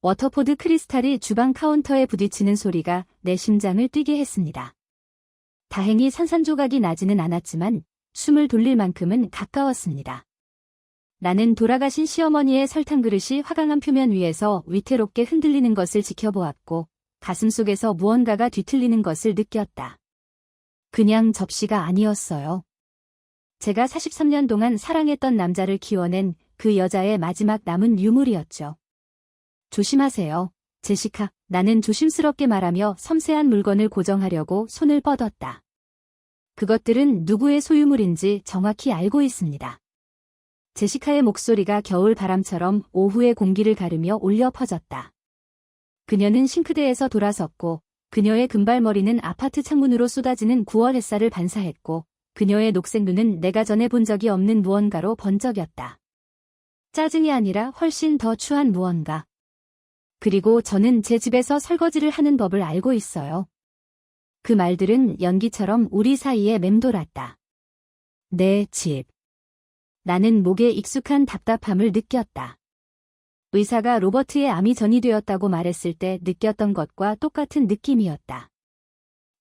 워터포드 크리스탈이 주방 카운터에 부딪히는 소리가 내 심장을 뛰게 했습니다. 다행히 산산조각이 나지는 않았지만 숨을 돌릴 만큼은 가까웠습니다. 나는 돌아가신 시어머니의 설탕 그릇이 화강한 표면 위에서 위태롭게 흔들리는 것을 지켜보았고 가슴속에서 무언가가 뒤틀리는 것을 느꼈다. 그냥 접시가 아니었어요. 제가 43년 동안 사랑했던 남자를 키워낸 그 여자의 마지막 남은 유물이었죠. 조심하세요, 제시카. 나는 조심스럽게 말하며 섬세한 물건을 고정하려고 손을 뻗었다. 그것들은 누구의 소유물인지 정확히 알고 있습니다. 제시카의 목소리가 겨울 바람처럼 오후의 공기를 가르며 울려 퍼졌다. 그녀는 싱크대에서 돌아섰고 그녀의 금발머리는 아파트 창문으로 쏟아지는 9월 햇살을 반사했고 그녀의 녹색 눈은 내가 전에 본 적이 없는 무언가로 번쩍였다. 짜증이 아니라 훨씬 더 추한 무언가. 그리고 저는 제 집에서 설거지를 하는 법을 알고 있어요. 그 말들은 연기처럼 우리 사이에 맴돌았다. 내 집. 나는 목에 익숙한 답답함을 느꼈다. 의사가 로버트의 암이 전이되었다고 말했을 때 느꼈던 것과 똑같은 느낌이었다.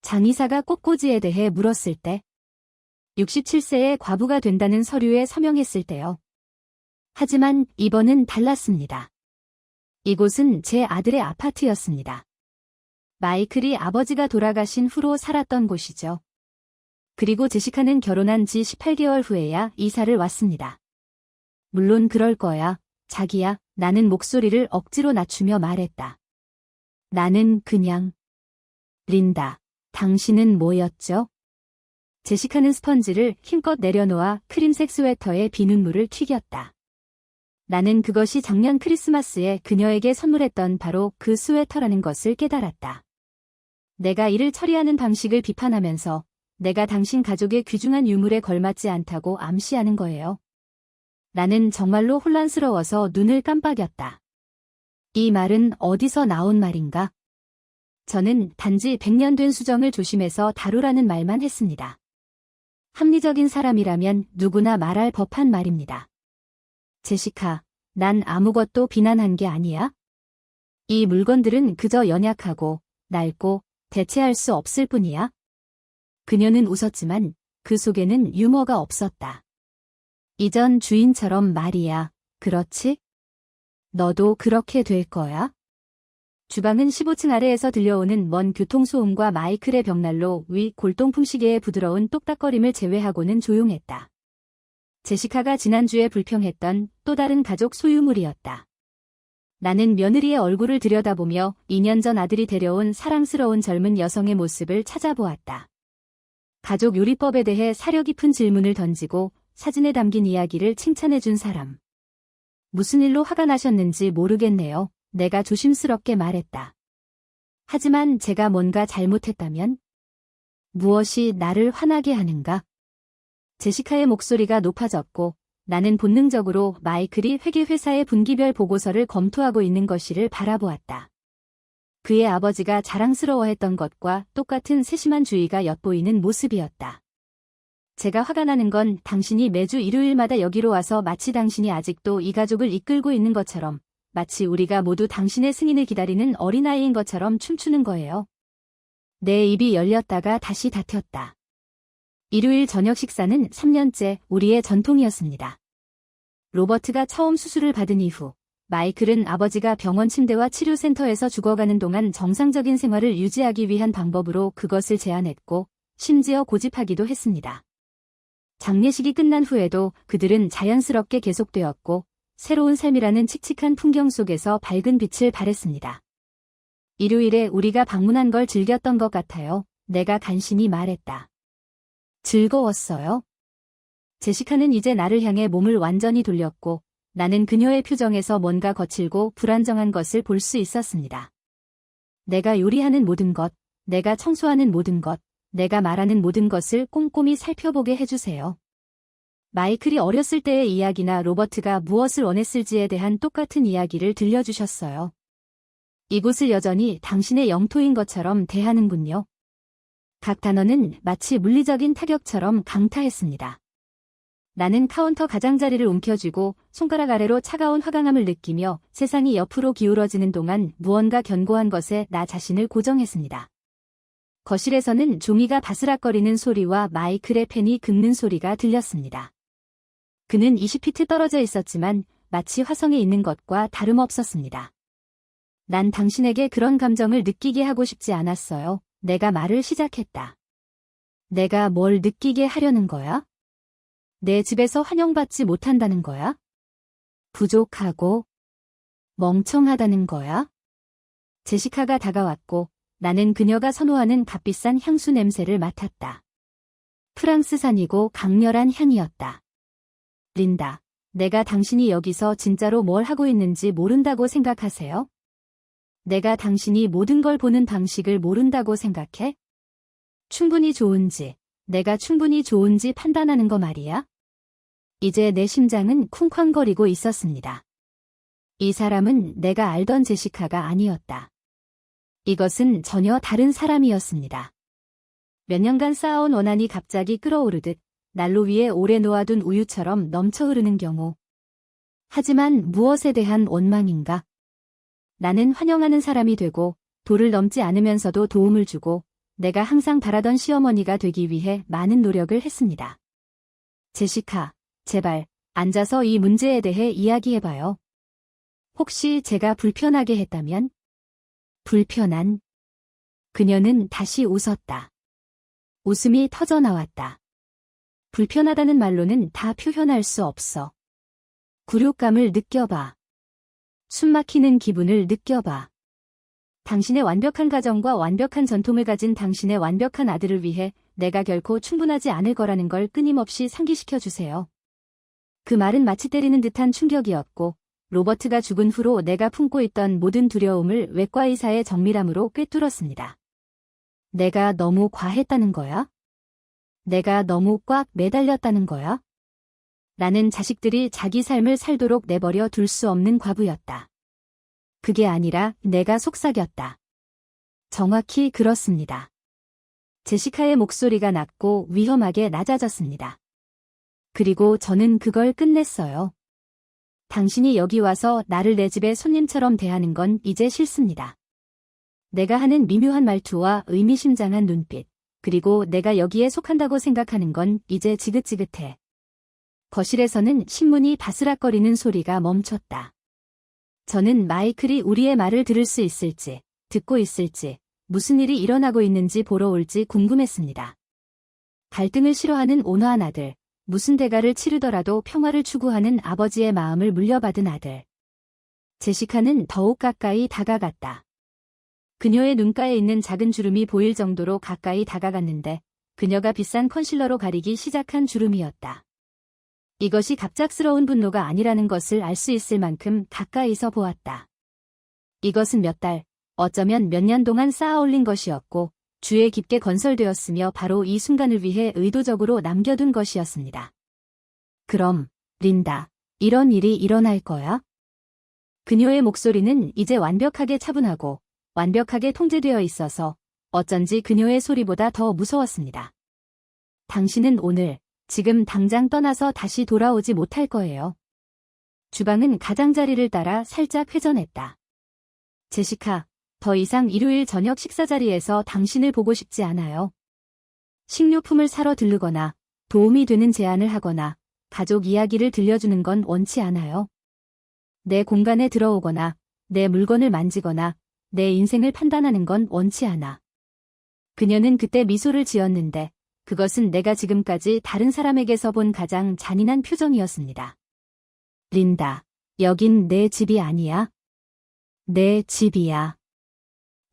장의사가 꽃꽂이에 대해 물었을 때, 67세의 과부가 된다는 서류에 서명했을 때요. 하지만 이번은 달랐습니다. 이곳은 제 아들의 아파트였습니다. 마이클이 아버지가 돌아가신 후로 살았던 곳이죠. 그리고 제시카는 결혼한 지 18개월 후에야 이사를 왔습니다. 물론 그럴 거야, 자기야. 나는 목소리를 억지로 낮추며 말했다. 나는 그냥. 린다, 당신은 뭐였죠? 제시카는 스펀지를 힘껏 내려놓아 크림색 스웨터에 비눗물을 튀겼다. 나는 그것이 작년 크리스마스에 그녀에게 선물했던 바로 그 스웨터라는 것을 깨달았다. 내가 이를 처리하는 방식을 비판하면서 내가 당신 가족의 귀중한 유물에 걸맞지 않다고 암시하는 거예요. 나는 정말로 혼란스러워서 눈을 깜빡였다. 이 말은 어디서 나온 말인가? 저는 단지 100년 된 수정을 조심해서 다루라는 말만 했습니다. 합리적인 사람이라면 누구나 말할 법한 말입니다. 제시카, 난 아무것도 비난한 게 아니야. 이 물건들은 그저 연약하고 낡고 대체할 수 없을 뿐이야. 그녀는 웃었지만 그 속에는 유머가 없었다. 이전 주인처럼 말이야, 그렇지? 너도 그렇게 될 거야? 주방은 15층 아래에서 들려오는 먼 교통소음과 마이클의 벽난로 위 골동품 시계의 부드러운 똑딱거림을 제외하고는 조용했다. 제시카가 지난주에 불평했던 또 다른 가족 소유물이었다. 나는 며느리의 얼굴을 들여다보며 2년 전 아들이 데려온 사랑스러운 젊은 여성의 모습을 찾아보았다. 가족 요리법에 대해 사려 깊은 질문을 던지고 사진에 담긴 이야기를 칭찬해준 사람. 무슨 일로 화가 나셨는지 모르겠네요. 내가 조심스럽게 말했다. 하지만 제가 뭔가 잘못했다면? 무엇이 나를 화나게 하는가? 제시카의 목소리가 높아졌고 나는 본능적으로 마이클이 회계회사의 분기별 보고서를 검토하고 있는 것을 바라보았다. 그의 아버지가 자랑스러워했던 것과 똑같은 세심한 주의가 엿보이는 모습이었다. 제가 화가 나는 건 당신이 매주 일요일마다 여기로 와서 마치 당신이 아직도 이 가족을 이끌고 있는 것처럼, 마치 우리가 모두 당신의 승인을 기다리는 어린아이인 것처럼 춤추는 거예요. 내 입이 열렸다가 다시 닫혔다. 일요일 저녁 식사는 3년째 우리의 전통이었습니다. 로버트가 처음 수술을 받은 이후 마이클은 아버지가 병원 침대와 치료센터에서 죽어가는 동안 정상적인 생활을 유지하기 위한 방법으로 그것을 제안했고 심지어 고집하기도 했습니다. 장례식이 끝난 후에도 그들은 자연스럽게 계속되었고 새로운 삶이라는 칙칙한 풍경 속에서 밝은 빛을 발했습니다. 일요일에 우리가 방문한 걸 즐겼던 것 같아요. 내가 간신히 말했다. 즐거웠어요? 제시카는 이제 나를 향해 몸을 완전히 돌렸고 나는 그녀의 표정에서 뭔가 거칠고 불안정한 것을 볼 수 있었습니다. 내가 요리하는 모든 것, 내가 청소하는 모든 것, 내가 말하는 모든 것을 꼼꼼히 살펴보게 해주세요. 마이클이 어렸을 때의 이야기나 로버트가 무엇을 원했을지에 대한 똑같은 이야기를 들려주셨어요. 이곳을 여전히 당신의 영토인 것처럼 대하는군요. 각 단어는 마치 물리적인 타격처럼 강타했습니다. 나는 카운터 가장자리를 움켜쥐고 손가락 아래로 차가운 화강함을 느끼며 세상이 옆으로 기울어지는 동안 무언가 견고한 것에 나 자신을 고정했습니다. 거실에서는 종이가 바스락거리는 소리와 마이클의 펜이 긁는 소리가 들렸습니다. 그는 20피트 떨어져 있었지만 마치 화성에 있는 것과 다름없었습니다. 난 당신에게 그런 감정을 느끼게 하고 싶지 않았어요. 내가 말을 시작했다. 내가 뭘 느끼게 하려는 거야? 내 집에서 환영받지 못한다는 거야? 부족하고 멍청하다는 거야? 제시카가 다가왔고 나는 그녀가 선호하는 값비싼 향수 냄새를 맡았다. 프랑스산이고 강렬한 향이었다. 린다, 내가 당신이 여기서 진짜로 뭘 하고 있는지 모른다고 생각하세요? 내가 당신이 모든 걸 보는 방식을 모른다고 생각해? 충분히 좋은지, 내가 충분히 좋은지 판단하는 거 말이야? 이제 내 심장은 쿵쾅거리고 있었습니다. 이 사람은 내가 알던 제시카가 아니었다. 이것은 전혀 다른 사람이었습니다. 몇 년간 쌓아온 원한이 갑자기 끓어오르듯 난로 위에 오래 놓아둔 우유처럼 넘쳐 흐르는 경우. 하지만 무엇에 대한 원망인가? 나는 환영하는 사람이 되고 도를 넘지 않으면서도 도움을 주고 내가 항상 바라던 시어머니가 되기 위해 많은 노력을 했습니다. 제시카, 제발 앉아서 이 문제에 대해 이야기해봐요. 혹시 제가 불편하게 했다면? 불편한? 그녀는 다시 웃었다. 웃음이 터져나왔다. 불편하다는 말로는 다 표현할 수 없어. 굴욕감을 느껴봐. 숨막히는 기분을 느껴봐. 당신의 완벽한 가정과 완벽한 전통을 가진 당신의 완벽한 아들을 위해 내가 결코 충분하지 않을 거라는 걸 끊임없이 상기시켜 주세요. 그 말은 마치 때리는 듯한 충격이었고 로버트가 죽은 후로 내가 품고 있던 모든 두려움을 외과 의사의 정밀함으로 꿰뚫었습니다. 내가 너무 과했다는 거야? 내가 너무 꽉 매달렸다는 거야? 나는 자식들이 자기 삶을 살도록 내버려 둘 수 없는 과부였다. 그게 아니라 내가 속삭였다. 정확히 그렇습니다. 제시카의 목소리가 낮고 위험하게 낮아졌습니다. 그리고 저는 그걸 끝냈어요. 당신이 여기 와서 나를 내 집의 손님처럼 대하는 건 이제 싫습니다. 내가 하는 미묘한 말투와 의미심장한 눈빛, 그리고 내가 여기에 속한다고 생각하는 건 이제 지긋지긋해. 거실에서는 신문이 바스락거리는 소리가 멈췄다. 저는 마이클이 우리의 말을 들을 수 있을지, 듣고 있을지, 무슨 일이 일어나고 있는지 보러 올지 궁금했습니다. 갈등을 싫어하는 온화한 아들, 무슨 대가를 치르더라도 평화를 추구하는 아버지의 마음을 물려받은 아들. 제시카는 더욱 가까이 다가갔다. 그녀의 눈가에 있는 작은 주름이 보일 정도로 가까이 다가갔는데 그녀가 비싼 컨실러로 가리기 시작한 주름이었다. 이것이 갑작스러운 분노가 아니라는 것을 알 수 있을 만큼 가까이서 보았다. 이것은 몇 달, 어쩌면 몇 년 동안 쌓아올린 것이었고 주에 깊게 건설되었으며 바로 이 순간을 위해 의도적으로 남겨둔 것이었습니다. 그럼, 린다, 이런 일이 일어날 거야? 그녀의 목소리는 이제 완벽하게 차분하고 완벽하게 통제되어 있어서 어쩐지 그녀의 소리보다 더 무서웠습니다. 당신은 오늘, 지금 당장 떠나서 다시 돌아오지 못할 거예요. 주방은 가장자리를 따라 살짝 회전했다. 제시카, 더 이상 일요일 저녁 식사 자리에서 당신을 보고 싶지 않아요. 식료품을 사러 들르거나 도움이 되는 제안을 하거나 가족 이야기를 들려주는 건 원치 않아요. 내 공간에 들어오거나 내 물건을 만지거나 내 인생을 판단하는 건 원치 않아. 그녀는 그때 미소를 지었는데 그것은 내가 지금까지 다른 사람에게서 본 가장 잔인한 표정이었습니다. 린다, 여긴 내 집이 아니야. 내 집이야.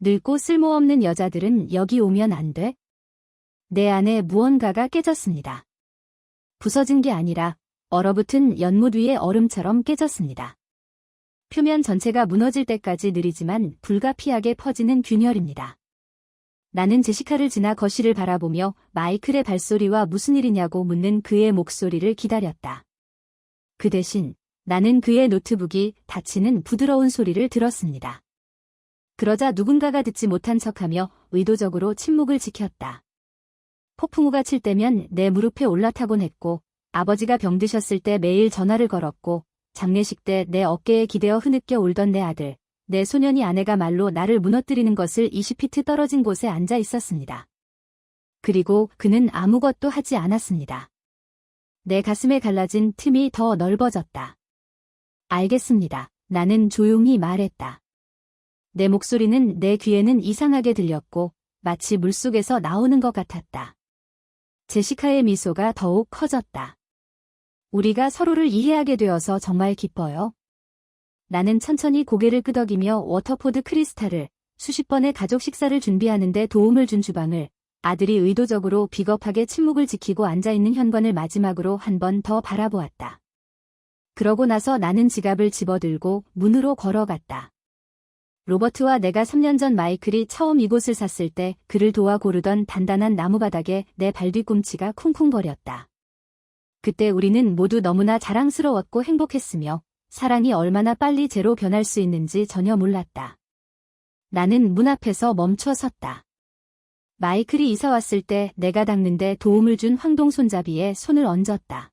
늙고 쓸모없는 여자들은 여기 오면 안 돼? 내 안에 무언가가 깨졌습니다. 부서진 게 아니라 얼어붙은 연못 위의 얼음처럼 깨졌습니다. 표면 전체가 무너질 때까지 느리지만 불가피하게 퍼지는 균열입니다. 나는 제시카를 지나 거실을 바라보며 마이클의 발소리와 무슨 일이냐고 묻는 그의 목소리를 기다렸다. 그 대신 나는 그의 노트북이 닫히는 부드러운 소리를 들었습니다. 그러자 누군가가 듣지 못한 척하며 의도적으로 침묵을 지켰다. 폭풍우가 칠 때면 내 무릎에 올라타곤 했고 아버지가 병드셨을 때 매일 전화를 걸었고 장례식 때 내 어깨에 기대어 흐느껴 울던 내 아들, 내 소년이 아내가 말로 나를 무너뜨리는 것을 20피트 떨어진 곳에 앉아 있었습니다. 그리고 그는 아무것도 하지 않았습니다. 내 가슴에 갈라진 틈이 더 넓어졌다. 알겠습니다. 나는 조용히 말했다. 내 목소리는 내 귀에는 이상하게 들렸고 마치 물속에서 나오는 것 같았다. 제시카의 미소가 더욱 커졌다. 우리가 서로를 이해하게 되어서 정말 기뻐요. 나는 천천히 고개를 끄덕이며 워터포드 크리스탈을, 수십 번의 가족 식사를 준비하는데 도움을 준 주방을, 아들이 의도적으로 비겁하게 침묵을 지키고 앉아있는 현관을 마지막으로 한 번 더 바라보았다. 그러고 나서 나는 지갑을 집어들고 문으로 걸어갔다. 로버트와 내가 3년 전 마이클이 처음 이곳을 샀을 때 그를 도와 고르던 단단한 나무바닥에 내 발뒤꿈치가 쿵쿵거렸다. 그때 우리는 모두 너무나 자랑스러웠고 행복했으며 사랑이 얼마나 빨리 제로 변할 수 있는지 전혀 몰랐다. 나는 문 앞에서 멈춰 섰다. 마이클이 이사 왔을 때 내가 닦는데 도움을 준 황동 손잡이에 손을 얹었다.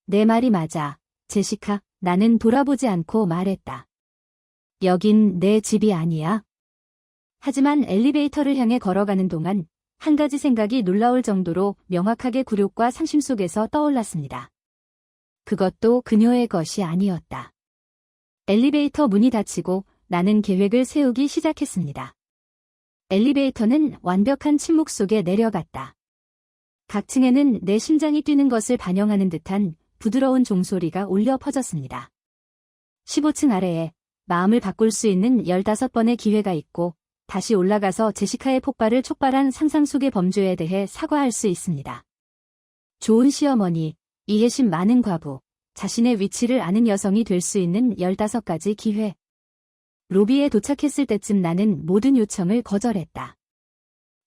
내 말이 맞아, 제시카, 나는 돌아보지 않고 말했다. 여긴 내 집이 아니야. 하지만 엘리베이터를 향해 걸어가는 동안 한 가지 생각이 놀라울 정도로 명확하게 굴욕과 상심 속에서 떠올랐습니다. 그것도 그녀의 것이 아니었다. 엘리베이터 문이 닫히고 나는 계획을 세우기 시작했습니다. 엘리베이터는 완벽한 침묵 속에 내려갔다. 각 층에는 내 심장이 뛰는 것을 반영하는 듯한 부드러운 종소리가 울려 퍼졌습니다. 15층 아래에 마음을 바꿀 수 있는 15번의 기회가 있고 다시 올라가서 제시카의 폭발을 촉발한 상상 속의 범죄에 대해 사과할 수 있습니다. 좋은 시어머니, 이해심 많은 과부, 자신의 위치를 아는 여성이 될 수 있는 15가지 기회. 로비에 도착했을 때쯤 나는 모든 요청을 거절했다.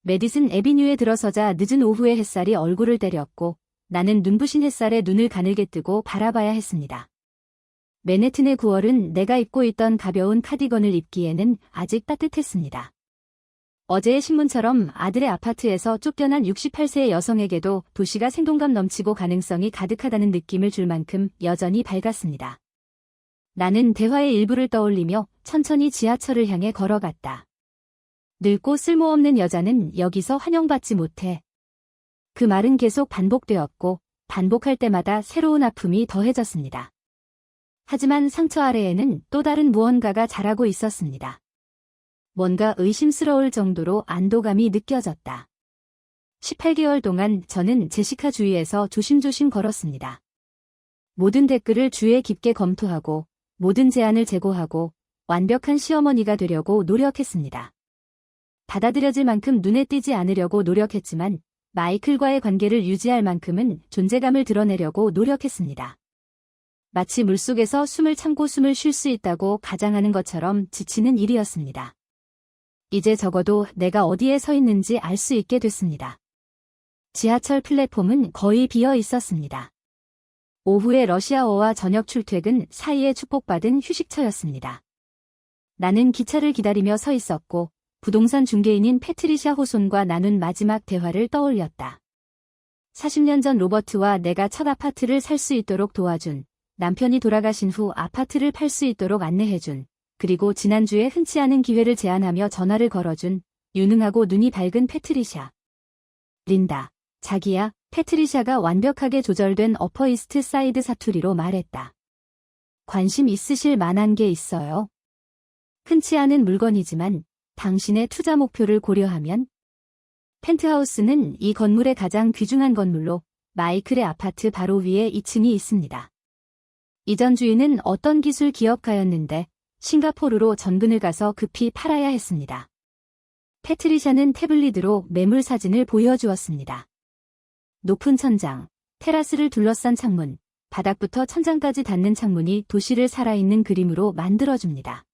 메디슨 애비뉴에 들어서자 늦은 오후의 햇살이 얼굴을 때렸고 나는 눈부신 햇살에 눈을 가늘게 뜨고 바라봐야 했습니다. 맨해튼의 9월은 내가 입고 있던 가벼운 카디건을 입기에는 아직 따뜻했습니다. 어제의 신문처럼 아들의 아파트에서 쫓겨난 68세의 여성에게도 도시가 생동감 넘치고 가능성이 가득하다는 느낌을 줄 만큼 여전히 밝았습니다. 나는 대화의 일부를 떠올리며 천천히 지하철을 향해 걸어갔다. 늙고 쓸모없는 여자는 여기서 환영받지 못해. 그 말은 계속 반복되었고 반복할 때마다 새로운 아픔이 더해졌습니다. 하지만 상처 아래에는 또 다른 무언가가 자라고 있었습니다. 뭔가 의심스러울 정도로 안도감이 느껴졌다. 18개월 동안 저는 제시카 주위에서 조심조심 걸었습니다. 모든 댓글을 주의 깊게 검토하고 모든 제안을 제고하고 완벽한 시어머니가 되려고 노력했습니다. 받아들여질 만큼 눈에 띄지 않으려고 노력했지만 마이클과의 관계를 유지할 만큼은 존재감을 드러내려고 노력했습니다. 마치 물속에서 숨을 참고 숨을 쉴 수 있다고 가장하는 것처럼 지치는 일이었습니다. 이제 적어도 내가 어디에 서 있는지 알 수 있게 됐습니다. 지하철 플랫폼은 거의 비어 있었습니다. 오후의 러시아어와 저녁 출퇴근 사이에 축복받은 휴식처였습니다. 나는 기차를 기다리며 서 있었고 부동산 중개인인 패트리샤 호손과 나눈 마지막 대화를 떠올렸다. 40년 전 로버트와 내가 첫 아파트를 살 수 있도록 도와준, 남편이 돌아가신 후 아파트를 팔 수 있도록 안내해준, 그리고 지난주에 흔치 않은 기회를 제안하며 전화를 걸어준 유능하고 눈이 밝은 패트리샤. 린다, 자기야, 패트리샤가 완벽하게 조절된 어퍼이스트 사이드 사투리로 말했다. 관심 있으실 만한 게 있어요. 흔치 않은 물건이지만 당신의 투자 목표를 고려하면 펜트하우스는 이 건물의 가장 귀중한 건물로 마이클의 아파트 바로 위에 2층이 있습니다. 이전 주인은 어떤 기술 기업가였는데 싱가포르로 전근을 가서 급히 팔아야 했습니다. 패트리샤는 태블릿으로 매물 사진을 보여주었습니다. 높은 천장, 테라스를 둘러싼 창문, 바닥부터 천장까지 닿는 창문이 도시를 살아있는 그림으로 만들어줍니다.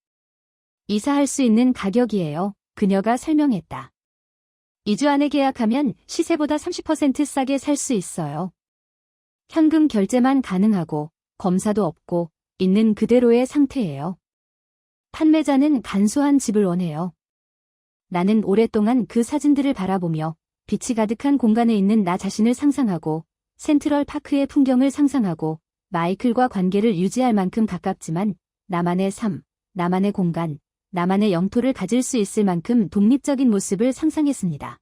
이사할 수 있는 가격이에요. 그녀가 설명했다. 2주 안에 계약하면 시세보다 30% 싸게 살 수 있어요. 현금 결제만 가능하고 검사도 없고 있는 그대로의 상태예요. 판매자는 간소한 집을 원해요. 나는 오랫동안 그 사진들을 바라보며 빛이 가득한 공간에 있는 나 자신을 상상하고 센트럴 파크의 풍경을 상상하고 마이클과 관계를 유지할 만큼 가깝지만 나만의 삶, 나만의 공간, 나만의 영토를 가질 수 있을 만큼 독립적인 모습을 상상했습니다.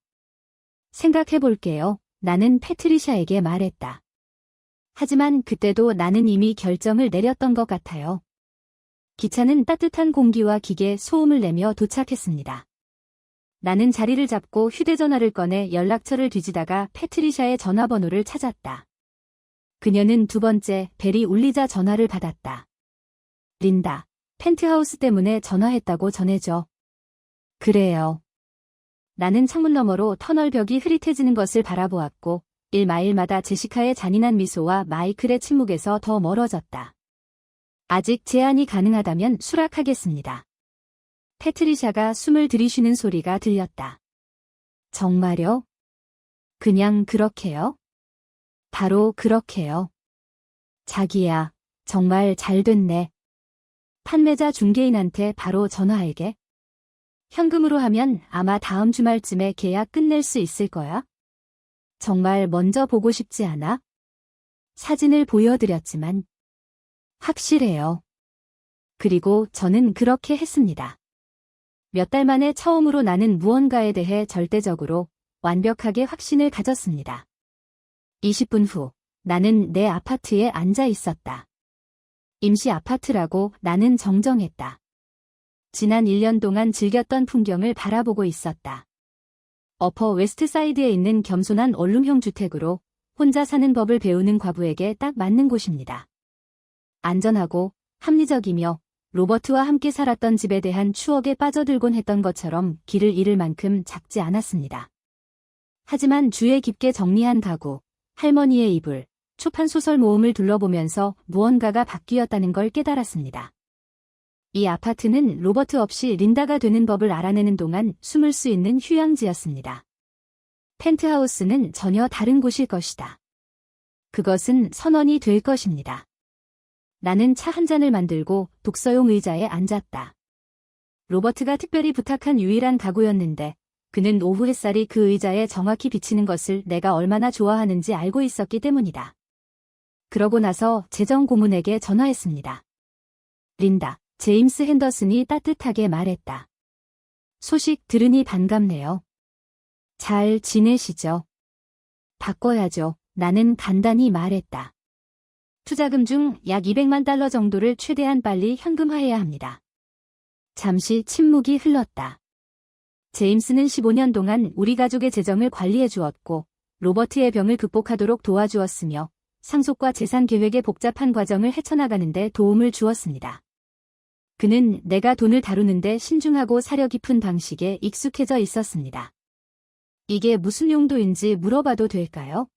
생각해볼게요. 나는 패트리샤에게 말했다. 하지만 그때도 나는 이미 결정을 내렸던 것 같아요. 기차는 따뜻한 공기와 기계 소음을 내며 도착했습니다. 나는 자리를 잡고 휴대전화를 꺼내 연락처를 뒤지다가 패트리샤의 전화번호를 찾았다. 그녀는 두 번째 벨이 울리자 전화를 받았다. 린다, 펜트하우스 때문에 전화했다고 전해줘. 그래요. 나는 창문 너머로 터널 벽이 흐릿해지는 것을 바라보았고 1마일마다 제시카의 잔인한 미소와 마이클의 침묵에서 더 멀어졌다. 아직 제안이 가능하다면 수락하겠습니다. 패트리샤가 숨을 들이쉬는 소리가 들렸다. 정말요? 그냥 그렇게요? 바로 그렇게요. 자기야, 정말 잘 됐네. 판매자 중개인한테 바로 전화할게. 현금으로 하면 아마 다음 주말쯤에 계약 끝낼 수 있을 거야. 정말 먼저 보고 싶지 않아? 사진을 보여드렸지만 확실해요. 그리고 저는 그렇게 했습니다. 몇 달 만에 처음으로 나는 무언가에 대해 절대적으로 완벽하게 확신을 가졌습니다. 20분 후 나는 내 아파트에 앉아 있었다. 임시 아파트라고 나는 정정했다. 지난 1년 동안 즐겼던 풍경을 바라보고 있었다. 어퍼 웨스트사이드에 있는 겸손한 원룸형 주택으로 혼자 사는 법을 배우는 과부에게 딱 맞는 곳입니다. 안전하고 합리적이며 로버트와 함께 살았던 집에 대한 추억에 빠져들곤 했던 것처럼 길을 잃을 만큼 작지 않았습니다. 하지만 주에 깊게 정리한 가구, 할머니의 이불, 초판 소설 모음을 둘러보면서 무언가가 바뀌었다는 걸 깨달았습니다. 이 아파트는 로버트 없이 린다가 되는 법을 알아내는 동안 숨을 수 있는 휴양지였습니다. 펜트하우스는 전혀 다른 곳일 것이다. 그것은 선원이 될 것입니다. 나는 차 한 잔을 만들고 독서용 의자에 앉았다. 로버트가 특별히 부탁한 유일한 가구였는데 그는 오후 햇살이 그 의자에 정확히 비치는 것을 내가 얼마나 좋아하는지 알고 있었기 때문이다. 그러고 나서 재정 고문에게 전화했습니다. 린다, 제임스 핸더슨이 따뜻하게 말했다. 소식 들으니 반갑네요. 잘 지내시죠? 바꿔야죠. 나는 간단히 말했다. 투자금 중 약 200만 달러 정도를 최대한 빨리 현금화해야 합니다. 잠시 침묵이 흘렀다. 제임스는 15년 동안 우리 가족의 재정을 관리해 주었고 로버트의 병을 극복하도록 도와주었으며 상속과 재산 계획의 복잡한 과정을 헤쳐나가는 데 도움을 주었습니다. 그는 내가 돈을 다루는데 신중하고 사려 깊은 방식에 익숙해져 있었습니다. 이게 무슨 용도인지 물어봐도 될까요?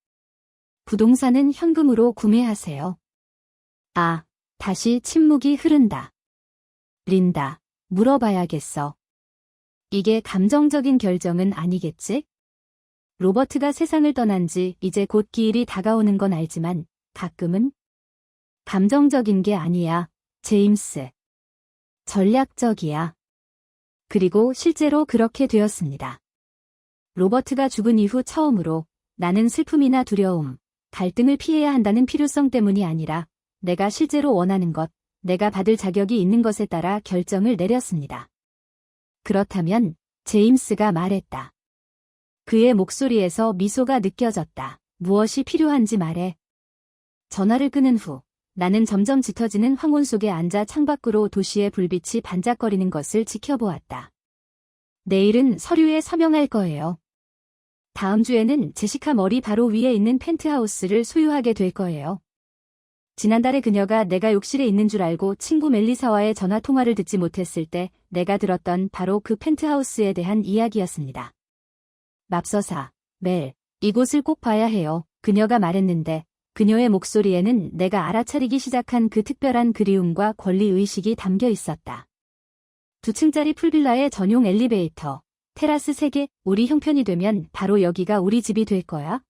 부동산은 현금으로 구매하세요. 아, 다시 침묵이 흐른다. 린다, 물어봐야겠어. 이게 감정적인 결정은 아니겠지? 로버트가 세상을 떠난 지 이제 곧 기일이 다가오는 건 알지만 가끔은 감정적인 게 아니야, 제임스. 전략적이야. 그리고 실제로 그렇게 되었습니다. 로버트가 죽은 이후 처음으로 나는 슬픔이나 두려움, 갈등을 피해야 한다는 필요성 때문이 아니라 내가 실제로 원하는 것, 내가 받을 자격이 있는 것에 따라 결정을 내렸습니다. 그렇다면 제임스가 말했다. 그의 목소리에서 미소가 느껴졌다. 무엇이 필요한지 말해. 전화를 끊은 후 나는 점점 짙어지는 황혼 속에 앉아 창밖으로 도시의 불빛이 반짝거리는 것을 지켜보았다. 내일은 서류에 서명할 거예요. 다음 주에는 제시카 머리 바로 위에 있는 펜트하우스를 소유하게 될 거예요. 지난달에 그녀가 내가 욕실에 있는 줄 알고 친구 멜리사와의 전화통화를 듣지 못했을 때 내가 들었던 바로 그 펜트하우스에 대한 이야기였습니다. 맙서사, 멜, 이곳을 꼭 봐야 해요. 그녀가 말했는데 그녀의 목소리에는 내가 알아차리기 시작한 그 특별한 그리움과 권리의식이 담겨 있었다. 2층짜리 풀빌라의 전용 엘리베이터, 테라스 3개, 우리 형편이 되면 바로 여기가 우리 집이 될 거야.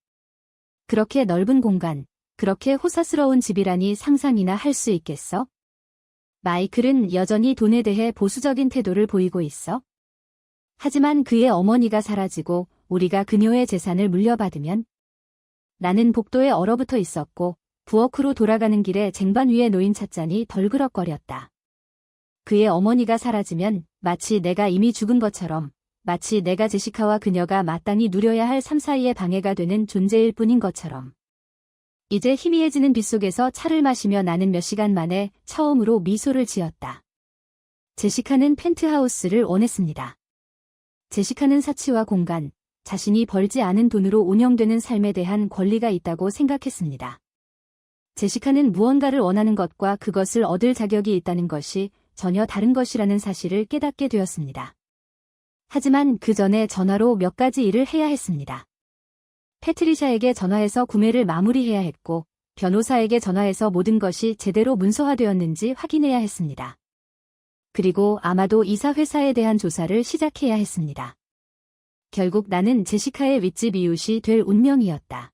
그렇게 넓은 공간, 그렇게 호사스러운 집이라니 상상이나 할 수 있겠어? 마이클은 여전히 돈에 대해 보수적인 태도를 보이고 있어. 하지만 그의 어머니가 사라지고 우리가 그녀의 재산을 물려받으면 나는 복도에 얼어붙어 있었고 부엌으로 돌아가는 길에 쟁반 위에 놓인 찻잔이 덜그럭거렸다. 그의 어머니가 사라지면 마치 내가 이미 죽은 것처럼, 마치 내가 제시카와 그녀가 마땅히 누려야 할 삶 사이에 방해가 되는 존재일 뿐인 것처럼. 이제 희미해지는 빛 속에서 차를 마시며 나는 몇 시간 만에 처음으로 미소를 지었다. 제시카는 펜트하우스를 원했습니다. 제시카는 사치와 공간, 자신이 벌지 않은 돈으로 운영되는 삶에 대한 권리가 있다고 생각했습니다. 제시카는 무언가를 원하는 것과 그것을 얻을 자격이 있다는 것이 전혀 다른 것이라는 사실을 깨닫게 되었습니다. 하지만 그 전에 전화로 몇 가지 일을 해야 했습니다. 패트리샤에게 전화해서 구매를 마무리해야 했고, 변호사에게 전화해서 모든 것이 제대로 문서화되었는지 확인해야 했습니다. 그리고 아마도 이사 회사에 대한 조사를 시작해야 했습니다. 결국 나는 제시카의 윗집 이웃이 될 운명이었다.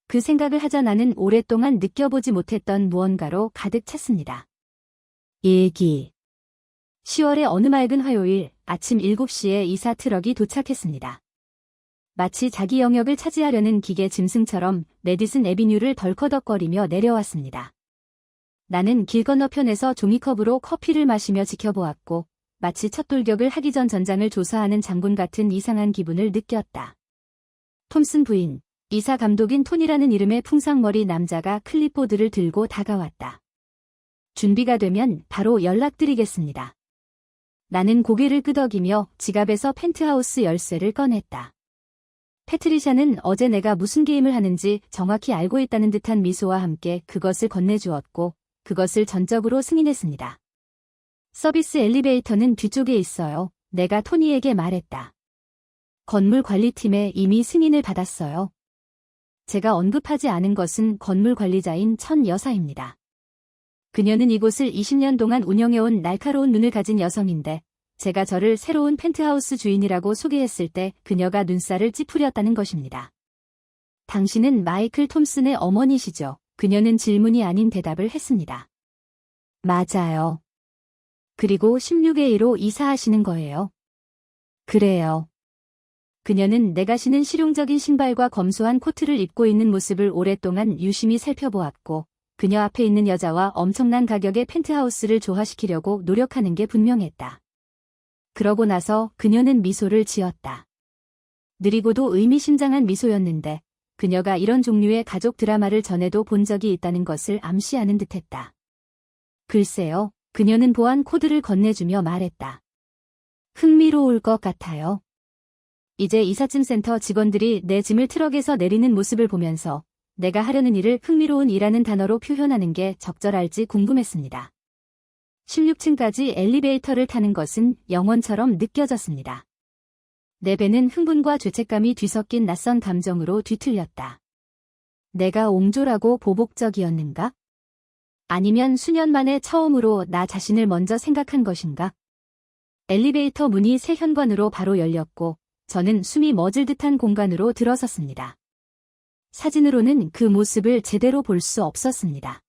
그 생각을 하자 나는 오랫동안 느껴보지 못했던 무언가로 가득 찼습니다. 일기. 10월의 어느 맑은 화요일 아침 7시에 이사 트럭이 도착했습니다. 마치 자기 영역을 차지하려는 기계 짐승처럼 메디슨 애비뉴를 덜커덕거리며 내려왔습니다. 나는 길 건너편에서 종이컵으로 커피를 마시며 지켜보았고 마치 첫 돌격을 하기 전 전장을 조사하는 장군 같은 이상한 기분을 느꼈다. 톰슨 부인, 이사 감독인 톤이라는 이름의 풍상머리 남자가 클립보드를 들고 다가왔다. 준비가 되면 바로 연락드리겠습니다. 나는 고개를 끄덕이며 지갑에서 펜트하우스 열쇠를 꺼냈다. 패트리샤는 어제 내가 무슨 게임을 하는지 정확히 알고 있다는 듯한 미소와 함께 그것을 건네주었고 그것을 전적으로 승인했습니다. 서비스 엘리베이터는 뒤쪽에 있어요. 내가 토니에게 말했다. 건물 관리팀에 이미 승인을 받았어요. 제가 언급하지 않은 것은 건물 관리자인 천 여사입니다. 그녀는 이곳을 20년 동안 운영해온 날카로운 눈을 가진 여성인데 제가 저를 새로운 펜트하우스 주인이라고 소개했을 때 그녀가 눈살을 찌푸렸다는 것입니다. 당신은 마이클 톰슨의 어머니시죠? 그녀는 질문이 아닌 대답을 했습니다. 맞아요. 그리고 16의 1로 이사하시는 거예요. 그래요. 그녀는 내가 신은 실용적인 신발과 검소한 코트를 입고 있는 모습을 오랫동안 유심히 살펴보았고 그녀 앞에 있는 여자와 엄청난 가격의 펜트하우스를 조화시키려고 노력하는 게 분명했다. 그러고 나서 그녀는 미소를 지었다. 느리고도 의미심장한 미소였는데 그녀가 이런 종류의 가족 드라마를 전에도 본 적이 있다는 것을 암시하는 듯했다. 글쎄요, 그녀는 보안 코드를 건네주며 말했다. 흥미로울 것 같아요. 이제 이삿짐 센터 직원들이 내 짐을 트럭에서 내리는 모습을 보면서 내가 하려는 일을 흥미로운 일이라는 단어로 표현하는 게 적절할지 궁금했습니다. 16층까지 엘리베이터를 타는 것은 영원처럼 느껴졌습니다. 내 배는 흥분과 죄책감이 뒤섞인 낯선 감정으로 뒤틀렸다. 내가 옹졸하고 보복적이었는가? 아니면 수년 만에 처음으로 나 자신을 먼저 생각한 것인가? 엘리베이터 문이 새 현관으로 바로 열렸고 저는 숨이 멎을 듯한 공간으로 들어섰습니다. 사진으로는 그 모습을 제대로 볼 수 없었습니다.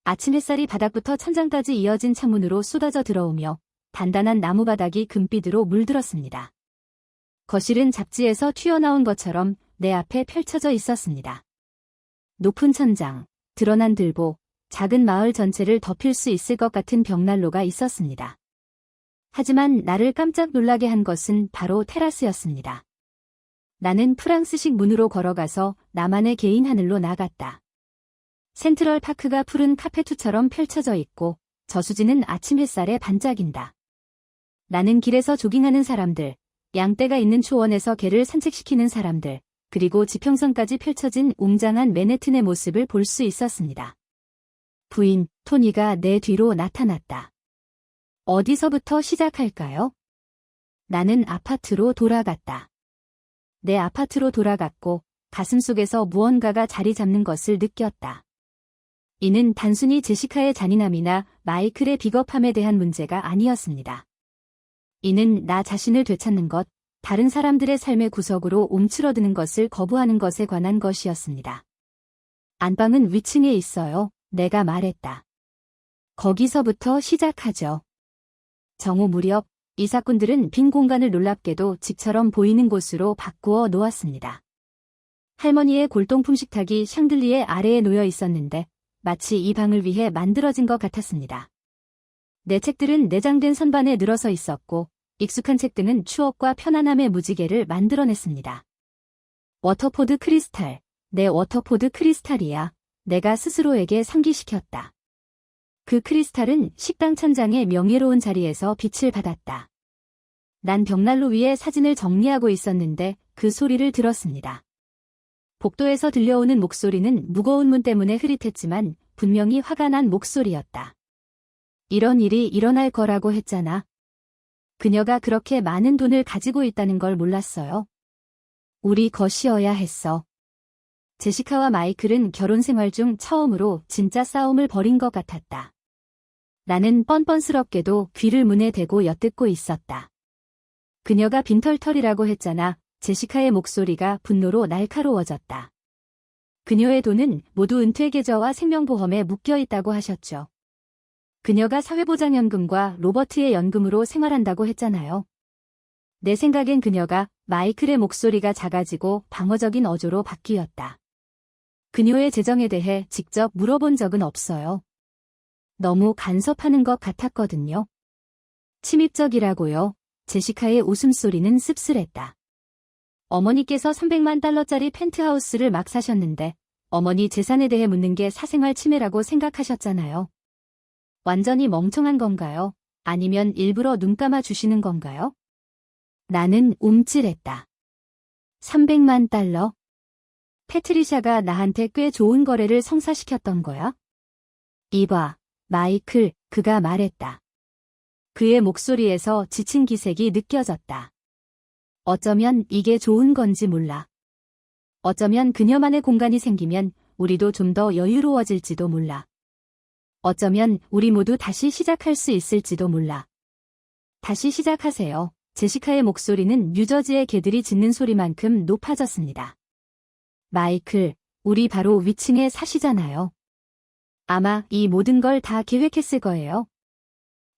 아침 햇살이 바닥부터 천장까지 이어진 창문으로 쏟아져 들어오며 단단한 나무 바닥이 금빛으로 물들었습니다. 거실은 잡지에서 튀어나온 것처럼 내 앞에 펼쳐져 있었습니다. 높은 천장, 드러난 들보, 작은 마을 전체를 덮일 수 있을 것 같은 벽난로가 있었습니다. 하지만 나를 깜짝 놀라게 한 것은 바로 테라스였습니다. 나는 프랑스식 문으로 걸어가서 나만의 개인 하늘로 나갔다. 센트럴 파크가 푸른 카페투처럼 펼쳐져 있고 저수지는 아침 햇살에 반짝인다. 나는 길에서 조깅하는 사람들, 양떼가 있는 초원에서 개를 산책시키는 사람들, 그리고 지평선까지 펼쳐진 웅장한 맨해튼의 모습을 볼 수 있었습니다. 부인, 토니가 내 뒤로 나타났다. 어디서부터 시작할까요? 나는 아파트로 돌아갔다. 내 아파트로 돌아갔고 가슴속에서 무언가가 자리 잡는 것을 느꼈다. 이는 단순히 제시카의 잔인함이나 마이클의 비겁함에 대한 문제가 아니었습니다. 이는 나 자신을 되찾는 것, 다른 사람들의 삶의 구석으로 움츠러드는 것을 거부하는 것에 관한 것이었습니다. 안방은 위층에 있어요. 내가 말했다. 거기서부터 시작하죠. 정오 무렵 이사꾼들은 빈 공간을 놀랍게도 집처럼 보이는 곳으로 바꾸어 놓았습니다. 할머니의 골동품 식탁이 샹들리에 아래에 놓여 있었는데 마치 이 방을 위해 만들어진 것 같았습니다. 내 책들은 내장된 선반에 늘어서 있었고 익숙한 책 등은 추억과 편안함의 무지개를 만들어냈습니다. 워터포드 크리스탈, 내 워터포드 크리스탈이야. 내가 스스로에게 상기시켰다. 그 크리스탈은 식당 천장의 명예로운 자리에서 빛을 받았다. 난 벽난로 위에 사진을 정리하고 있었는데 그 소리를 들었습니다. 복도에서 들려오는 목소리는 무거운 문 때문에 흐릿했지만 분명히 화가 난 목소리였다. 이런 일이 일어날 거라고 했잖아. 그녀가 그렇게 많은 돈을 가지고 있다는 걸 몰랐어요. 우리 것이어야 했어. 제시카와 마이클은 결혼 생활 중 처음으로 진짜 싸움을 벌인 것 같았다. 나는 뻔뻔스럽게도 귀를 문에 대고 엿듣고 있었다. 그녀가 빈털털이라고 했잖아. 제시카의 목소리가 분노로 날카로워졌다. 그녀의 돈은 모두 은퇴계좌와 생명보험에 묶여 있다고 하셨죠. 그녀가 사회보장연금과 로버트의 연금으로 생활한다고 했잖아요. 내 생각엔 그녀가 마이클의 목소리가 작아지고 방어적인 어조로 바뀌었다. 그녀의 재정에 대해 직접 물어본 적은 없어요. 너무 간섭하는 것 같았거든요. 침입적이라고요. 제시카의 웃음소리는 씁쓸했다. 어머니께서 300만 달러짜리 펜트하우스를 막 사셨는데 어머니 재산에 대해 묻는 게 사생활 침해라고 생각하셨잖아요. 완전히 멍청한 건가요? 아니면 일부러 눈 감아 주시는 건가요? 나는 움찔했다. 300만 달러? 패트리샤가 나한테 꽤 좋은 거래를 성사시켰던 거야? 이봐, 마이클, 그가 말했다. 그의 목소리에서 지친 기색이 느껴졌다. 어쩌면 이게 좋은 건지 몰라. 어쩌면 그녀만의 공간이 생기면 우리도 좀 더 여유로워질지도 몰라. 어쩌면 우리 모두 다시 시작할 수 있을지도 몰라. 다시 시작하세요. 제시카의 목소리는 뉴저지의 개들이 짖는 소리만큼 높아졌습니다. 마이클, 우리 바로 위층에 사시잖아요. 아마 이 모든 걸 다 계획했을 거예요.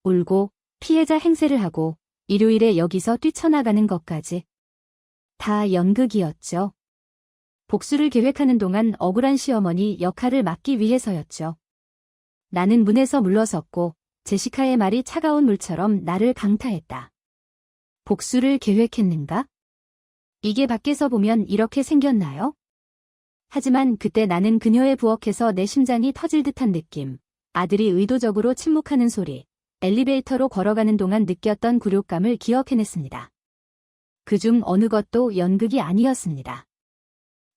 울고 피해자 행세를 하고 일요일에 여기서 뛰쳐나가는 것까지. 다 연극이었죠. 복수를 계획하는 동안 억울한 시어머니 역할을 맡기 위해서였죠. 나는 문에서 물러섰고 제시카의 말이 차가운 물처럼 나를 강타했다. 복수를 계획했는가? 이게 밖에서 보면 이렇게 생겼나요? 하지만 그때 나는 그녀의 부엌에서 내 심장이 터질 듯한 느낌, 아들이 의도적으로 침묵하는 소리, 엘리베이터로 걸어가는 동안 느꼈던 굴욕감을 기억해냈습니다. 그중 어느 것도 연극이 아니었습니다.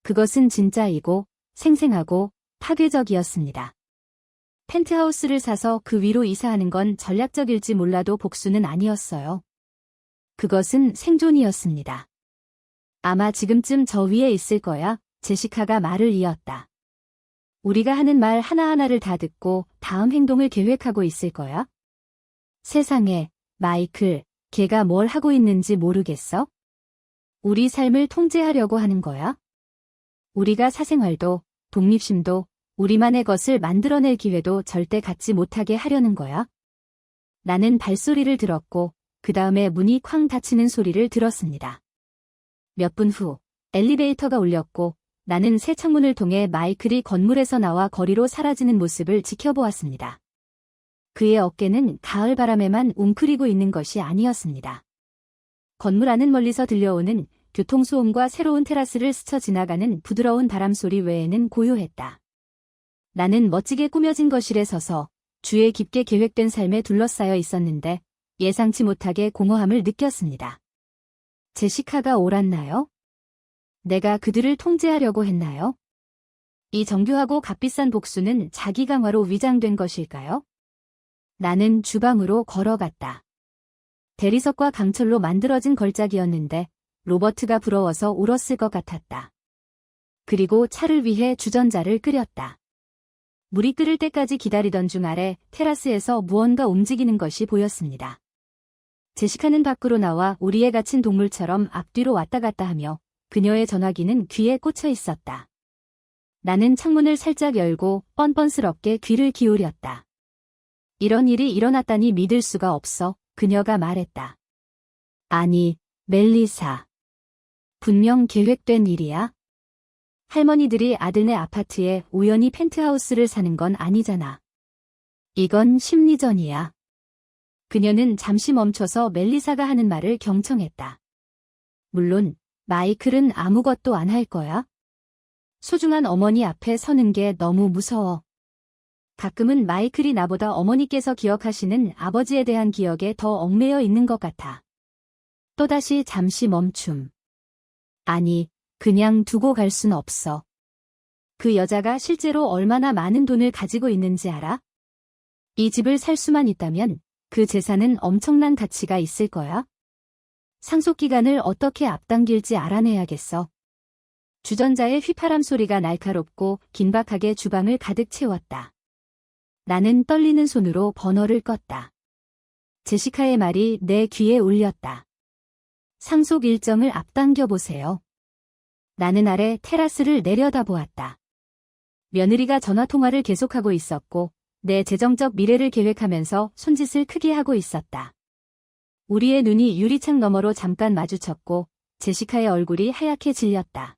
그것은 진짜이고 생생하고 파괴적이었습니다. 펜트하우스를 사서 그 위로 이사하는 건 전략적일지 몰라도 복수는 아니었어요. 그것은 생존이었습니다. 아마 지금쯤 저 위에 있을 거야. 제시카가 말을 이었다. 우리가 하는 말 하나하나를 다 듣고 다음 행동을 계획하고 있을 거야? 세상에, 마이클, 걔가 뭘 하고 있는지 모르겠어? 우리 삶을 통제하려고 하는 거야? 우리가 사생활도, 독립심도, 우리만의 것을 만들어낼 기회도 절대 갖지 못하게 하려는 거야? 나는 발소리를 들었고 그 다음에 문이 쾅 닫히는 소리를 들었습니다. 몇 분 후 엘리베이터가 울렸고 나는 새 창문을 통해 마이클이 건물에서 나와 거리로 사라지는 모습을 지켜보았습니다. 그의 어깨는 가을 바람에만 웅크리고 있는 것이 아니었습니다. 건물 안은 멀리서 들려오는 교통소음과 새로운 테라스를 스쳐 지나가는 부드러운 바람소리 외에는 고요했다. 나는 멋지게 꾸며진 거실에 서서 주에 깊게 계획된 삶에 둘러싸여 있었는데 예상치 못하게 공허함을 느꼈습니다. 제시카가 옳았나요? 내가 그들을 통제하려고 했나요? 이 정교하고 값비싼 복수는 자기 강화로 위장된 것일까요? 나는 주방으로 걸어갔다. 대리석과 강철로 만들어진 걸작이었는데 로버트가 부러워서 울었을 것 같았다. 그리고 차를 위해 주전자를 끓였다. 물이 끓을 때까지 기다리던 중 아래 테라스에서 무언가 움직이는 것이 보였습니다. 제시카는 밖으로 나와 우리에 갇힌 동물처럼 앞뒤로 왔다 갔다 하며 그녀의 전화기는 귀에 꽂혀 있었다. 나는 창문을 살짝 열고 뻔뻔스럽게 귀를 기울였다. 이런 일이 일어났다니 믿을 수가 없어. 그녀가 말했다. 아니, 멜리사. 분명 계획된 일이야. 할머니들이 아들네 아파트에 우연히 펜트하우스를 사는 건 아니잖아. 이건 심리전이야. 그녀는 잠시 멈춰서 멜리사가 하는 말을 경청했다. 물론 마이클은 아무것도 안 할 거야. 소중한 어머니 앞에 서는 게 너무 무서워. 가끔은 마이클이 나보다 어머니께서 기억하시는 아버지에 대한 기억에 더 얽매여 있는 것 같아. 또다시 잠시 멈춤. 아니, 그냥 두고 갈 순 없어. 그 여자가 실제로 얼마나 많은 돈을 가지고 있는지 알아? 이 집을 살 수만 있다면 그 재산은 엄청난 가치가 있을 거야. 상속기간을 어떻게 앞당길지 알아내야겠어. 주전자의 휘파람 소리가 날카롭고 긴박하게 주방을 가득 채웠다. 나는 떨리는 손으로 버너를 껐다. 제시카의 말이 내 귀에 울렸다. 상속 일정을 앞당겨 보세요. 나는 아래 테라스를 내려다보았다. 며느리가 전화통화를 계속하고 있었고 내 재정적 미래를 계획하면서 손짓을 크게 하고 있었다. 우리의 눈이 유리창 너머로 잠깐 마주쳤고 제시카의 얼굴이 하얗게 질렸다.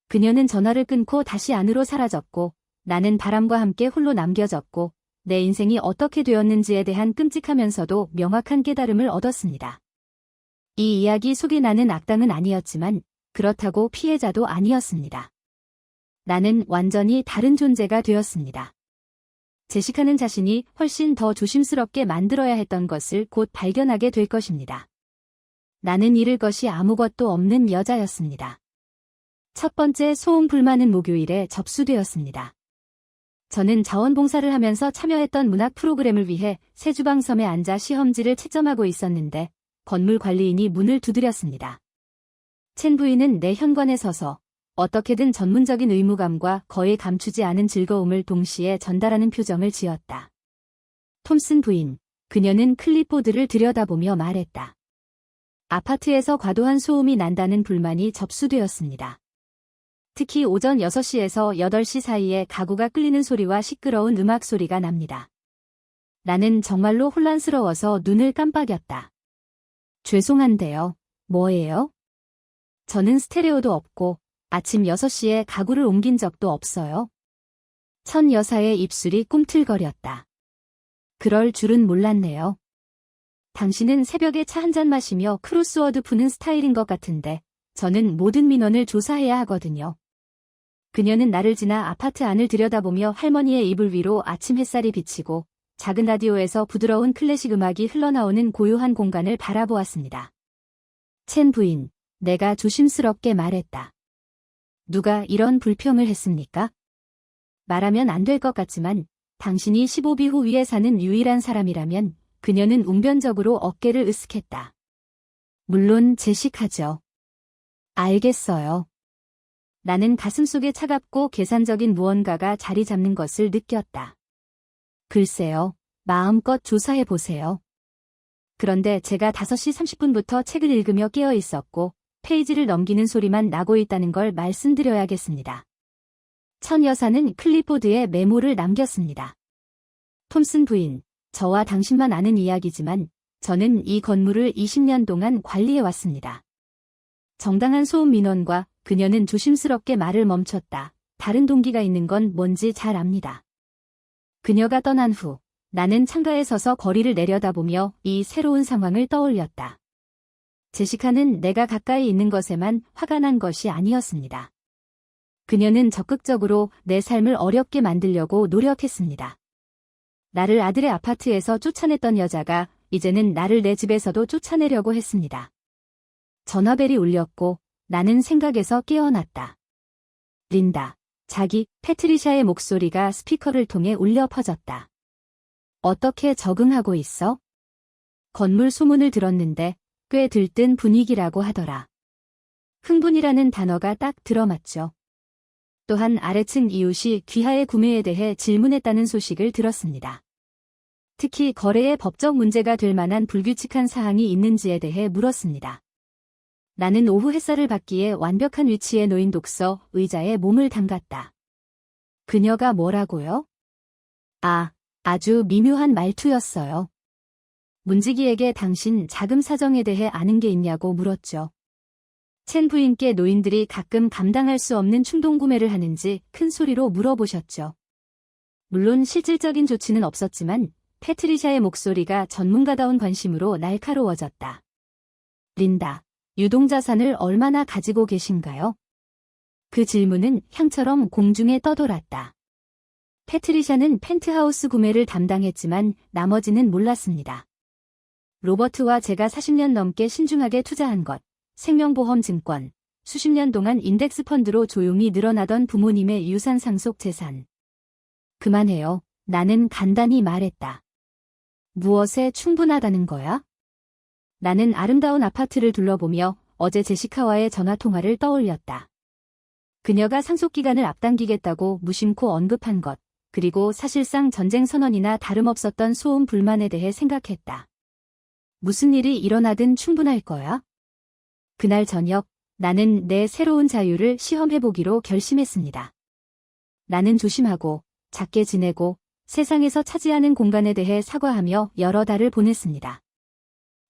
그녀는 전화를 끊고 다시 안으로 사라졌고 나는 바람과 함께 홀로 남겨졌고 내 인생이 어떻게 되었는지에 대한 끔찍하면서도 명확한 깨달음을 얻었습니다. 이 이야기 속에 나는 악당은 아니었지만 그렇다고 피해자도 아니었습니다. 나는 완전히 다른 존재가 되었습니다. 제시카는 자신이 훨씬 더 조심스럽게 만들어야 했던 것을 곧 발견하게 될 것입니다. 나는 잃을 것이 아무것도 없는 여자였습니다. 첫 번째 소음 불만은 목요일에 접수되었습니다. 저는 자원봉사를 하면서 참여했던 문학 프로그램을 위해 새주방섬에 앉아 시험지를 채점하고 있었는데 건물 관리인이 문을 두드렸습니다. 첸 부인은 내 현관에 서서 어떻게든 전문적인 의무감과 거의 감추지 않은 즐거움을 동시에 전달하는 표정을 지었다. 톰슨 부인, 그녀는 클립보드를 들여다보며 말했다. 아파트에서 과도한 소음이 난다는 불만이 접수되었습니다. 특히 오전 6시에서 8시 사이에 가구가 끌리는 소리와 시끄러운 음악 소리가 납니다. 나는 정말로 혼란스러워서 눈을 깜빡였다. 죄송한데요. 뭐예요? 저는 스테레오도 없고 아침 6시에 가구를 옮긴 적도 없어요. 천 여사의 입술이 꿈틀거렸다. 그럴 줄은 몰랐네요. 당신은 새벽에 차 한 잔 마시며 크로스워드 푸는 스타일인 것 같은데 저는 모든 민원을 조사해야 하거든요. 그녀는 나를 지나 아파트 안을 들여다보며 할머니의 이불 위로 아침 햇살이 비치고 작은 라디오에서 부드러운 클래식 음악이 흘러나오는 고요한 공간을 바라보았습니다. 첸 부인, 내가 조심스럽게 말했다. 누가 이런 불평을 했습니까? 말하면 안 될 것 같지만 당신이 15비 후 위에 사는 유일한 사람이라면 그녀는 웅변적으로 어깨를 으쓱했다. 물론 제시카죠. 알겠어요. 나는 가슴속에 차갑고 계산적인 무언가가 자리 잡는 것을 느꼈다. 글쎄요, 마음껏 조사해보세요. 그런데 제가 5시 30분부터 책을 읽으며 깨어 있었고 페이지를 넘기는 소리만 나고 있다는 걸 말씀드려야겠습니다. 천 여사는 클립보드에 메모를 남겼습니다. 톰슨 부인, 저와 당신만 아는 이야기지만 저는 이 건물을 20년 동안 관리해왔습니다. 정당한 소음 민원과 그녀는 조심스럽게 말을 멈췄다. 다른 동기가 있는 건 뭔지 잘 압니다. 그녀가 떠난 후 나는 창가에 서서 거리를 내려다보며 이 새로운 상황을 떠올렸다. 제시카는 내가 가까이 있는 것에만 화가 난 것이 아니었습니다. 그녀는 적극적으로 내 삶을 어렵게 만들려고 노력했습니다. 나를 아들의 아파트에서 쫓아냈던 여자가 이제는 나를 내 집에서도 쫓아내려고 했습니다. 전화벨이 울렸고 나는 생각에서 깨어났다. 린다, 자기, 패트리샤의 목소리가 스피커를 통해 울려 퍼졌다. 어떻게 적응하고 있어? 건물 소문을 들었는데 꽤 들뜬 분위기라고 하더라. 흥분이라는 단어가 딱 들어맞죠. 또한 아래층 이웃이 귀하의 구매에 대해 질문했다는 소식을 들었습니다. 특히 거래에 법적 문제가 될 만한 불규칙한 사항이 있는지에 대해 물었습니다. 나는 오후 햇살을 받기에 완벽한 위치에 놓인 독서 의자에 몸을 담갔다. 그녀가 뭐라고요? 아주 미묘한 말투였어요. 문지기에게 당신 자금 사정에 대해 아는 게 있냐고 물었죠. 첸 부인께 노인들이 가끔 감당할 수 없는 충동 구매를 하는지 큰 소리로 물어보셨죠. 물론 실질적인 조치는 없었지만 패트리샤의 목소리가 전문가다운 관심으로 날카로워졌다. 린다, 유동자산을 얼마나 가지고 계신가요? 그 질문은 향처럼 공중에 떠돌았다. 패트리샤는 펜트하우스 구매를 담당했지만 나머지는 몰랐습니다. 로버트와 제가 40년 넘게 신중하게 투자한 것, 생명보험 증권, 수십 년 동안 인덱스 펀드로 조용히 늘어나던 부모님의 유산 상속 재산. 그만해요. 나는 간단히 말했다. 무엇에 충분하다는 거야? 나는 아름다운 아파트를 둘러보며 어제 제시카와의 전화통화를 떠올렸다. 그녀가 상속기간을 앞당기겠다고 무심코 언급한 것, 그리고 사실상 전쟁 선언이나 다름없었던 소음 불만에 대해 생각했다. 무슨 일이 일어나든 충분할 거야? 그날 저녁, 나는 내 새로운 자유를 시험해보기로 결심했습니다. 나는 조심하고, 작게 지내고, 세상에서 차지하는 공간에 대해 사과하며 여러 달을 보냈습니다.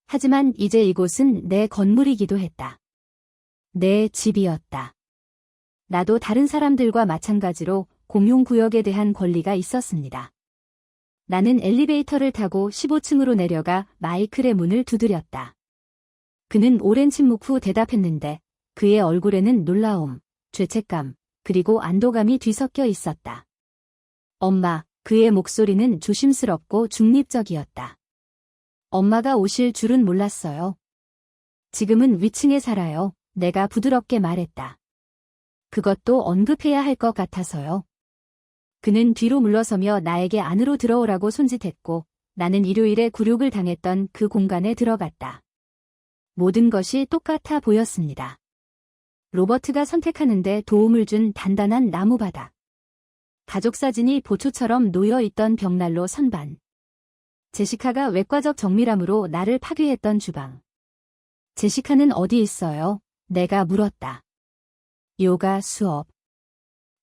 하지만 이제 이곳은 내 건물이기도 했다. 내 집이었다. 나도 다른 사람들과 마찬가지로 공용구역에 대한 권리가 있었습니다. 나는 엘리베이터를 타고 15층으로 내려가 마이클의 문을 두드렸다. 그는 오랜 침묵 후 대답했는데 그의 얼굴에는 놀라움, 죄책감, 그리고 안도감이 뒤섞여 있었다. 엄마, 그의 목소리는 조심스럽고 중립적이었다. 엄마가 오실 줄은 몰랐어요. 지금은 위층에 살아요. 내가 부드럽게 말했다. 그것도 언급해야 할 것 같아서요. 그는 뒤로 물러서며 나에게 안으로 들어오라고 손짓했고 나는 일요일에 굴욕을 당했던 그 공간에 들어갔다. 모든 것이 똑같아 보였습니다. 로버트가 선택하는데 도움을 준 단단한 나무바닥. 가족 사진이 보초처럼 놓여있던 벽난로 선반. 제시카가 외과적 정밀함으로 나를 파괴했던 주방. 제시카는 어디 있어요? 내가 물었다. 요가 수업.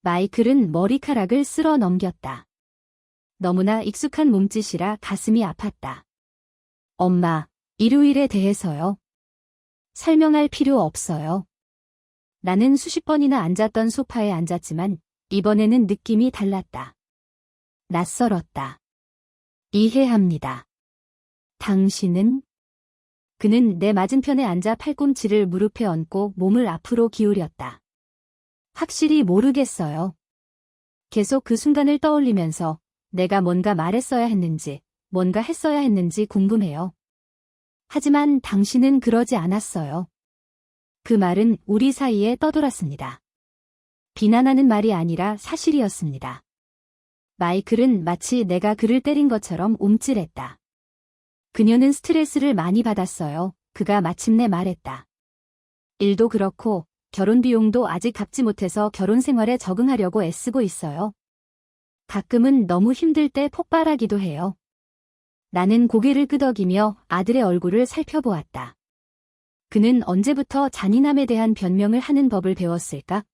마이클은 머리카락을 쓸어 넘겼다. 너무나 익숙한 몸짓이라 가슴이 아팠다. 엄마, 일요일에 대해서요. 설명할 필요 없어요. 나는 수십 번이나 앉았던 소파에 앉았지만 이번에는 느낌이 달랐다. 낯설었다. 이해합니다. 당신은? 그는 내 맞은편에 앉아 팔꿈치를 무릎에 얹고 몸을 앞으로 기울였다. 확실히 모르겠어요. 계속 그 순간을 떠올리면서 내가 뭔가 말했어야 했는지, 뭔가 했어야 했는지 궁금해요. 하지만 당신은 그러지 않았어요. 그 말은 우리 사이에 떠돌았습니다. 비난하는 말이 아니라 사실이었습니다. 마이클은 마치 내가 그를 때린 것처럼 움찔했다. 그녀는 스트레스를 많이 받았어요. 그가 마침내 말했다. 일도 그렇고 결혼 비용도 아직 갚지 못해서 결혼 생활에 적응하려고 애쓰고 있어요. 가끔은 너무 힘들 때 폭발하기도 해요. 나는 고개를 끄덕이며 아들의 얼굴을 살펴보았다. 그는 언제부터 잔인함에 대한 변명을 하는 법을 배웠을까?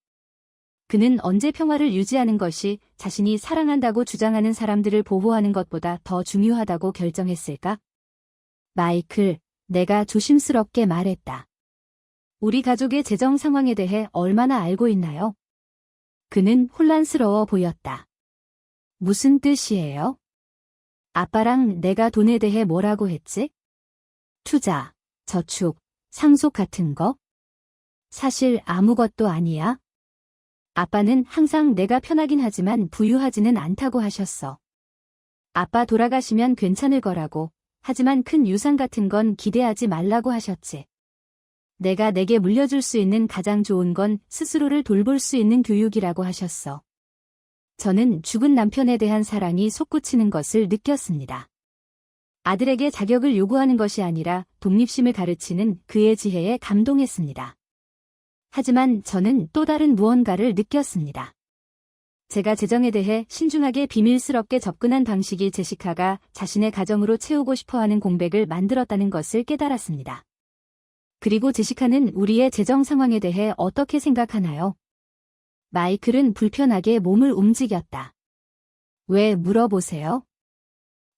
그는 언제 평화를 유지하는 것이 자신이 사랑한다고 주장하는 사람들을 보호하는 것보다 더 중요하다고 결정했을까? 마이클, 내가 조심스럽게 말했다. 우리 가족의 재정 상황에 대해 얼마나 알고 있나요? 그는 혼란스러워 보였다. 무슨 뜻이에요? 아빠랑 내가 돈에 대해 뭐라고 했지? 투자, 저축, 상속 같은 거? 사실 아무것도 아니야. 아빠는 항상 내가 편하긴 하지만 부유하지는 않다고 하셨어. 아빠 돌아가시면 괜찮을 거라고, 하지만 큰 유산 같은 건 기대하지 말라고 하셨지. 내가 내게 물려줄 수 있는 가장 좋은 건 스스로를 돌볼 수 있는 교육이라고 하셨어. 저는 죽은 남편에 대한 사랑이 솟구치는 것을 느꼈습니다. 아들에게 자격을 요구하는 것이 아니라 독립심을 가르치는 그의 지혜에 감동했습니다. 하지만 저는 또 다른 무언가를 느꼈습니다. 제가 재정에 대해 신중하게 비밀스럽게 접근한 방식이 제시카가 자신의 가정으로 채우고 싶어하는 공백을 만들었다는 것을 깨달았습니다. 그리고 제시카는 우리의 재정 상황에 대해 어떻게 생각하나요? 마이클은 불편하게 몸을 움직였다. 왜 물어보세요?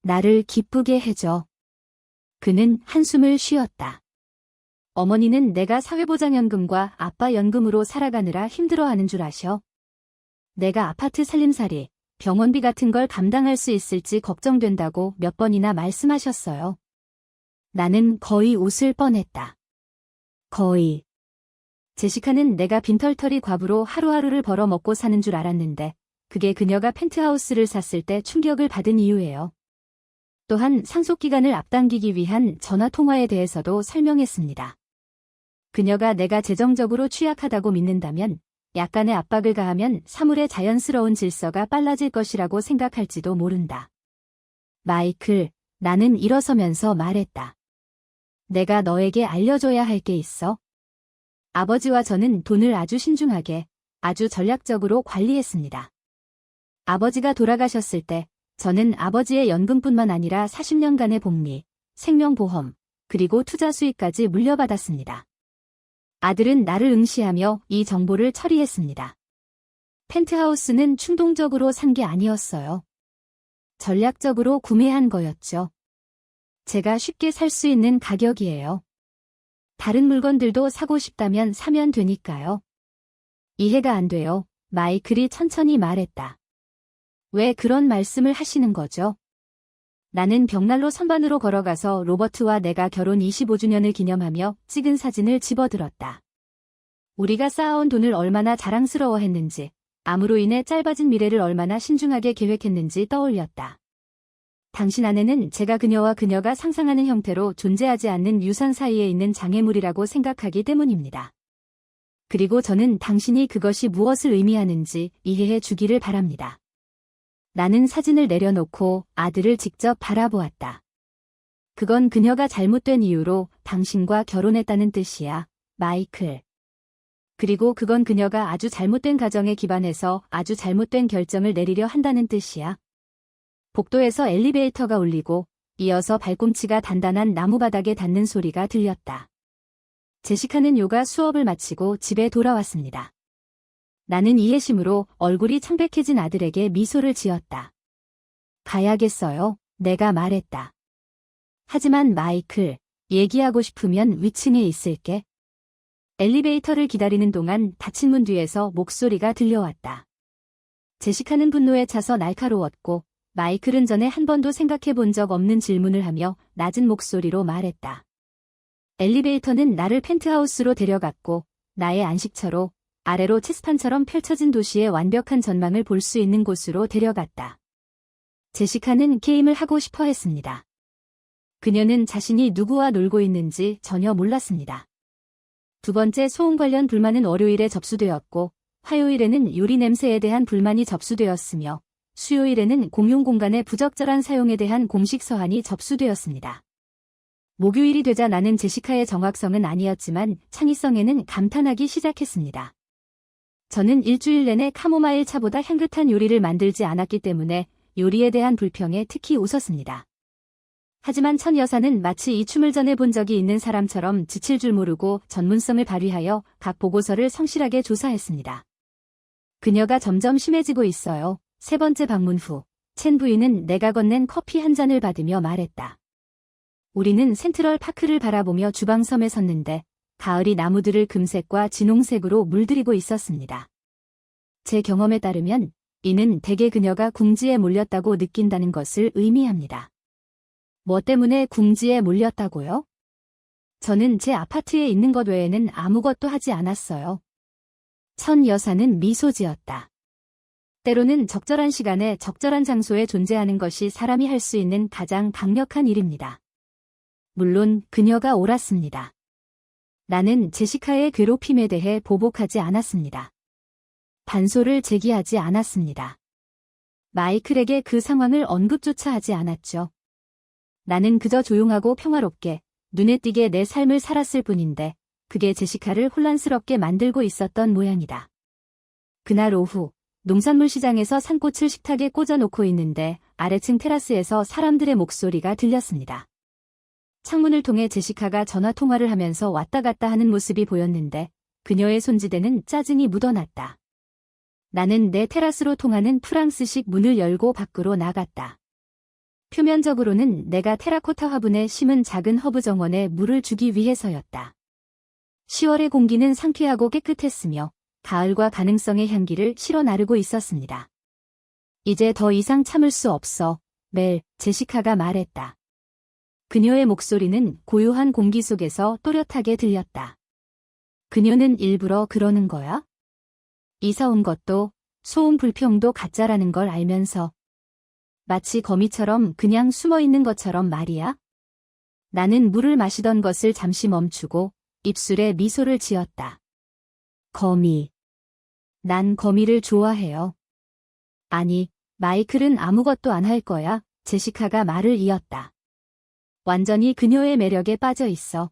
나를 기쁘게 해줘. 그는 한숨을 쉬었다. 어머니는 내가 사회보장연금과 아빠 연금으로 살아가느라 힘들어하는 줄 아셔. 내가 아파트 살림살이, 병원비 같은 걸 감당할 수 있을지 걱정된다고 몇 번이나 말씀하셨어요. 나는 거의 웃을 뻔했다. 거의. 제시카는 내가 빈털터리 과부로 하루하루를 벌어 먹고 사는 줄 알았는데 그게 그녀가 펜트하우스를 샀을 때 충격을 받은 이유예요. 또한 상속기간을 앞당기기 위한 전화통화에 대해서도 설명했습니다. 그녀가 내가 재정적으로 취약하다고 믿는다면 약간의 압박을 가하면 사물의 자연스러운 질서가 빨라질 것이라고 생각할지도 모른다. 마이클, 나는 일어서면서 말했다. 내가 너에게 알려줘야 할 게 있어. 아버지와 저는 돈을 아주 신중하게, 아주 전략적으로 관리했습니다. 아버지가 돌아가셨을 때 저는 아버지의 연금뿐만 아니라 40년간의 복리, 생명보험, 그리고 투자 수익까지 물려받았습니다. 아들은 나를 응시하며 이 정보를 처리했습니다. 펜트하우스는 충동적으로 산 게 아니었어요. 전략적으로 구매한 거였죠. 제가 쉽게 살 수 있는 가격이에요. 다른 물건들도 사고 싶다면 사면 되니까요. 이해가 안 돼요. 마이클이 천천히 말했다. 왜 그런 말씀을 하시는 거죠? 나는 벽난로 선반으로 걸어가서 로버트와 내가 결혼 25주년을 기념하며 찍은 사진을 집어들었다. 우리가 쌓아온 돈을 얼마나 자랑스러워했는지, 암으로 인해 짧아진 미래를 얼마나 신중하게 계획했는지 떠올렸다. 당신 아내는 제가 그녀와 그녀가 상상하는 형태로 존재하지 않는 유산 사이에 있는 장애물이라고 생각하기 때문입니다. 그리고 저는 당신이 그것이 무엇을 의미하는지 이해해 주기를 바랍니다. 나는 사진을 내려놓고 아들을 직접 바라보았다. 그건 그녀가 잘못된 이유로 당신과 결혼했다는 뜻이야, 마이클. 그리고 그건 그녀가 아주 잘못된 가정에 기반해서 아주 잘못된 결정을 내리려 한다는 뜻이야. 복도에서 엘리베이터가 울리고 이어서 발꿈치가 단단한 나무바닥에 닿는 소리가 들렸다. 제시카는 요가 수업을 마치고 집에 돌아왔습니다. 나는 이해심으로 얼굴이 창백해진 아들에게 미소를 지었다. 가야겠어요, 내가 말했다. 하지만 마이클, 얘기하고 싶으면 위층에 있을게. 엘리베이터를 기다리는 동안 닫힌 문 뒤에서 목소리가 들려왔다. 제시카는 분노에 차서 날카로웠고 마이클은 전에 한 번도 생각해 본 적 없는 질문을 하며 낮은 목소리로 말했다. 엘리베이터는 나를 펜트하우스로 데려갔고 나의 안식처로 아래로 체스판처럼 펼쳐진 도시의 완벽한 전망을 볼 수 있는 곳으로 데려갔다. 제시카는 게임을 하고 싶어 했습니다. 그녀는 자신이 누구와 놀고 있는지 전혀 몰랐습니다. 두 번째 소음 관련 불만은 월요일에 접수되었고 화요일에는 요리 냄새에 대한 불만이 접수되었으며 수요일에는 공용 공간의 부적절한 사용에 대한 공식 서한이 접수되었습니다. 목요일이 되자 나는 제시카의 정확성은 아니었지만 창의성에는 감탄하기 시작했습니다. 저는 일주일 내내 카모마일 차보다 향긋한 요리를 만들지 않았기 때문에 요리에 대한 불평에 특히 웃었습니다. 하지만 천 여사는 마치 이 춤을 전에 본 적이 있는 사람처럼 지칠 줄 모르고 전문성을 발휘하여 각 보고서를 성실하게 조사했습니다. 그녀가 점점 심해지고 있어요. 세 번째 방문 후, 첸 부인은 내가 건넨 커피 한 잔을 받으며 말했다. 우리는 센트럴 파크를 바라보며 주방섬에 섰는데 가을이 나무들을 금색과 진홍색으로 물들이고 있었습니다. 제 경험에 따르면 이는 대개 그녀가 궁지에 몰렸다고 느낀다는 것을 의미합니다. 뭐 때문에 궁지에 몰렸다고요? 저는 제 아파트에 있는 것 외에는 아무것도 하지 않았어요. 천 여사는 미소 지었다. 때로는 적절한 시간에 적절한 장소에 존재하는 것이 사람이 할 수 있는 가장 강력한 일입니다. 물론 그녀가 옳았습니다. 나는 제시카의 괴롭힘에 대해 보복하지 않았습니다. 반소를 제기하지 않았습니다. 마이클에게 그 상황을 언급조차 하지 않았죠. 나는 그저 조용하고 평화롭게 눈에 띄게 내 삶을 살았을 뿐인데 그게 제시카를 혼란스럽게 만들고 있었던 모양이다. 그날 오후 농산물 시장에서 산꽃을 식탁에 꽂아놓고 있는데 아래층 테라스에서 사람들의 목소리가 들렸습니다. 창문을 통해 제시카가 전화통화를 하면서 왔다 갔다 하는 모습이 보였는데 그녀의 손지대는 짜증이 묻어났다. 나는 내 테라스로 통하는 프랑스식 문을 열고 밖으로 나갔다. 표면적으로는 내가 테라코타 화분에 심은 작은 허브 정원에 물을 주기 위해서였다. 10월의 공기는 상쾌하고 깨끗했으며 가을과 가능성의 향기를 실어 나르고 있었습니다. 이제 더 이상 참을 수 없어, 멜, 제시카가 말했다. 그녀의 목소리는 고요한 공기 속에서 또렷하게 들렸다. 그녀는 일부러 그러는 거야? 이사 온 것도, 소음 불평도 가짜라는 걸 알면서. 마치 거미처럼 그냥 숨어 있는 것처럼 말이야? 나는 물을 마시던 것을 잠시 멈추고 입술에 미소를 지었다. 거미. 난 거미를 좋아해요. 아니, 마이클은 아무것도 안 할 거야. 제시카가 말을 이었다. 완전히 그녀의 매력에 빠져 있어.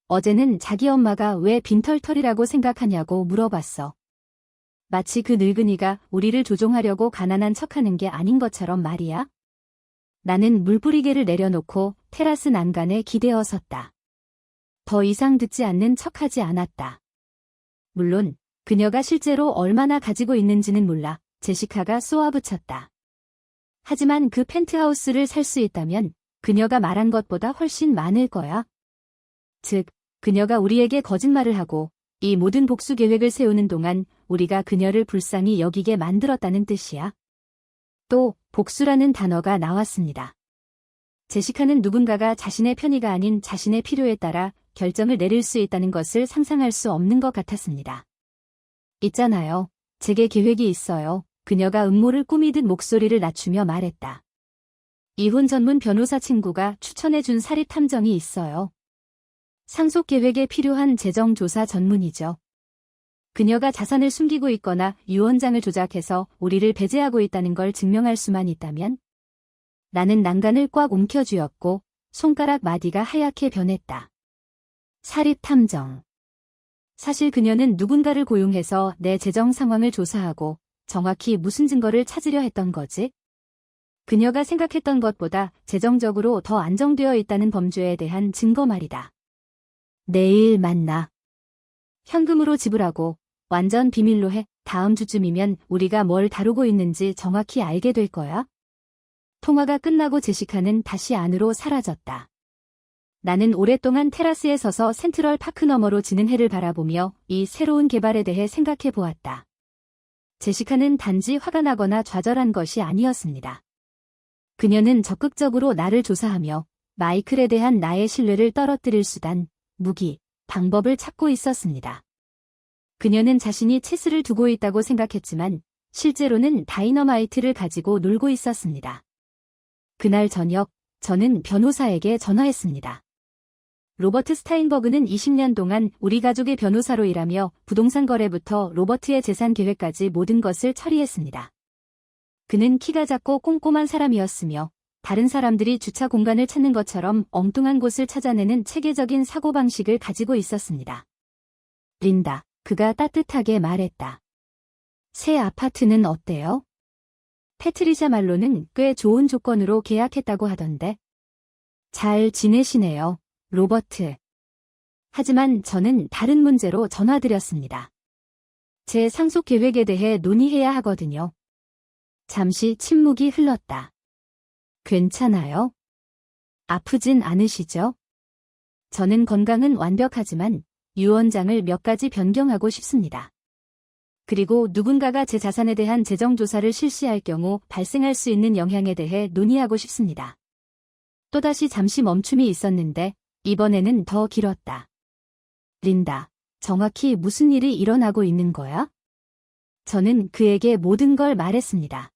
어제는 자기 엄마가 왜 빈털털이라고 생각하냐고 물어봤어. 마치 그 늙은이가 우리를 조종하려고 가난한 척하는 게 아닌 것처럼 말이야. 나는 물뿌리개를 내려놓고 테라스 난간에 기대어 섰다. 더 이상 듣지 않는 척하지 않았다. 물론 그녀가 실제로 얼마나 가지고 있는지는 몰라. 제시카가 쏘아붙였다. 하지만 그 펜트하우스를 살 수 있다면 그녀가 말한 것보다 훨씬 많을 거야. 즉, 그녀가 우리에게 거짓말을 하고 이 모든 복수 계획을 세우는 동안 우리가 그녀를 불쌍히 여기게 만들었다는 뜻이야. 또 복수라는 단어가 나왔습니다. 제시카는 누군가가 자신의 편의가 아닌 자신의 필요에 따라 결정을 내릴 수 있다는 것을 상상할 수 없는 것 같았습니다. 있잖아요. 제게 계획이 있어요. 그녀가 음모를 꾸미듯 목소리를 낮추며 말했다. 이혼 전문 변호사 친구가 추천해준 사립 탐정이 있어요. 상속 계획에 필요한 재정조사 전문이죠. 그녀가 자산을 숨기고 있거나 유언장을 조작해서 우리를 배제하고 있다는 걸 증명할 수만 있다면? 나는 난간을 꽉 움켜쥐었고 손가락 마디가 하얗게 변했다. 사립 탐정. 사실 그녀는 누군가를 고용해서 내 재정 상황을 조사하고 정확히 무슨 증거를 찾으려 했던 거지? 그녀가 생각했던 것보다 재정적으로 더 안정되어 있다는 범죄에 대한 증거 말이다. 내일 만나. 현금으로 지불하고 완전 비밀로 해. 다음 주쯤이면 우리가 뭘 다루고 있는지 정확히 알게 될 거야. 통화가 끝나고 제시카는 다시 안으로 사라졌다. 나는 오랫동안 테라스에 서서 센트럴 파크 너머로 지는 해를 바라보며 이 새로운 개발에 대해 생각해 보았다. 제시카는 단지 화가 나거나 좌절한 것이 아니었습니다. 그녀는 적극적으로 나를 조사하며 마이클에 대한 나의 신뢰를 떨어뜨릴 수단, 무기, 방법을 찾고 있었습니다. 그녀는 자신이 체스를 두고 있다고 생각했지만 실제로는 다이너마이트를 가지고 놀고 있었습니다. 그날 저녁, 저는 변호사에게 전화했습니다. 로버트 스타인버그는 20년 동안 우리 가족의 변호사로 일하며 부동산 거래부터 로버트의 재산 계획까지 모든 것을 처리했습니다. 그는 키가 작고 꼼꼼한 사람이었으며 다른 사람들이 주차 공간을 찾는 것처럼 엉뚱한 곳을 찾아내는 체계적인 사고방식을 가지고 있었습니다. 린다, 그가 따뜻하게 말했다. 새 아파트는 어때요? 패트리샤 말로는 꽤 좋은 조건으로 계약했다고 하던데. 잘 지내시네요, 로버트. 하지만 저는 다른 문제로 전화드렸습니다. 제 상속 계획에 대해 논의해야 하거든요. 잠시 침묵이 흘렀다. 괜찮아요? 아프진 않으시죠? 저는 건강은 완벽하지만 유언장을 몇 가지 변경하고 싶습니다. 그리고 누군가가 제 자산에 대한 재정조사를 실시할 경우 발생할 수 있는 영향에 대해 논의하고 싶습니다. 또다시 잠시 멈춤이 있었는데 이번에는 더 길었다. 린다, 정확히 무슨 일이 일어나고 있는 거야? 저는 그에게 모든 걸 말했습니다.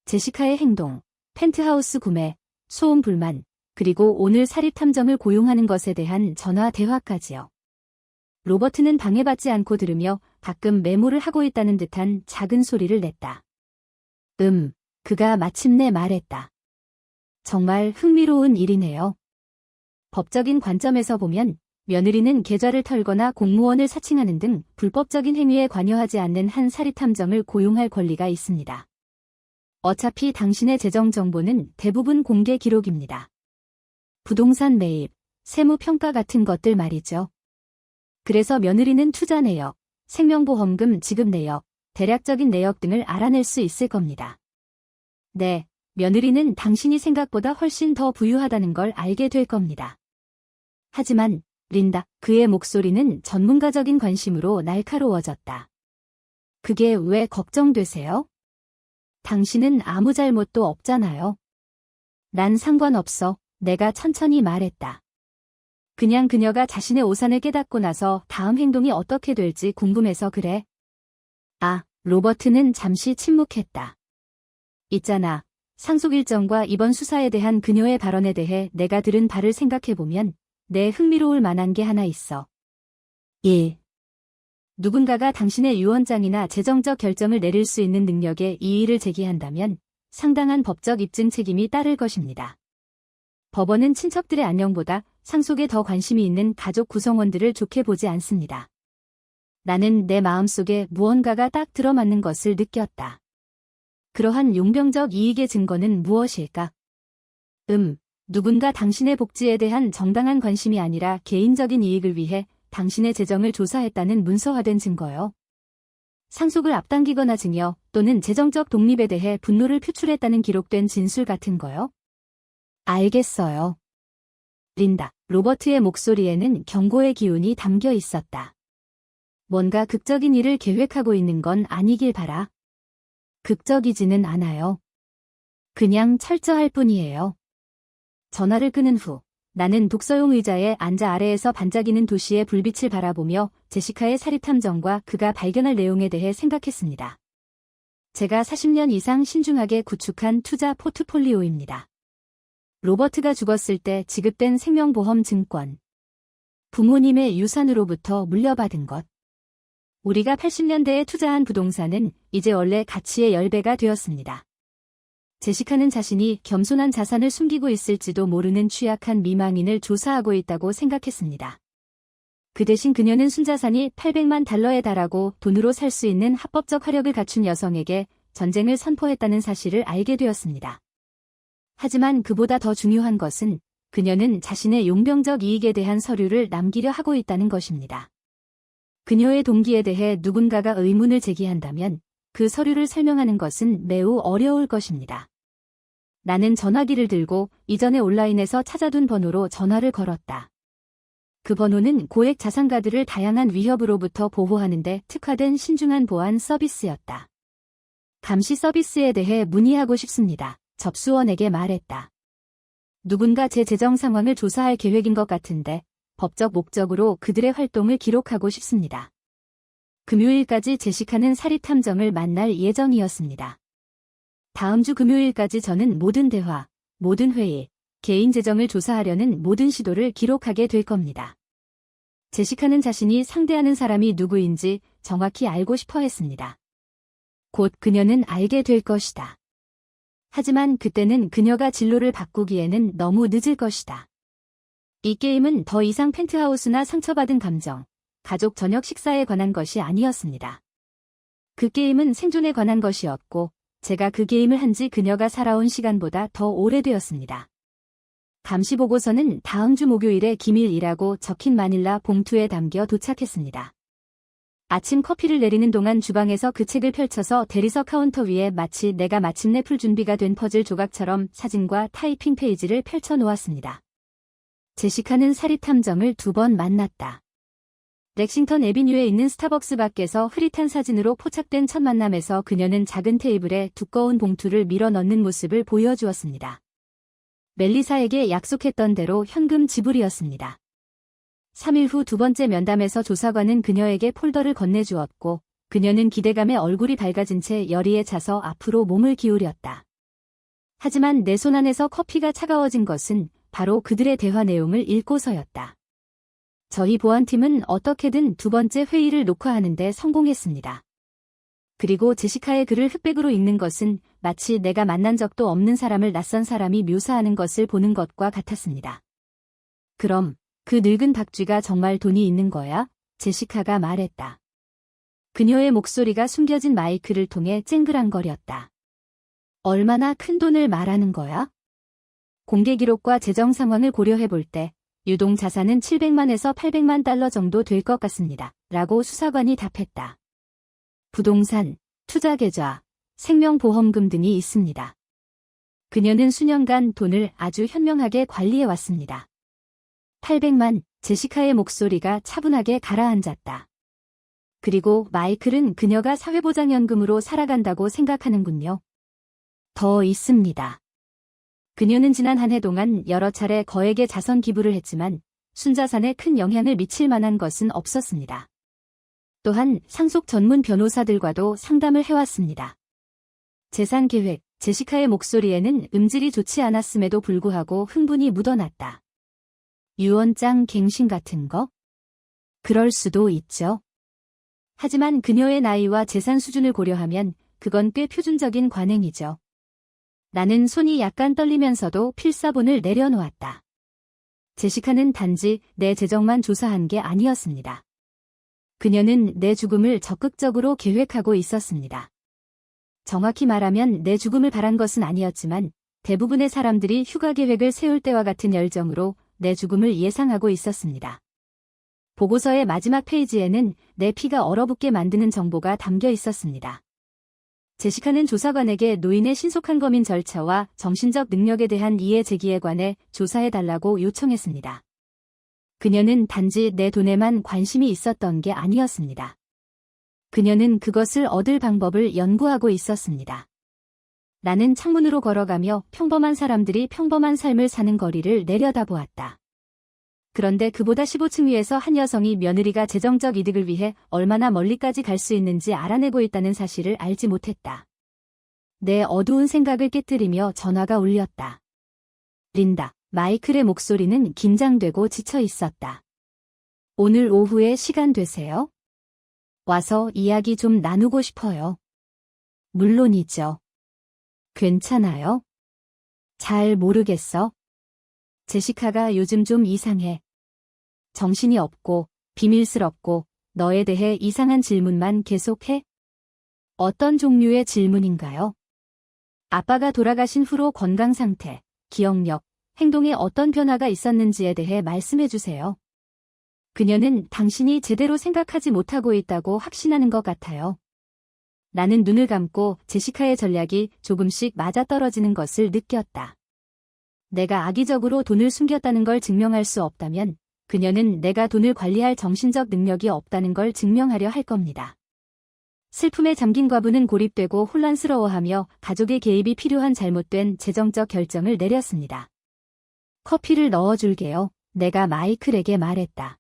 제시카의 행동, 펜트하우스 구매, 소음 불만, 그리고 오늘 사립탐정을 고용하는 것에 대한 전화 대화까지요. 로버트는 방해받지 않고 들으며 가끔 메모를 하고 있다는 듯한 작은 소리를 냈다. 그가 마침내 말했다. 정말 흥미로운 일이네요. 법적인 관점에서 보면 며느리는 계좌를 털거나 공무원을 사칭하는 등 불법적인 행위에 관여하지 않는 한 사립탐정을 고용할 권리가 있습니다. 어차피 당신의 재정 정보는 대부분 공개 기록입니다. 부동산 매입, 세무평가 같은 것들 말이죠. 그래서 며느리는 투자 내역, 생명보험금 지급 내역, 대략적인 내역 등을 알아낼 수 있을 겁니다. 네, 며느리는 당신이 생각보다 훨씬 더 부유하다는 걸 알게 될 겁니다. 하지만 린다. 그의 목소리는 전문가적인 관심으로 날카로워졌다. 그게 왜 걱정되세요? 당신은 아무 잘못도 없잖아요. 난 상관없어. 내가 천천히 말했다. 그냥 그녀가 자신의 오산을 깨닫고 나서 다음 행동이 어떻게 될지 궁금해서 그래. 아, 로버트는 잠시 침묵했다. 있잖아. 상속 일정과 이번 수사에 대한 그녀의 발언에 대해 내가 들은 바를 생각해보면 내 흥미로울 만한 게 하나 있어. 1. 누군가가 당신의 유언장이나 재정적 결정을 내릴 수 있는 능력에 이의를 제기한다면 상당한 법적 입증 책임이 따를 것입니다. 법원은 친척들의 안녕보다 상속에 더 관심이 있는 가족 구성원들을 좋게 보지 않습니다. 나는 내 마음속에 무언가가 딱 들어맞는 것을 느꼈다. 그러한 용병적 이익의 증거는 무엇일까? 누군가 당신의 복지에 대한 정당한 관심이 아니라 개인적인 이익을 위해 당신의 재정을 조사했다는 문서화된 증거요. 상속을 앞당기거나 증여 또는 재정적 독립에 대해 분노를 표출했다는 기록된 진술 같은 거요. 알겠어요. 린다. 로버트의 목소리에는 경고의 기운이 담겨 있었다. 뭔가 극적인 일을 계획하고 있는 건 아니길 바라. 극적이지는 않아요. 그냥 철저할 뿐이에요. 전화를 끊은 후 나는 독서용 의자에 앉아 아래에서 반짝이는 도시의 불빛을 바라보며 제시카의 사립탐정과 그가 발견할 내용에 대해 생각했습니다. 제가 40년 이상 신중하게 구축한 투자 포트폴리오입니다. 로버트가 죽었을 때 지급된 생명보험 증권. 부모님의 유산으로부터 물려받은 것. 우리가 80년대에 투자한 부동산은 이제 원래 가치의 10배가 되었습니다. 제시카는 자신이 겸손한 자산을 숨기고 있을지도 모르는 취약한 미망인을 조사하고 있다고 생각했습니다. 그 대신 그녀는 순자산이 800만 달러에 달하고 돈으로 살 수 있는 합법적 화력을 갖춘 여성에게 전쟁을 선포했다는 사실을 알게 되었습니다. 하지만 그보다 더 중요한 것은 그녀는 자신의 용병적 이익에 대한 서류를 남기려 하고 있다는 것입니다. 그녀의 동기에 대해 누군가가 의문을 제기한다면 그 서류를 설명하는 것은 매우 어려울 것입니다. 나는 전화기를 들고 이전에 온라인에서 찾아둔 번호로 전화를 걸었다. 그 번호는 고액 자산가들을 다양한 위협으로부터 보호하는 데 특화된 신중한 보안 서비스였다. 감시 서비스에 대해 문의하고 싶습니다. 접수원에게 말했다. 누군가 제 재정 상황을 조사할 계획인 것 같은데 법적 목적으로 그들의 활동을 기록하고 싶습니다. 금요일까지 제시카는 사립탐정을 만날 예정이었습니다. 다음 주 금요일까지 저는 모든 대화, 모든 회의, 개인 재정을 조사하려는 모든 시도를 기록하게 될 겁니다. 제시카는 자신이 상대하는 사람이 누구인지 정확히 알고 싶어 했습니다. 곧 그녀는 알게 될 것이다. 하지만 그때는 그녀가 진로를 바꾸기에는 너무 늦을 것이다. 이 게임은 더 이상 펜트하우스나 상처받은 감정, 가족 저녁 식사에 관한 것이 아니었습니다. 그 게임은 생존에 관한 것이었고 제가 그 게임을 한 지 그녀가 살아온 시간보다 더 오래되었습니다. 감시 보고서는 다음 주 목요일에 기밀이라고 적힌 마닐라 봉투에 담겨 도착했습니다. 아침 커피를 내리는 동안 주방에서 그 책을 펼쳐서 대리석 카운터 위에 마치 내가 마침내 풀 준비가 된 퍼즐 조각처럼 사진과 타이핑 페이지를 펼쳐 놓았습니다. 제시카는 사립탐정을 2번 만났다. 렉싱턴 애비뉴에 있는 스타벅스 밖에서 흐릿한 사진으로 포착된 첫 만남에서 그녀는 작은 테이블에 두꺼운 봉투를 밀어 넣는 모습을 보여주었습니다. 멜리사에게 약속했던 대로 현금 지불이었습니다. 3일 후 2번째 면담에서 조사관은 그녀에게 폴더를 건네주었고 그녀는 기대감에 얼굴이 밝아진 채 열의에 차서 앞으로 몸을 기울였다. 하지만 내 손 안에서 커피가 차가워진 것은 바로 그들의 대화 내용을 읽고서였다. 저희 보안팀은 어떻게든 2번째 회의를 녹화하는 데 성공했습니다. 그리고 제시카의 글을 흑백으로 읽는 것은 마치 내가 만난 적도 없는 사람을 낯선 사람이 묘사하는 것을 보는 것과 같았습니다. 그럼 그 늙은 박쥐가 정말 돈이 있는 거야? 제시카가 말했다. 그녀의 목소리가 숨겨진 마이크를 통해 쨍그랑거렸다. 얼마나 큰 돈을 말하는 거야? 공개 기록과 재정 상황을 고려해 볼 때 유동 자산은 700만에서 800만 달러 정도 될 것 같습니다. 라고 수사관이 답했다. 부동산, 투자 계좌, 생명보험금 등이 있습니다. 그녀는 수년간 돈을 아주 현명하게 관리해 왔습니다. 800만, 제시카의 목소리가 차분하게 가라앉았다. 그리고 마이클은 그녀가 사회보장연금으로 살아간다고 생각하는군요. 더 있습니다. 그녀는 지난 한 해 동안 여러 차례 거액의 자선 기부를 했지만 순자산에 큰 영향을 미칠 만한 것은 없었습니다. 또한 상속 전문 변호사들과도 상담을 해왔습니다. 재산 계획, 제시카의 목소리에는 음질이 좋지 않았음에도 불구하고 흥분이 묻어났다. 유언장 갱신 같은 거? 그럴 수도 있죠. 하지만 그녀의 나이와 재산 수준을 고려하면 그건 꽤 표준적인 관행이죠. 나는 손이 약간 떨리면서도 필사본을 내려놓았다. 제시카는 단지 내 재정만 조사한 게 아니었습니다. 그녀는 내 죽음을 적극적으로 계획하고 있었습니다. 정확히 말하면 내 죽음을 바란 것은 아니었지만 대부분의 사람들이 휴가 계획을 세울 때와 같은 열정으로 내 죽음을 예상하고 있었습니다. 보고서의 마지막 페이지에는 내 피가 얼어붙게 만드는 정보가 담겨 있었습니다. 제시카는 조사관에게 노인의 신속한 검인 절차와 정신적 능력에 대한 이해 제기에 관해 조사해달라고 요청했습니다. 그녀는 단지 내 돈에만 관심이 있었던 게 아니었습니다. 그녀는 그것을 얻을 방법을 연구하고 있었습니다. 나는 창문으로 걸어가며 평범한 사람들이 평범한 삶을 사는 거리를 내려다보았다. 그런데 그보다 15층 위에서 한 여성이 며느리가 재정적 이득을 위해 얼마나 멀리까지 갈 수 있는지 알아내고 있다는 사실을 알지 못했다. 내 어두운 생각을 깨뜨리며 전화가 울렸다. 린다. 마이클의 목소리는 긴장되고 지쳐 있었다. 오늘 오후에 시간 되세요? 와서 이야기 좀 나누고 싶어요. 물론이죠. 괜찮아요? 잘 모르겠어. 제시카가 요즘 좀 이상해. 정신이 없고 비밀스럽고 너에 대해 이상한 질문만 계속해? 어떤 종류의 질문인가요? 아빠가 돌아가신 후로 건강 상태, 기억력, 행동에 어떤 변화가 있었는지에 대해 말씀해 주세요. 그녀는 당신이 제대로 생각하지 못하고 있다고 확신하는 것 같아요. 나는 눈을 감고 제시카의 전략이 조금씩 맞아떨어지는 것을 느꼈다. 내가 악의적으로 돈을 숨겼다는 걸 증명할 수 없다면 그녀는 내가 돈을 관리할 정신적 능력이 없다는 걸 증명하려 할 겁니다. 슬픔에 잠긴 과부는 고립되고 혼란스러워하며 가족의 개입이 필요한 잘못된 재정적 결정을 내렸습니다. 커피를 넣어줄게요. 내가 마이클에게 말했다.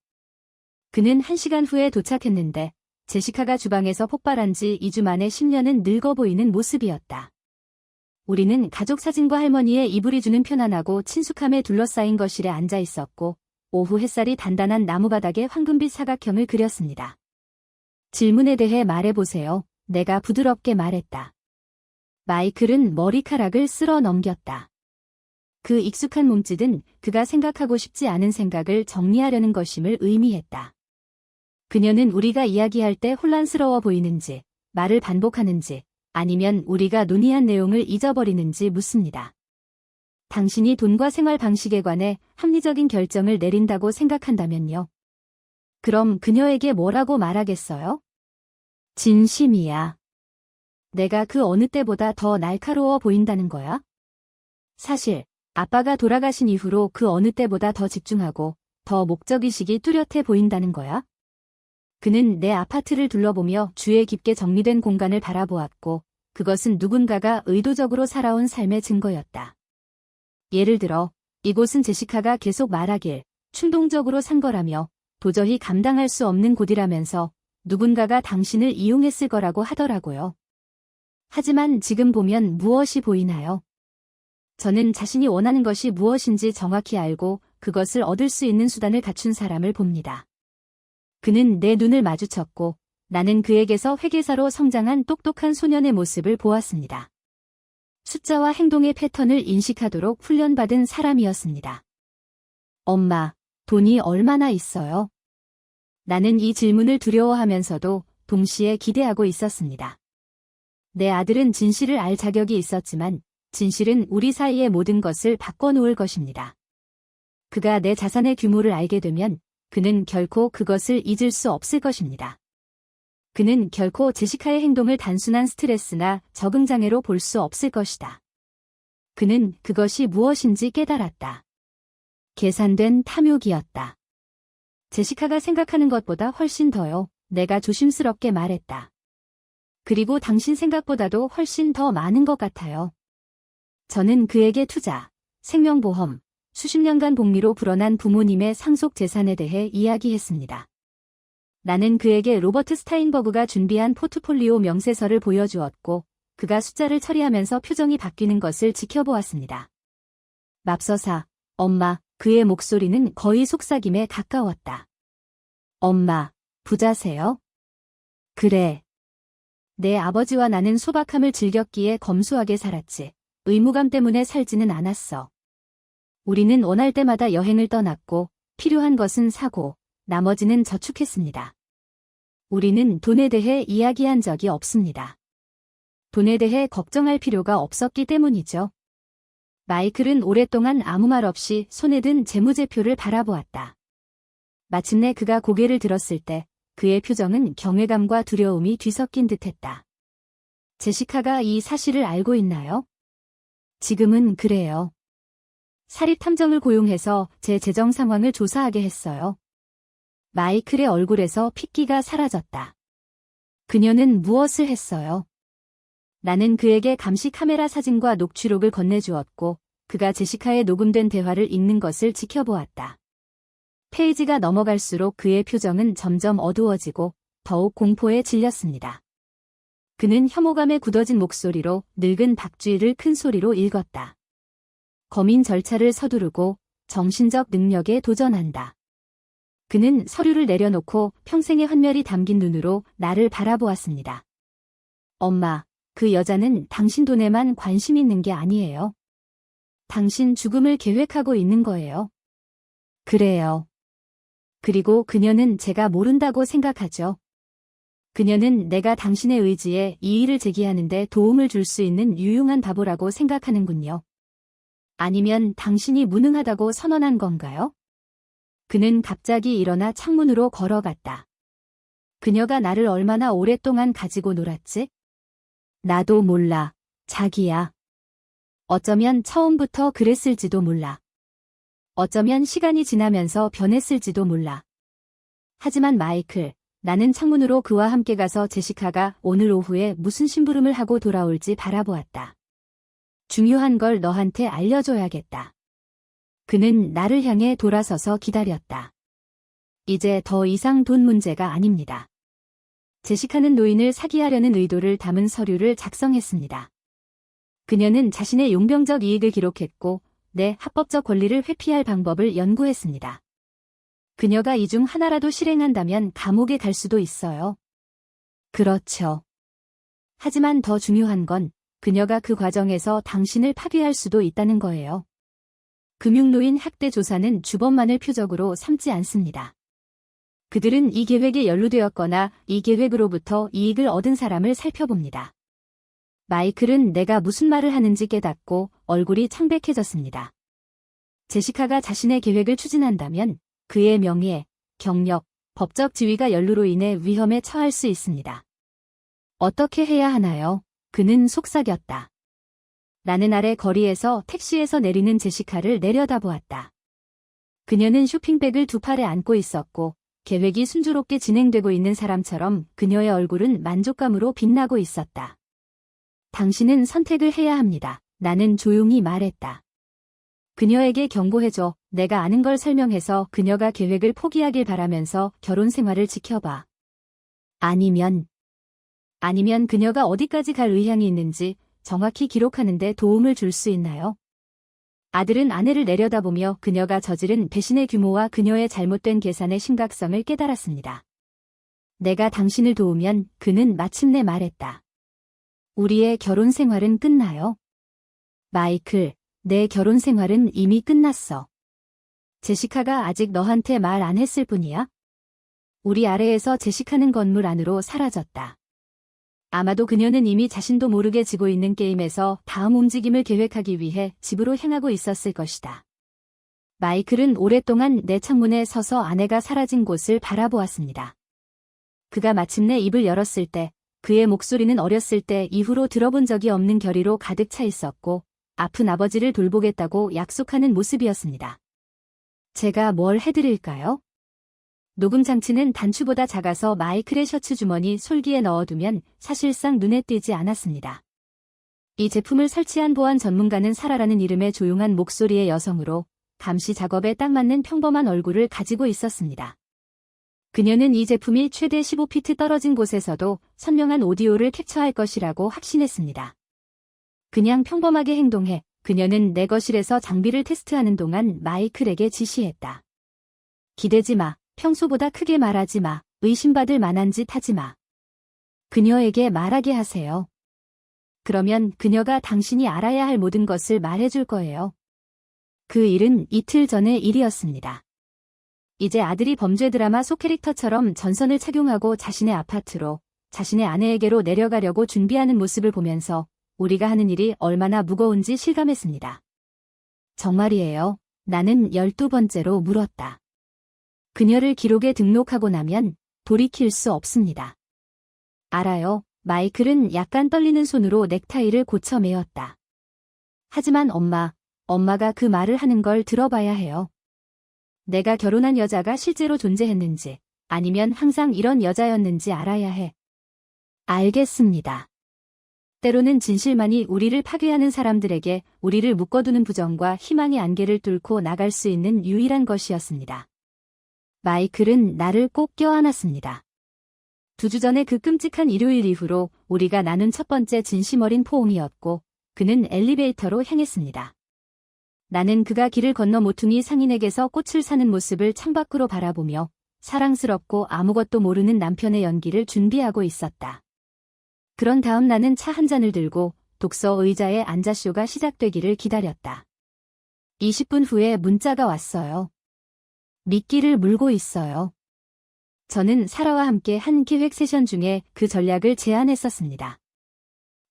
그는 1시간 후에 도착했는데 제시카가 주방에서 폭발한 지 2주 만에 10년은 늙어 보이는 모습이었다. 우리는 가족 사진과 할머니의 이불이 주는 편안하고 친숙함에 둘러싸인 거실에 앉아 있었고 오후 햇살이 단단한 나무바닥에 황금빛 사각형을 그렸습니다. 질문에 대해 말해보세요. 내가 부드럽게 말했다. 마이클은 머리카락을 쓸어 넘겼다. 그 익숙한 몸짓은 그가 생각하고 싶지 않은 생각을 정리하려는 것임을 의미했다. 그녀는 우리가 이야기할 때 혼란스러워 보이는지, 말을 반복하는지, 아니면 우리가 논의한 내용을 잊어버리는지 묻습니다. 당신이 돈과 생활 방식에 관해 합리적인 결정을 내린다고 생각한다면요. 그럼 그녀에게 뭐라고 말하겠어요? 진심이야. 내가 그 어느 때보다 더 날카로워 보인다는 거야? 사실 아빠가 돌아가신 이후로 그 어느 때보다 더 집중하고 더 목적의식이 뚜렷해 보인다는 거야? 그는 내 아파트를 둘러보며 주에 깊게 정리된 공간을 바라보았고 그것은 누군가가 의도적으로 살아온 삶의 증거였다. 예를 들어 이곳은 제시카가 계속 말하길 충동적으로 산 거라며 도저히 감당할 수 없는 곳이라면서 누군가가 당신을 이용했을 거라고 하더라고요. 하지만 지금 보면 무엇이 보이나요? 저는 자신이 원하는 것이 무엇인지 정확히 알고 그것을 얻을 수 있는 수단을 갖춘 사람을 봅니다. 그는 내 눈을 마주쳤고 나는 그에게서 회계사로 성장한 똑똑한 소년의 모습을 보았습니다. 숫자와 행동의 패턴을 인식하도록 훈련받은 사람이었습니다. 엄마, 돈이 얼마나 있어요? 나는 이 질문을 두려워하면서도 동시에 기대하고 있었습니다. 내 아들은 진실을 알 자격이 있었지만 진실은 우리 사이의 모든 것을 바꿔놓을 것입니다. 그가 내 자산의 규모를 알게 되면 그는 결코 그것을 잊을 수 없을 것입니다. 그는 결코 제시카의 행동을 단순한 스트레스나 적응장애로 볼 수 없을 것이다. 그는 그것이 무엇인지 깨달았다. 계산된 탐욕이었다. 제시카가 생각하는 것보다 훨씬 더요. 내가 조심스럽게 말했다. 그리고 당신 생각보다도 훨씬 더 많은 것 같아요. 저는 그에게 투자, 생명보험, 수십 년간 복리로 불어난 부모님의 상속 재산에 대해 이야기했습니다. 나는 그에게 로버트 스타인버그가 준비한 포트폴리오 명세서를 보여주었고, 그가 숫자를 처리하면서 표정이 바뀌는 것을 지켜보았습니다. 맙소사, 엄마, 그의 목소리는 거의 속삭임에 가까웠다. 엄마, 부자세요? 그래. 내 아버지와 나는 소박함을 즐겼기에 검소하게 살았지. 의무감 때문에 살지는 않았어. 우리는 원할 때마다 여행을 떠났고, 필요한 것은 사고, 나머지는 저축했습니다. 우리는 돈에 대해 이야기한 적이 없습니다. 돈에 대해 걱정할 필요가 없었기 때문이죠. 마이클은 오랫동안 아무 말 없이 손에 든 재무제표를 바라보았다. 마침내 그가 고개를 들었을 때 그의 표정은 경외감과 두려움이 뒤섞인 듯했다. 제시카가 이 사실을 알고 있나요? 지금은 그래요. 사립탐정을 고용해서 제 재정 상황을 조사하게 했어요. 마이클의 얼굴에서 핏기가 사라졌다. 그녀는 무엇을 했어요? 나는 그에게 감시 카메라 사진과 녹취록을 건네주었고 그가 제시카의 녹음된 대화를 읽는 것을 지켜보았다. 페이지가 넘어갈수록 그의 표정은 점점 어두워지고 더욱 공포에 질렸습니다. 그는 혐오감에 굳어진 목소리로 늙은 박쥐를 큰 소리로 읽었다. 검인 절차를 서두르고 정신적 능력에 도전한다. 그는 서류를 내려놓고 평생의 환멸이 담긴 눈으로 나를 바라보았습니다. 엄마, 그 여자는 당신 돈에만 관심 있는 게 아니에요. 당신 죽음을 계획하고 있는 거예요. 그래요. 그리고 그녀는 제가 모른다고 생각하죠. 그녀는 내가 당신의 의지에 이의를 제기하는데 도움을 줄 수 있는 유용한 바보라고 생각하는군요. 아니면 당신이 무능하다고 선언한 건가요? 그는 갑자기 일어나 창문으로 걸어갔다. 그녀가 나를 얼마나 오랫동안 가지고 놀았지? 나도 몰라, 자기야. 어쩌면 처음부터 그랬을지도 몰라. 어쩌면 시간이 지나면서 변했을지도 몰라. 하지만 마이클, 나는 창문으로 그와 함께 가서 제시카가 오늘 오후에 무슨 심부름을 하고 돌아올지 바라보았다. 중요한 걸 너한테 알려줘야겠다. 그는 나를 향해 돌아서서 기다렸다. 이제 더 이상 돈 문제가 아닙니다. 제시카는 노인을 사기하려는 의도를 담은 서류를 작성했습니다. 그녀는 자신의 용병적 이익을 기록했고 내 합법적 권리를 회피할 방법을 연구했습니다. 그녀가 이 중 하나라도 실행한다면 감옥에 갈 수도 있어요. 그렇죠. 하지만 더 중요한 건 그녀가 그 과정에서 당신을 파괴할 수도 있다는 거예요. 금융노인 학대 조사는 주범만을 표적으로 삼지 않습니다. 그들은 이 계획에 연루되었거나 이 계획으로부터 이익을 얻은 사람을 살펴봅니다. 마이클은 내가 무슨 말을 하는지 깨닫고 얼굴이 창백해졌습니다. 제시카가 자신의 계획을 추진한다면 그의 명예, 경력, 법적 지위가 연루로 인해 위험에 처할 수 있습니다. 어떻게 해야 하나요? 그는 속삭였다. 나는 아래 거리에서 택시에서 내리는 제시카를 내려다보았다. 그녀는 쇼핑백을 두 팔에 안고 있었고 계획이 순조롭게 진행되고 있는 사람처럼 그녀의 얼굴은 만족감으로 빛나고 있었다. 당신은 선택을 해야 합니다. 나는 조용히 말했다. 그녀에게 경고해줘. 내가 아는 걸 설명해서 그녀가 계획을 포기하길 바라면서 결혼 생활을 지켜봐. 아니면 그녀가 어디까지 갈 의향이 있는지 정확히 기록하는 데 도움을 줄 수 있나요? 아들은 아내를 내려다보며 그녀가 저지른 배신의 규모와 그녀의 잘못된 계산의 심각성을 깨달았습니다. 내가 당신을 도우면 그는 마침내 말했다. 우리의 결혼 생활은 끝나요? 마이클, 내 결혼 생활은 이미 끝났어. 제시카가 아직 너한테 말 안 했을 뿐이야? 우리 아래에서 제시카는 건물 안으로 사라졌다. 아마도 그녀는 이미 자신도 모르게 지고 있는 게임에서 다음 움직임을 계획하기 위해 집으로 향하고 있었을 것이다. 마이클은 오랫동안 내 창문에 서서 아내가 사라진 곳을 바라보았습니다. 그가 마침내 입을 열었을 때 그의 목소리는 어렸을 때 이후로 들어본 적이 없는 결의로 가득 차 있었고 아픈 아버지를 돌보겠다고 약속하는 모습이었습니다. 제가 뭘 해드릴까요? 녹음 장치는 단추보다 작아서 마이클의 셔츠 주머니 솔기에 넣어두면 사실상 눈에 띄지 않았습니다. 이 제품을 설치한 보안 전문가는 사라라는 이름의 조용한 목소리의 여성으로 감시 작업에 딱 맞는 평범한 얼굴을 가지고 있었습니다. 그녀는 이 제품이 최대 15피트 떨어진 곳에서도 선명한 오디오를 캡처할 것이라고 확신했습니다. 그냥 평범하게 행동해. 그녀는 내 거실에서 장비를 테스트하는 동안 마이클에게 지시했다. 기대지 마. 평소보다 크게 말하지 마. 의심받을 만한 짓 하지 마. 그녀에게 말하게 하세요. 그러면 그녀가 당신이 알아야 할 모든 것을 말해줄 거예요. 그 일은 이틀 전의 일이었습니다. 이제 아들이 범죄 드라마 속 캐릭터처럼 전선을 착용하고 자신의 아파트로, 자신의 아내에게로 내려가려고 준비하는 모습을 보면서 우리가 하는 일이 얼마나 무거운지 실감했습니다. 정말이에요. 나는 12번째로 물었다. 그녀를 기록에 등록하고 나면 돌이킬 수 없습니다. 알아요. 마이클은 약간 떨리는 손으로 넥타이를 고쳐 매었다. 하지만 엄마가 그 말을 하는 걸 들어봐야 해요. 내가 결혼한 여자가 실제로 존재했는지, 아니면 항상 이런 여자였는지 알아야 해. 알겠습니다. 때로는 진실만이 우리를 파괴하는 사람들에게 우리를 묶어두는 부정과 희망의 안개를 뚫고 나갈 수 있는 유일한 것이었습니다. 마이클은 나를 꼭 껴안았습니다. 2주 전에 그 끔찍한 일요일 이후로 우리가 나눈 첫 번째 진심 어린 포옹이었고 그는 엘리베이터로 향했습니다. 나는 그가 길을 건너 모퉁이 상인에게서 꽃을 사는 모습을 창밖으로 바라보며 사랑스럽고 아무것도 모르는 남편의 연기를 준비하고 있었다. 그런 다음 나는 차 한 잔을 들고 독서 의자에 앉아 쇼가 시작되기를 기다렸다. 20분 후에 문자가 왔어요. 미끼를 물고 있어요. 저는 사라와 함께 한 기획 세션 중에 그 전략을 제안했었습니다.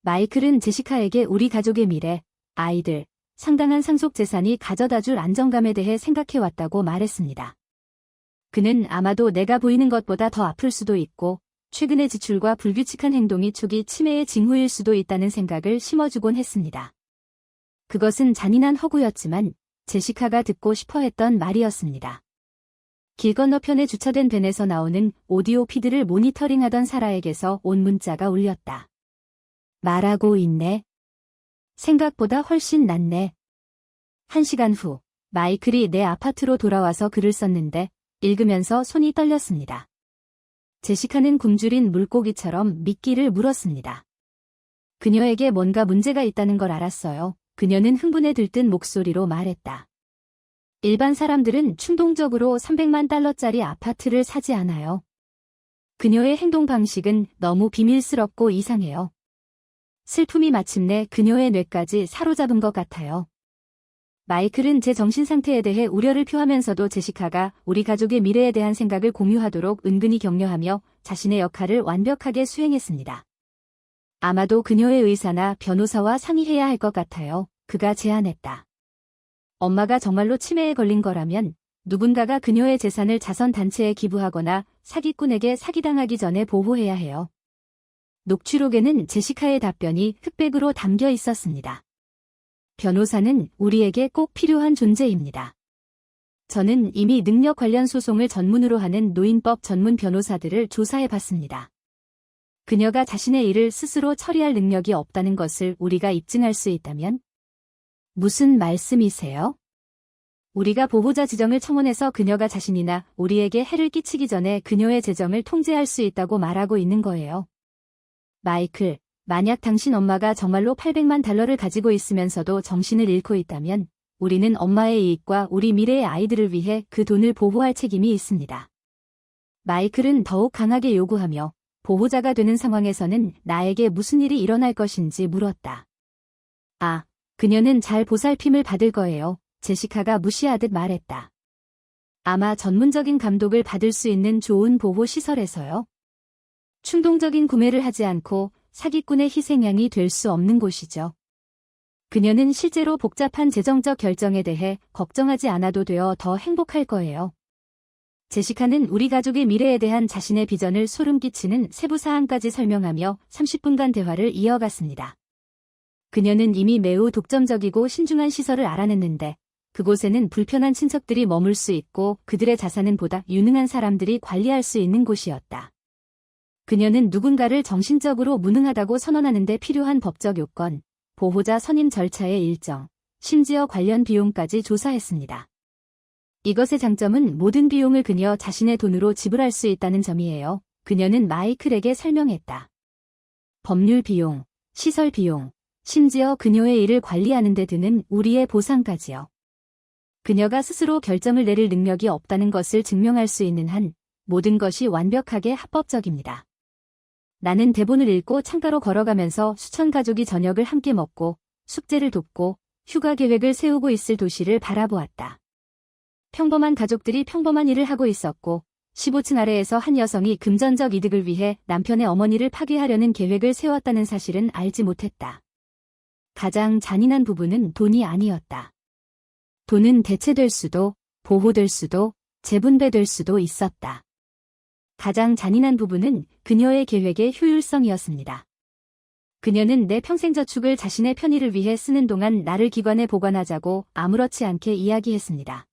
마이클은 제시카에게 우리 가족의 미래, 아이들, 상당한 상속 재산이 가져다줄 안정감에 대해 생각해왔다고 말했습니다. 그는 아마도 내가 보이는 것보다 더 아플 수도 있고 최근의 지출과 불규칙한 행동이 초기 치매의 징후일 수도 있다는 생각을 심어주곤 했습니다. 그것은 잔인한 허구였지만 제시카가 듣고 싶어 했던 말이었습니다. 길 건너편에 주차된 밴에서 나오는 오디오 피드를 모니터링하던 사라에게서 온 문자가 울렸다. 말하고 있네. 생각보다 훨씬 낫네. 1시간 후, 마이클이 내 아파트로 돌아와서 글을 썼는데 읽으면서 손이 떨렸습니다. 제시카는 굶주린 물고기처럼 미끼를 물었습니다. 그녀에게 뭔가 문제가 있다는 걸 알았어요. 그녀는 흥분에 들뜬 목소리로 말했다. 일반 사람들은 충동적으로 300만 달러짜리 아파트를 사지 않아요. 그녀의 행동 방식은 너무 비밀스럽고 이상해요. 슬픔이 마침내 그녀의 뇌까지 사로잡은 것 같아요. 마이클은 제 정신 상태에 대해 우려를 표하면서도 제시카가 우리 가족의 미래에 대한 생각을 공유하도록 은근히 격려하며 자신의 역할을 완벽하게 수행했습니다. 아마도 그녀의 의사나 변호사와 상의해야 할 것 같아요. 그가 제안했다. 엄마가 정말로 치매에 걸린 거라면 누군가가 그녀의 재산을 자선단체에 기부하거나 사기꾼에게 사기당하기 전에 보호해야 해요. 녹취록에는 제시카의 답변이 흑백으로 담겨 있었습니다. 변호사는 우리에게 꼭 필요한 존재입니다. 저는 이미 능력 관련 소송을 전문으로 하는 노인법 전문 변호사들을 조사해봤습니다. 그녀가 자신의 일을 스스로 처리할 능력이 없다는 것을 우리가 입증할 수 있다면? 무슨 말씀이세요? 우리가 보호자 지정을 청원해서 그녀가 자신이나 우리에게 해를 끼치기 전에 그녀의 재정을 통제할 수 있다고 말하고 있는 거예요. 마이클, 만약 당신 엄마가 정말로 800만 달러를 가지고 있으면서도 정신을 잃고 있다면 우리는 엄마의 이익과 우리 미래의 아이들을 위해 그 돈을 보호할 책임이 있습니다. 마이클은 더욱 강하게 요구하며 보호자가 되는 상황에서는 나에게 무슨 일이 일어날 것인지 물었다. 그녀는 잘 보살핌을 받을 거예요. 제시카가 무시하듯 말했다. 아마 전문적인 감독을 받을 수 있는 좋은 보호시설에서요. 충동적인 구매를 하지 않고 사기꾼의 희생양이 될 수 없는 곳이죠. 그녀는 실제로 복잡한 재정적 결정에 대해 걱정하지 않아도 되어 더 행복할 거예요. 제시카는 우리 가족의 미래에 대한 자신의 비전을 소름 끼치는 세부 사항까지 설명하며 30분간 대화를 이어갔습니다. 그녀는 이미 매우 독점적이고 신중한 시설을 알아냈는데 그곳에는 불편한 친척들이 머물 수 있고 그들의 자산은 보다 유능한 사람들이 관리할 수 있는 곳이었다. 그녀는 누군가를 정신적으로 무능하다고 선언하는 데 필요한 법적 요건, 보호자 선임 절차의 일정, 심지어 관련 비용까지 조사했습니다. 이것의 장점은 모든 비용을 그녀 자신의 돈으로 지불할 수 있다는 점이에요. 그녀는 마이클에게 설명했다. 법률 비용, 시설 비용, 심지어 그녀의 일을 관리하는 데 드는 우리의 보상까지요. 그녀가 스스로 결정을 내릴 능력이 없다는 것을 증명할 수 있는 한 모든 것이 완벽하게 합법적입니다. 나는 대본을 읽고 창가로 걸어가면서 수천 가족이 저녁을 함께 먹고 숙제를 돕고 휴가 계획을 세우고 있을 도시를 바라보았다. 평범한 가족들이 평범한 일을 하고 있었고 15층 아래에서 한 여성이 금전적 이득을 위해 남편의 어머니를 파괴하려는 계획을 세웠다는 사실은 알지 못했다. 가장 잔인한 부분은 돈이 아니었다. 돈은 대체될 수도, 보호될 수도, 재분배될 수도 있었다. 가장 잔인한 부분은 그녀의 계획의 효율성이었습니다. 그녀는 내 평생 저축을 자신의 편의를 위해 쓰는 동안 나를 기관에 보관하자고 아무렇지 않게 이야기했습니다.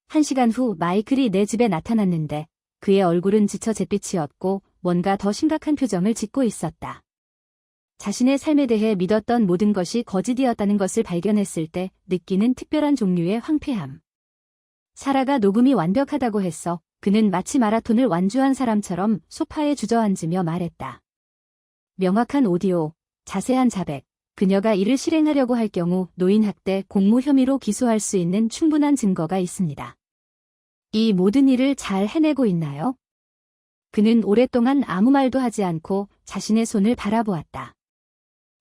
1시간 후 마이클이 내 집에 나타났는데 그의 얼굴은 지쳐 잿빛이었고 뭔가 더 심각한 표정을 짓고 있었다. 자신의 삶에 대해 믿었던 모든 것이 거짓이었다는 것을 발견했을 때 느끼는 특별한 종류의 황폐함. 사라가 녹음이 완벽하다고 했어. 그는 마치 마라톤을 완주한 사람처럼 소파에 주저앉으며 말했다. 명확한 오디오, 자세한 자백, 그녀가 이를 실행하려고 할 경우 노인학대 공모 혐의로 기소할 수 있는 충분한 증거가 있습니다. 이 모든 일을 잘 해내고 있나요? 그는 오랫동안 아무 말도 하지 않고 자신의 손을 바라보았다.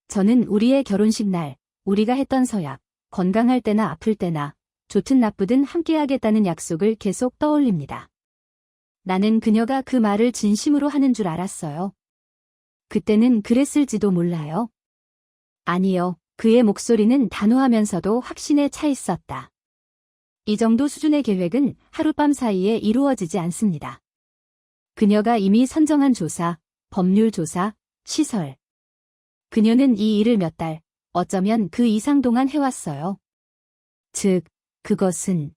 저는 우리의 결혼식 날, 우리가 했던 서약, 건강할 때나 아플 때나, 좋든 나쁘든 함께하겠다는 약속을 계속 떠올립니다. 나는 그녀가 그 말을 진심으로 하는 줄 알았어요. 그때는 그랬을지도 몰라요. 아니요, 그의 목소리는 단호하면서도 확신에 차 있었다. 이 정도 수준의 계획은 하룻밤 사이에 이루어지지 않습니다. 그녀가 이미 선정한 조사, 법률 조사, 시설. 그녀는 이 일을 몇 달, 어쩌면 그 이상 동안 해왔어요. 즉, 그것은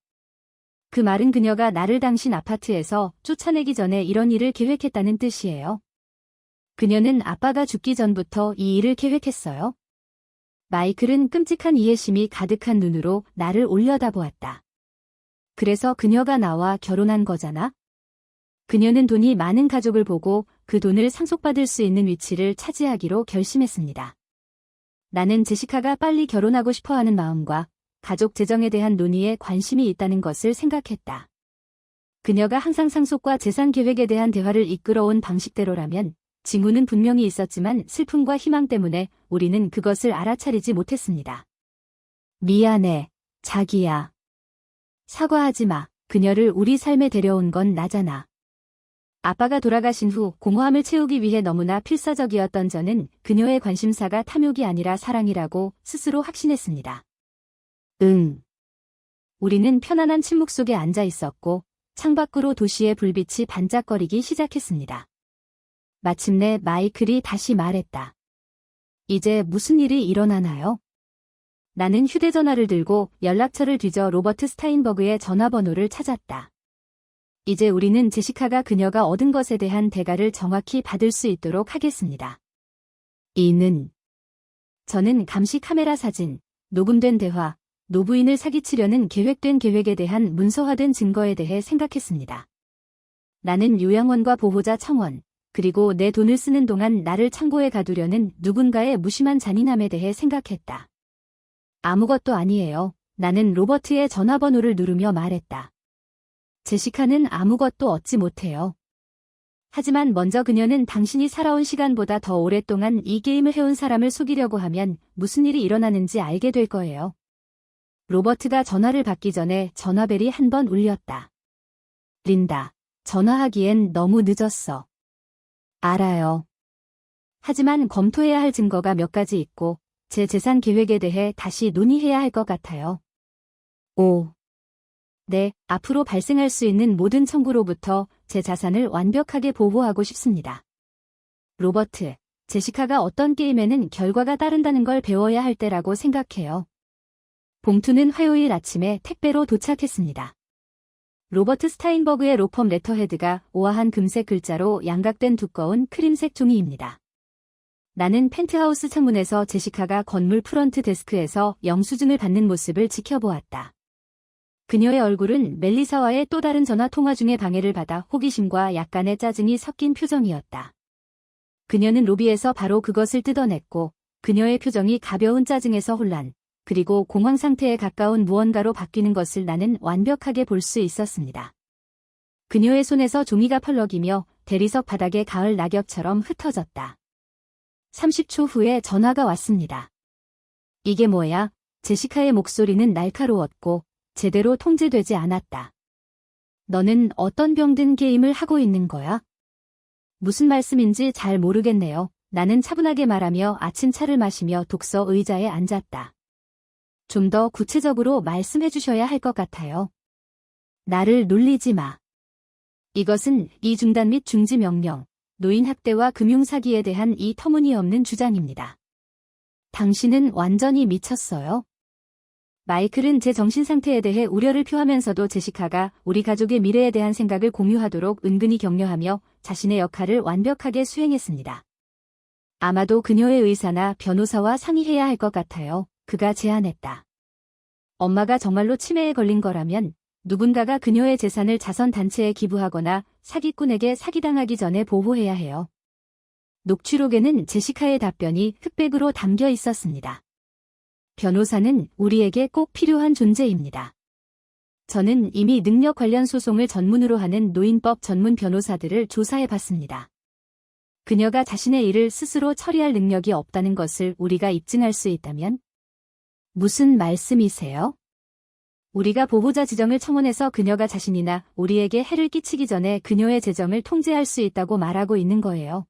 그 말은 그녀가 나를 당신 아파트에서 쫓아내기 전에 이런 일을 계획했다는 뜻이에요. 그녀는 아빠가 죽기 전부터 이 일을 계획했어요. 마이클은 끔찍한 이해심이 가득한 눈으로 나를 올려다보았다. 그래서 그녀가 나와 결혼한 거잖아? 그녀는 돈이 많은 가족을 보고 그 돈을 상속받을 수 있는 위치를 차지하기로 결심했습니다. 나는 제시카가 빨리 결혼하고 싶어하는 마음과 가족 재정에 대한 논의에 관심이 있다는 것을 생각했다. 그녀가 항상 상속과 재산 계획에 대한 대화를 이끌어온 방식대로라면 징후는 분명히 있었지만 슬픔과 희망 때문에 우리는 그것을 알아차리지 못했습니다. 미안해, 자기야. 사과하지 마. 그녀를 우리 삶에 데려온 건 나잖아. 아빠가 돌아가신 후 공허함을 채우기 위해 너무나 필사적이었던 저는 그녀의 관심사가 탐욕이 아니라 사랑이라고 스스로 확신했습니다. 응. 우리는 편안한 침묵 속에 앉아 있었고 창밖으로 도시의 불빛이 반짝거리기 시작했습니다. 마침내 마이클이 다시 말했다. 이제 무슨 일이 일어나나요? 나는 휴대전화를 들고 연락처를 뒤져 로버트 스타인버그의 전화번호를 찾았다. 이제 우리는 제시카가 그녀가 얻은 것에 대한 대가를 정확히 받을 수 있도록 하겠습니다. 저는 감시 카메라 사진, 녹음된 대화, 노부인을 사기치려는 계획된 계획에 대한 문서화된 증거에 대해 생각했습니다. 나는 요양원과 보호자 청원, 그리고 내 돈을 쓰는 동안 나를 창고에 가두려는 누군가의 무심한 잔인함에 대해 생각했다. 아무것도 아니에요. 나는 로버트의 전화번호를 누르며 말했다. 제시카는 아무것도 얻지 못해요. 하지만 먼저 그녀는 당신이 살아온 시간보다 더 오랫동안 이 게임을 해온 사람을 속이려고 하면 무슨 일이 일어나는지 알게 될 거예요. 로버트가 전화를 받기 전에 전화벨이 한 번 울렸다. 린다, 전화하기엔 너무 늦었어. 알아요. 하지만 검토해야 할 증거가 몇 가지 있고 제 재산 계획에 대해 다시 논의해야 할 것 같아요. 네, 앞으로 발생할 수 있는 모든 청구로부터 제 자산을 완벽하게 보호하고 싶습니다. 로버트, 제시카가 어떤 게임에는 결과가 따른다는 걸 배워야 할 때라고 생각해요. 봉투는 화요일 아침에 택배로 도착했습니다. 로버트 스타인버그의 로펌 레터헤드가 오화한 금색 글자로 양각된 두꺼운 크림색 종이입니다. 나는 펜트하우스 창문에서 제시카가 건물 프런트 데스크에서 영수증을 받는 모습을 지켜보았다. 그녀의 얼굴은 멜리사와의 또 다른 전화 통화 중에 방해를 받아 호기심과 약간의 짜증이 섞인 표정이었다. 그녀는 로비에서 바로 그것을 뜯어냈고 그녀의 표정이 가벼운 짜증에서 혼란, 그리고 공황 상태에 가까운 무언가로 바뀌는 것을 나는 완벽하게 볼 수 있었습니다. 그녀의 손에서 종이가 펄럭이며 대리석 바닥에 가을 낙엽처럼 흩어졌다. 30초 후에 전화가 왔습니다. 이게 뭐야? 제시카의 목소리는 날카로웠고 제대로 통제되지 않았다. 너는 어떤 병든 게임을 하고 있는 거야? 무슨 말씀인지 잘 모르겠네요. 나는 차분하게 말하며 아침 차를 마시며 독서 의자에 앉았다. 좀 더 구체적으로 말씀해 주셔야 할 것 같아요. 나를 놀리지 마. 이것은 이 중단 및 중지 명령, 노인 학대와 금융 사기에 대한 이 터무니없는 주장입니다. 당신은 완전히 미쳤어요. 마이클은 제 정신 상태에 대해 우려를 표하면서도 제시카가 우리 가족의 미래에 대한 생각을 공유하도록 은근히 격려하며 자신의 역할을 완벽하게 수행했습니다. 아마도 그녀의 의사나 변호사와 상의해야 할 것 같아요. 그가 제안했다. 엄마가 정말로 치매에 걸린 거라면 누군가가 그녀의 재산을 자선단체에 기부하거나 사기꾼에게 사기당하기 전에 보호해야 해요. 녹취록에는 제시카의 답변이 흑백으로 담겨 있었습니다. 변호사는 우리에게 꼭 필요한 존재입니다. 저는 이미 능력 관련 소송을 전문으로 하는 노인법 전문 변호사들을 조사해봤습니다. 그녀가 자신의 일을 스스로 처리할 능력이 없다는 것을 우리가 입증할 수 있다면? 무슨 말씀이세요? 우리가 보호자 지정을 청원해서 그녀가 자신이나 우리에게 해를 끼치기 전에 그녀의 재정을 통제할 수 있다고 말하고 있는 거예요.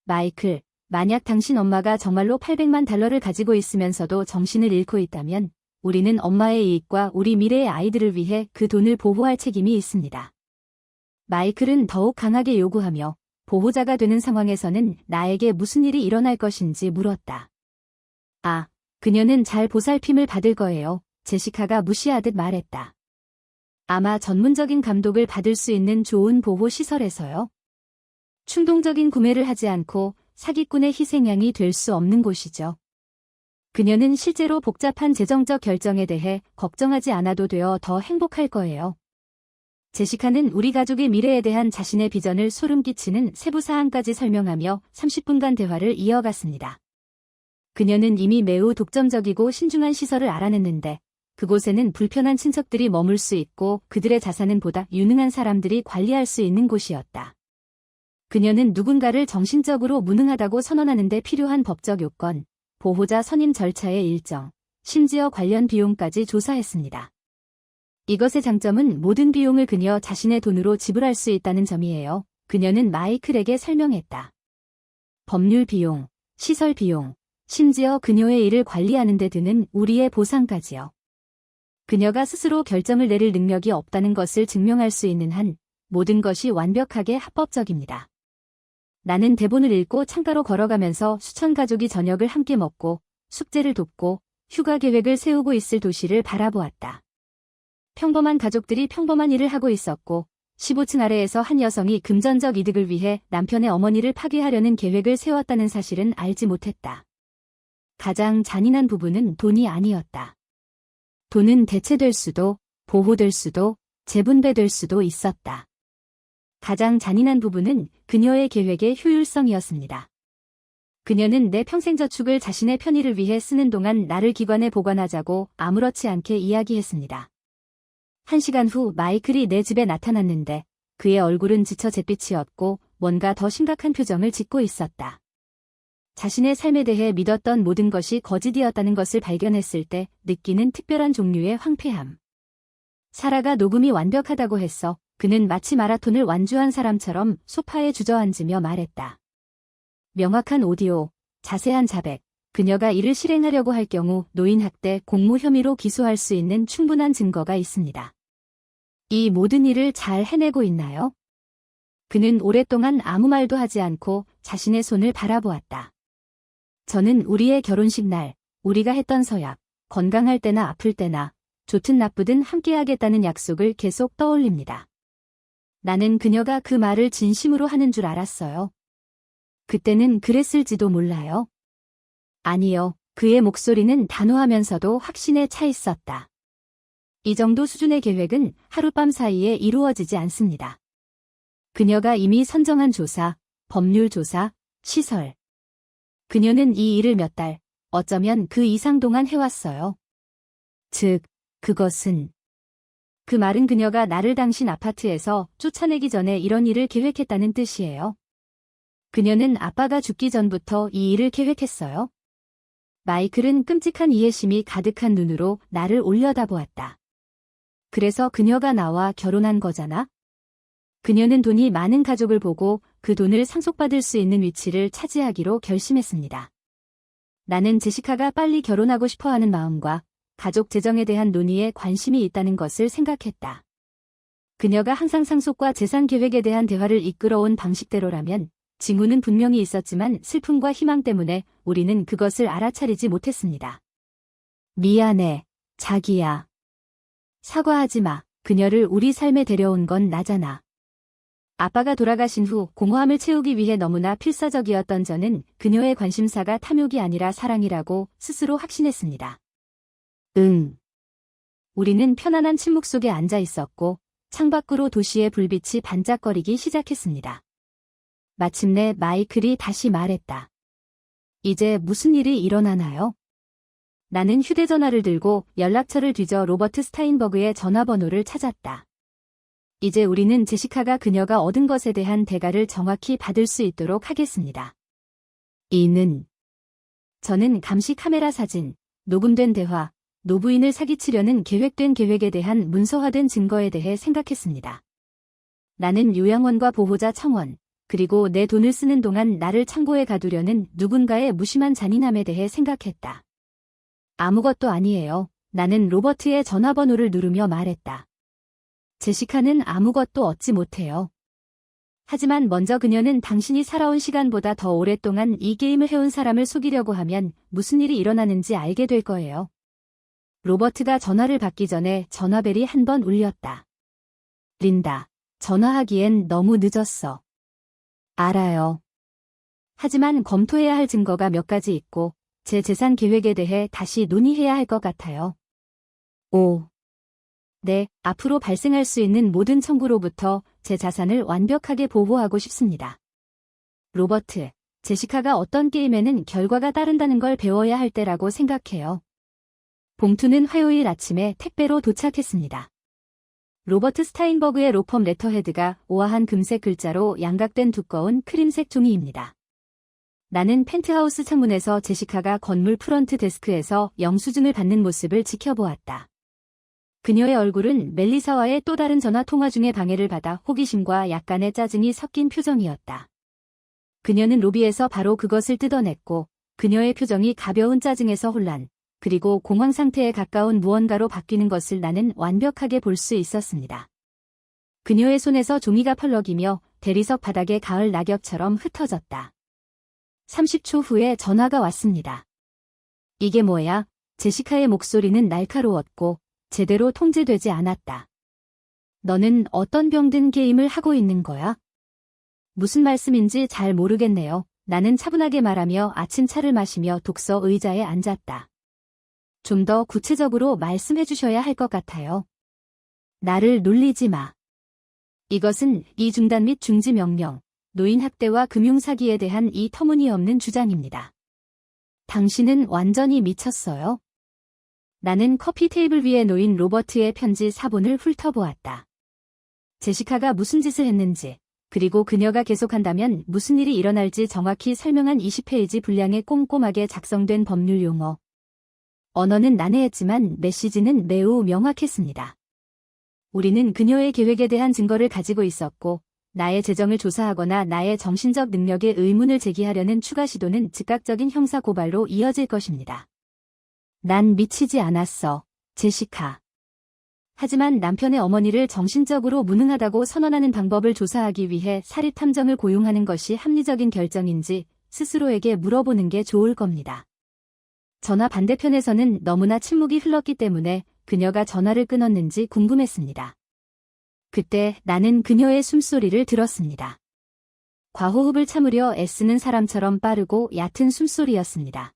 마이클, 만약 당신 엄마가 정말로 $800만 가지고 있으면서도 정신을 잃고 있다면 우리는 엄마의 이익과 우리 미래의 아이들을 위해 그 돈을 보호할 책임이 있습니다. 마이클은 더욱 강하게 요구하며 보호자가 되는 상황에서는 나에게 무슨 일이 일어날 것인지 물었다. 아, 그녀는 잘 보살핌을 받을 거예요. 제시카가 무시하듯 말했다. 아마 전문적인 감독을 받을 수 있는 좋은 보호시설에서요. 충동적인 구매를 하지 않고 사기꾼의 희생양이 될 수 없는 곳이죠. 그녀는 실제로 복잡한 재정적 결정에 대해 걱정하지 않아도 되어 더 행복할 거예요. 제시카는 우리 가족의 미래에 대한 자신의 비전을 소름 끼치는 세부 사항까지 설명하며 30분간 대화를 이어갔습니다. 그녀는 이미 매우 독점적이고 신중한 시설을 알아냈는데 그곳에는 불편한 친척들이 머물 수 있고 그들의 자산은 보다 유능한 사람들이 관리할 수 있는 곳이었다. 그녀는 누군가를 정신적으로 무능하다고 선언하는 데 필요한 법적 요건, 보호자 선임 절차의 일정, 심지어 관련 비용까지 조사했습니다. 이것의 장점은 모든 비용을 그녀 자신의 돈으로 지불할 수 있다는 점이에요. 그녀는 마이클에게 설명했다. 법률 비용, 시설 비용, 심지어 그녀의 일을 관리하는 데 드는 우리의 보상까지요. 그녀가 스스로 결정을 내릴 능력이 없다는 것을 증명할 수 있는 한 모든 것이 완벽하게 합법적입니다. 나는 대본을 읽고 창가로 걸어가면서 수천 가족이 저녁을 함께 먹고 숙제를 돕고 휴가 계획을 세우고 있을 도시를 바라보았다. 평범한 가족들이 평범한 일을 하고 있었고 15층 아래에서 한 여성이 금전적 이득을 위해 남편의 어머니를 파괴하려는 계획을 세웠다는 사실은 알지 못했다. 가장 잔인한 부분은 돈이 아니었다. 돈은 대체될 수도, 보호될 수도, 재분배될 수도 있었다. 가장 잔인한 부분은 그녀의 계획의 효율성이었습니다. 그녀는 내 평생 저축을 자신의 편의를 위해 쓰는 동안 나를 기관에 보관하자고 아무렇지 않게 이야기했습니다. 1시간 후 마이클이 내 집에 나타났는데 그의 얼굴은 지쳐 잿빛이었고 뭔가 더 심각한 표정을 짓고 있었다. 자신의 삶에 대해 믿었던 모든 것이 거짓이었다는 것을 발견했을 때 느끼는 특별한 종류의 황폐함. 사라가 녹음이 완벽하다고 했어. 그는 마치 마라톤을 완주한 사람처럼 소파에 주저앉으며 말했다. 명확한 오디오, 자세한 자백, 그녀가 이를 실행하려고 할 경우 노인학대 공모 혐의로 기소할 수 있는 충분한 증거가 있습니다. 이 모든 일을 잘 해내고 있나요? 그는 오랫동안 아무 말도 하지 않고 자신의 손을 바라보았다. 저는 우리의 결혼식 날, 우리가 했던 서약, 건강할 때나 아플 때나 좋든 나쁘든 함께하겠다는 약속을 계속 떠올립니다. 나는 그녀가 그 말을 진심으로 하는 줄 알았어요. 그때는 그랬을지도 몰라요. 아니요, 그의 목소리는 단호하면서도 확신에 차 있었다. 이 정도 수준의 계획은 하룻밤 사이에 이루어지지 않습니다. 그녀가 이미 선정한 조사, 법률 조사, 시설. 그녀는 이 일을 몇 달, 어쩌면 그 이상 동안 해왔어요. 즉, 그것은 그 말은 그녀가 나를 당신 아파트에서 쫓아내기 전에 이런 일을 계획했다는 뜻이에요. 그녀는 아빠가 죽기 전부터 이 일을 계획했어요. 마이클은 끔찍한 이해심이 가득한 눈으로 나를 올려다보았다. 그래서 그녀가 나와 결혼한 거잖아? 그녀는 돈이 많은 가족을 보고 그 돈을 상속받을 수 있는 위치를 차지하기로 결심했습니다. 나는 제시카가 빨리 결혼하고 싶어하는 마음과 가족 재정에 대한 논의에 관심이 있다는 것을 생각했다. 그녀가 항상 상속과 재산 계획에 대한 대화를 이끌어온 방식대로라면 징후는 분명히 있었지만 슬픔과 희망 때문에 우리는 그것을 알아차리지 못했습니다. 미안해, 자기야. 사과하지 마. 그녀를 우리 삶에 데려온 건 나잖아. 아빠가 돌아가신 후 공허함을 채우기 위해 너무나 필사적이었던 저는 그녀의 관심사가 탐욕이 아니라 사랑이라고 스스로 확신했습니다. 응. 우리는 편안한 침묵 속에 앉아 있었고 창밖으로 도시의 불빛이 반짝거리기 시작했습니다. 마침내 마이클이 다시 말했다. 이제 무슨 일이 일어나나요? 나는 휴대전화를 들고 연락처를 뒤져 로버트 스타인버그의 전화번호를 찾았다. 이제 우리는 제시카가 그녀가 얻은 것에 대한 대가를 정확히 받을 수 있도록 하겠습니다. 이는 저는 감시 카메라 사진, 녹음된 대화, 노부인을 사기치려는 계획된 계획에 대한 문서화된 증거에 대해 생각했습니다. 나는 요양원과 보호자 청원, 그리고 내 돈을 쓰는 동안 나를 창고에 가두려는 누군가의 무심한 잔인함에 대해 생각했다. 아무것도 아니에요. 나는 로버트의 전화번호를 누르며 말했다. 제시카는 아무것도 얻지 못해요. 하지만 먼저 그녀는 당신이 살아온 시간보다 더 오랫동안 이 게임을 해온 사람을 속이려고 하면 무슨 일이 일어나는지 알게 될 거예요. 로버트가 전화를 받기 전에 전화벨이 한 번 울렸다. 린다, 전화하기엔 너무 늦었어. 알아요. 하지만 검토해야 할 증거가 몇 가지 있고 제 재산 계획에 대해 다시 논의해야 할 것 같아요. 오. 네, 앞으로 발생할 수 있는 모든 청구로부터 제 자산을 완벽하게 보호하고 싶습니다. 로버트, 제시카가 어떤 게임에는 결과가 따른다는 걸 배워야 할 때라고 생각해요. 봉투는 화요일 아침에 택배로 도착했습니다. 로버트 스타인버그의 로펌 레터헤드가 오화한 금색 글자로 양각된 두꺼운 크림색 종이입니다. 나는 펜트하우스 창문에서 제시카가 건물 프런트 데스크에서 영수증을 받는 모습을 지켜보았다. 그녀의 얼굴은 멜리사와의 또 다른 전화 통화 중에 방해를 받아 호기심과 약간의 짜증이 섞인 표정이었다. 그녀는 로비에서 바로 그것을 뜯어냈고 그녀의 표정이 가벼운 짜증에서 혼란, 그리고 공황 상태에 가까운 무언가로 바뀌는 것을 나는 완벽하게 볼 수 있었습니다. 그녀의 손에서 종이가 펄럭이며 대리석 바닥에 가을 낙엽처럼 흩어졌다. 30초 후에 전화가 왔습니다. 이게 뭐야? 제시카의 목소리는 날카로웠고 제대로 통제되지 않았다. 너는 어떤 병든 게임을 하고 있는 거야? 무슨 말씀인지 잘 모르겠네요. 나는 차분하게 말하며 아침차를 마시며 독서 의자에 앉았다. 좀 더 구체적으로 말씀해 주셔야 할 것 같아요. 나를 놀리지 마. 이것은 이중단 및 중지 명령, 노인 학대와 금융사기에 대한 이 터무니없는 주장입니다. 당신은 완전히 미쳤어요. 나는 커피 테이블 위에 놓인 로버트의 편지 사본을 훑어보았다. 제시카가 무슨 짓을 했는지, 그리고 그녀가 계속한다면 무슨 일이 일어날지 정확히 설명한 20페이지 분량의 꼼꼼하게 작성된 법률 용어. 언어는 난해했지만 메시지는 매우 명확했습니다. 우리는 그녀의 계획에 대한 증거를 가지고 있었고 나의 재정을 조사하거나 나의 정신적 능력에 의문을 제기하려는 추가 시도는 즉각적인 형사 고발로 이어질 것입니다. 난 미치지 않았어, 제시카. 하지만 남편의 어머니를 정신적으로 무능하다고 선언하는 방법을 조사하기 위해 사립탐정을 고용하는 것이 합리적인 결정인지 스스로에게 물어보는 게 좋을 겁니다. 전화 반대편에서는 너무나 침묵이 흘렀기 때문에 그녀가 전화를 끊었는지 궁금했습니다. 그때 나는 그녀의 숨소리를 들었습니다. 과호흡을 참으려 애쓰는 사람처럼 빠르고 얕은 숨소리였습니다.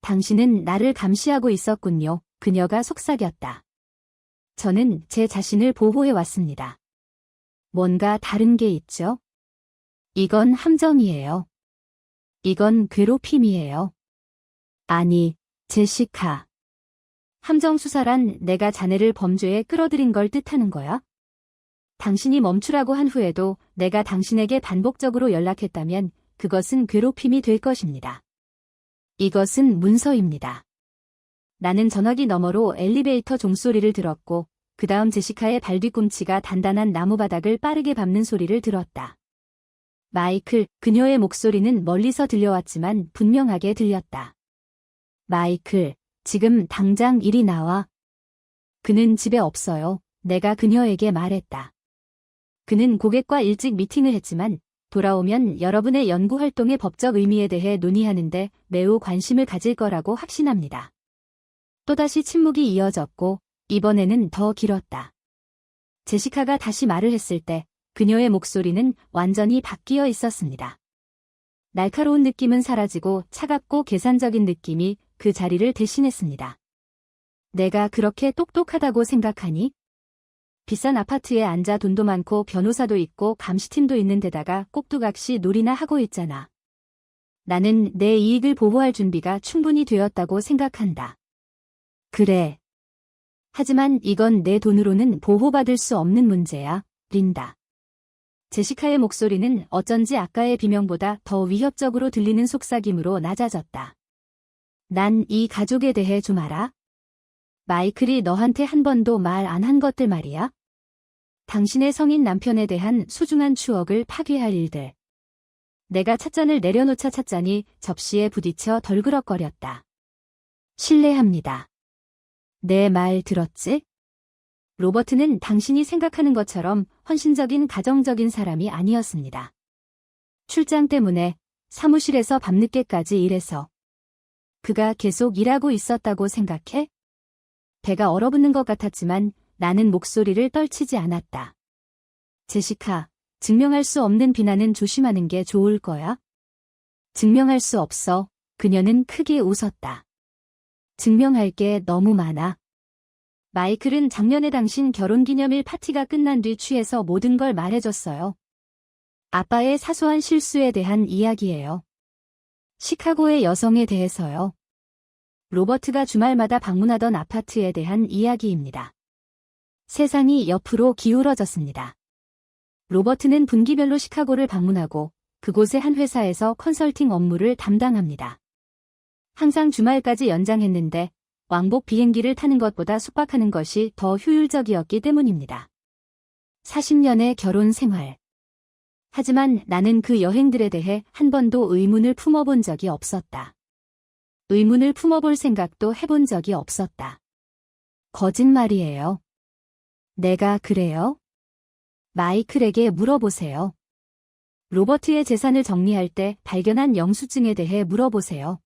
당신은 나를 감시하고 있었군요. 그녀가 속삭였다. 저는 제 자신을 보호해 왔습니다. 뭔가 다른 게 있죠? 이건 함정이에요. 이건 괴롭힘이에요. 아니, 제시카. 함정수사란 내가 자네를 범죄에 끌어들인 걸 뜻하는 거야? 당신이 멈추라고 한 후에도 내가 당신에게 반복적으로 연락했다면 그것은 괴롭힘이 될 것입니다. 이것은 문서입니다. 나는 전화기 너머로 엘리베이터 종소리를 들었고 그 다음 제시카의 발 뒤꿈치가 단단한 나무 바닥을 빠르게 밟는 소리를 들었다. 마이클, 그녀의 목소리는 멀리서 들려왔지만 분명하게 들렸다. 마이클, 지금 당장 이리 나와. 그는 집에 없어요. 내가 그녀에게 말했다. 그는 고객과 일찍 미팅을 했지만 돌아오면 여러분의 연구활동의 법적 의미에 대해 논의하는데 매우 관심을 가질 거라고 확신합니다. 또다시 침묵이 이어졌고 이번에는 더 길었다. 제시카가 다시 말을 했을 때 그녀의 목소리는 완전히 바뀌어 있었습니다. 날카로운 느낌은 사라지고 차갑고 계산적인 느낌이 그 자리를 대신했습니다. 내가 그렇게 똑똑하다고 생각하니? 비싼 아파트에 앉아 돈도 많고 변호사도 있고 감시팀도 있는 데다가 꼭두각시 놀이나 하고 있잖아. 나는 내 이익을 보호할 준비가 충분히 되었다고 생각한다. 그래. 하지만 이건 내 돈으로는 보호받을 수 없는 문제야, 린다. 제시카의 목소리는 어쩐지 아까의 비명보다 더 위협적으로 들리는 속삭임으로 낮아졌다. 난 이 가족에 대해 좀 알아? 마이클이 너한테 한 번도 말 안 한 것들 말이야? 당신의 성인 남편에 대한 소중한 추억을 파괴할 일들. 내가 찻잔을 내려놓자 찻잔이 접시에 부딪혀 덜그럭거렸다. 실례합니다. 내 말 들었지? 로버트는 당신이 생각하는 것처럼 헌신적인 가정적인 사람이 아니었습니다. 출장 때문에 사무실에서 밤늦게까지 일해서 그가 계속 일하고 있었다고 생각해? 배가 얼어붙는 것 같았지만 나는 목소리를 떨치지 않았다. 제시카, 증명할 수 없는 비난은 조심하는 게 좋을 거야. 증명할 수 없어. 그녀는 크게 웃었다. 증명할 게 너무 많아. 마이클은 작년에 당신 결혼기념일 파티가 끝난 뒤 취해서 모든 걸 말해줬어요. 아빠의 사소한 실수에 대한 이야기예요. 시카고의 여성에 대해서요. 로버트가 주말마다 방문하던 아파트에 대한 이야기입니다. 세상이 옆으로 기울어졌습니다. 로버트는 분기별로 시카고를 방문하고 그곳의 한 회사에서 컨설팅 업무를 담당합니다. 항상 주말까지 연장했는데 왕복 비행기를 타는 것보다 숙박하는 것이 더 효율적이었기 때문입니다. 40년의 결혼 생활. 하지만 나는 그 여행들에 대해 한 번도 의문을 품어본 적이 없었다. 의문을 품어볼 생각도 해본 적이 없었다. 거짓말이에요. 내가 그래요? 마이클에게 물어보세요. 로버트의 재산을 정리할 때 발견한 영수증에 대해 물어보세요.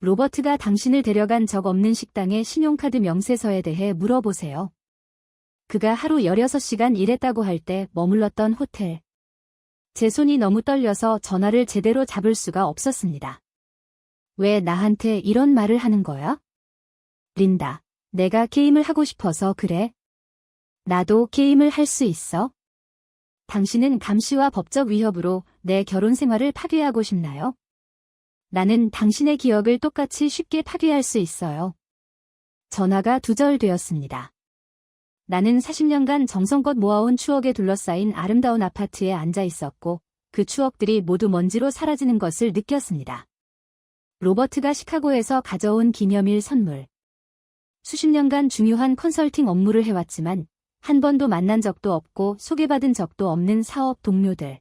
로버트가 당신을 데려간 적 없는 식당의 신용카드 명세서에 대해 물어보세요. 그가 하루 16시간 일했다고 할 때 머물렀던 호텔. 제 손이 너무 떨려서 전화를 제대로 잡을 수가 없었습니다. 왜 나한테 이런 말을 하는 거야? 린다, 내가 게임을 하고 싶어서 그래. 나도 게임을 할 수 있어? 당신은 감시와 법적 위협으로 내 결혼 생활을 파괴하고 싶나요? 나는 당신의 기억을 똑같이 쉽게 파괴할 수 있어요. 전화가 두절되었습니다. 나는 40년간 정성껏 모아온 추억에 둘러싸인 아름다운 아파트에 앉아 있었고 그 추억들이 모두 먼지로 사라지는 것을 느꼈습니다. 로버트가 시카고에서 가져온 기념일 선물. 수십 년간 중요한 컨설팅 업무를 해왔지만 한 번도 만난 적도 없고 소개받은 적도 없는 사업 동료들.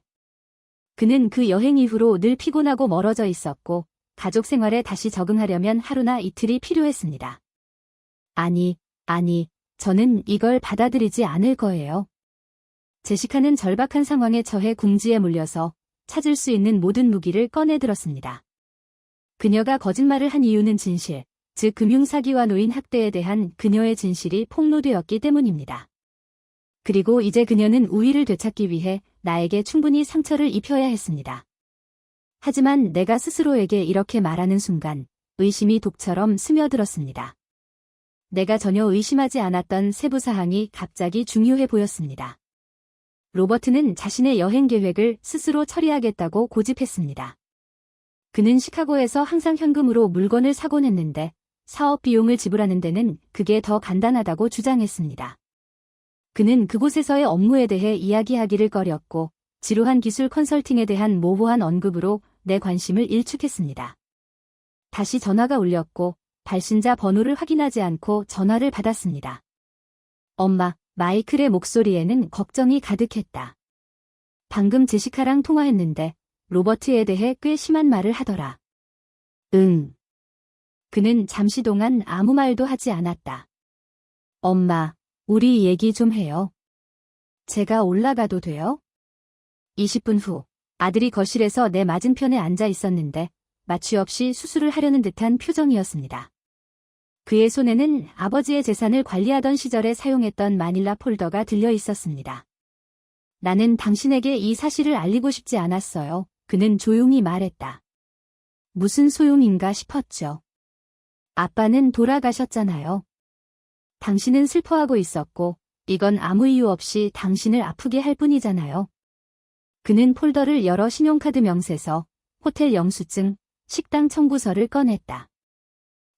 그는 그 여행 이후로 늘 피곤하고 멀어져 있었고 가족 생활에 다시 적응하려면 하루나 이틀이 필요했습니다. 아니, 저는 이걸 받아들이지 않을 거예요. 제시카는 절박한 상황에 처해 궁지에 몰려서 찾을 수 있는 모든 무기를 꺼내들었습니다. 그녀가 거짓말을 한 이유는 진실, 즉 금융사기와 노인 학대에 대한 그녀의 진실이 폭로되었기 때문입니다. 그리고 이제 그녀는 우위를 되찾기 위해 나에게 충분히 상처를 입혀야 했습니다. 하지만 내가 스스로에게 이렇게 말하는 순간 의심이 독처럼 스며들었습니다. 내가 전혀 의심하지 않았던 세부 사항이 갑자기 중요해 보였습니다. 로버트는 자신의 여행 계획을 스스로 처리하겠다고 고집했습니다. 그는 시카고에서 항상 현금으로 물건을 사곤 했는데 사업 비용을 지불하는 데는 그게 더 간단하다고 주장했습니다. 그는 그곳에서의 업무에 대해 이야기하기를 꺼렸고 지루한 기술 컨설팅에 대한 모호한 언급으로 내 관심을 일축했습니다. 다시 전화가 울렸고 발신자 번호를 확인하지 않고 전화를 받았습니다. 엄마, 마이클의 목소리에는 걱정이 가득했다. 방금 제시카랑 통화했는데 로버트에 대해 꽤 심한 말을 하더라. 응. 그는 잠시 동안 아무 말도 하지 않았다. 엄마, 우리 얘기 좀 해요. 제가 올라가도 돼요? 20분 후, 아들이 거실에서 내 맞은편에 앉아 있었는데 마취 없이 수술을 하려는 듯한 표정이었습니다. 그의 손에는 아버지의 재산을 관리하던 시절에 사용했던 마닐라 폴더가 들려 있었습니다. 나는 당신에게 이 사실을 알리고 싶지 않았어요. 그는 조용히 말했다. 무슨 소용인가 싶었죠. 아빠는 돌아가셨잖아요. 당신은 슬퍼하고 있었고 이건 아무 이유 없이 당신을 아프게 할 뿐이잖아요. 그는 폴더를 열어 신용카드 명세서, 호텔 영수증, 식당 청구서를 꺼냈다.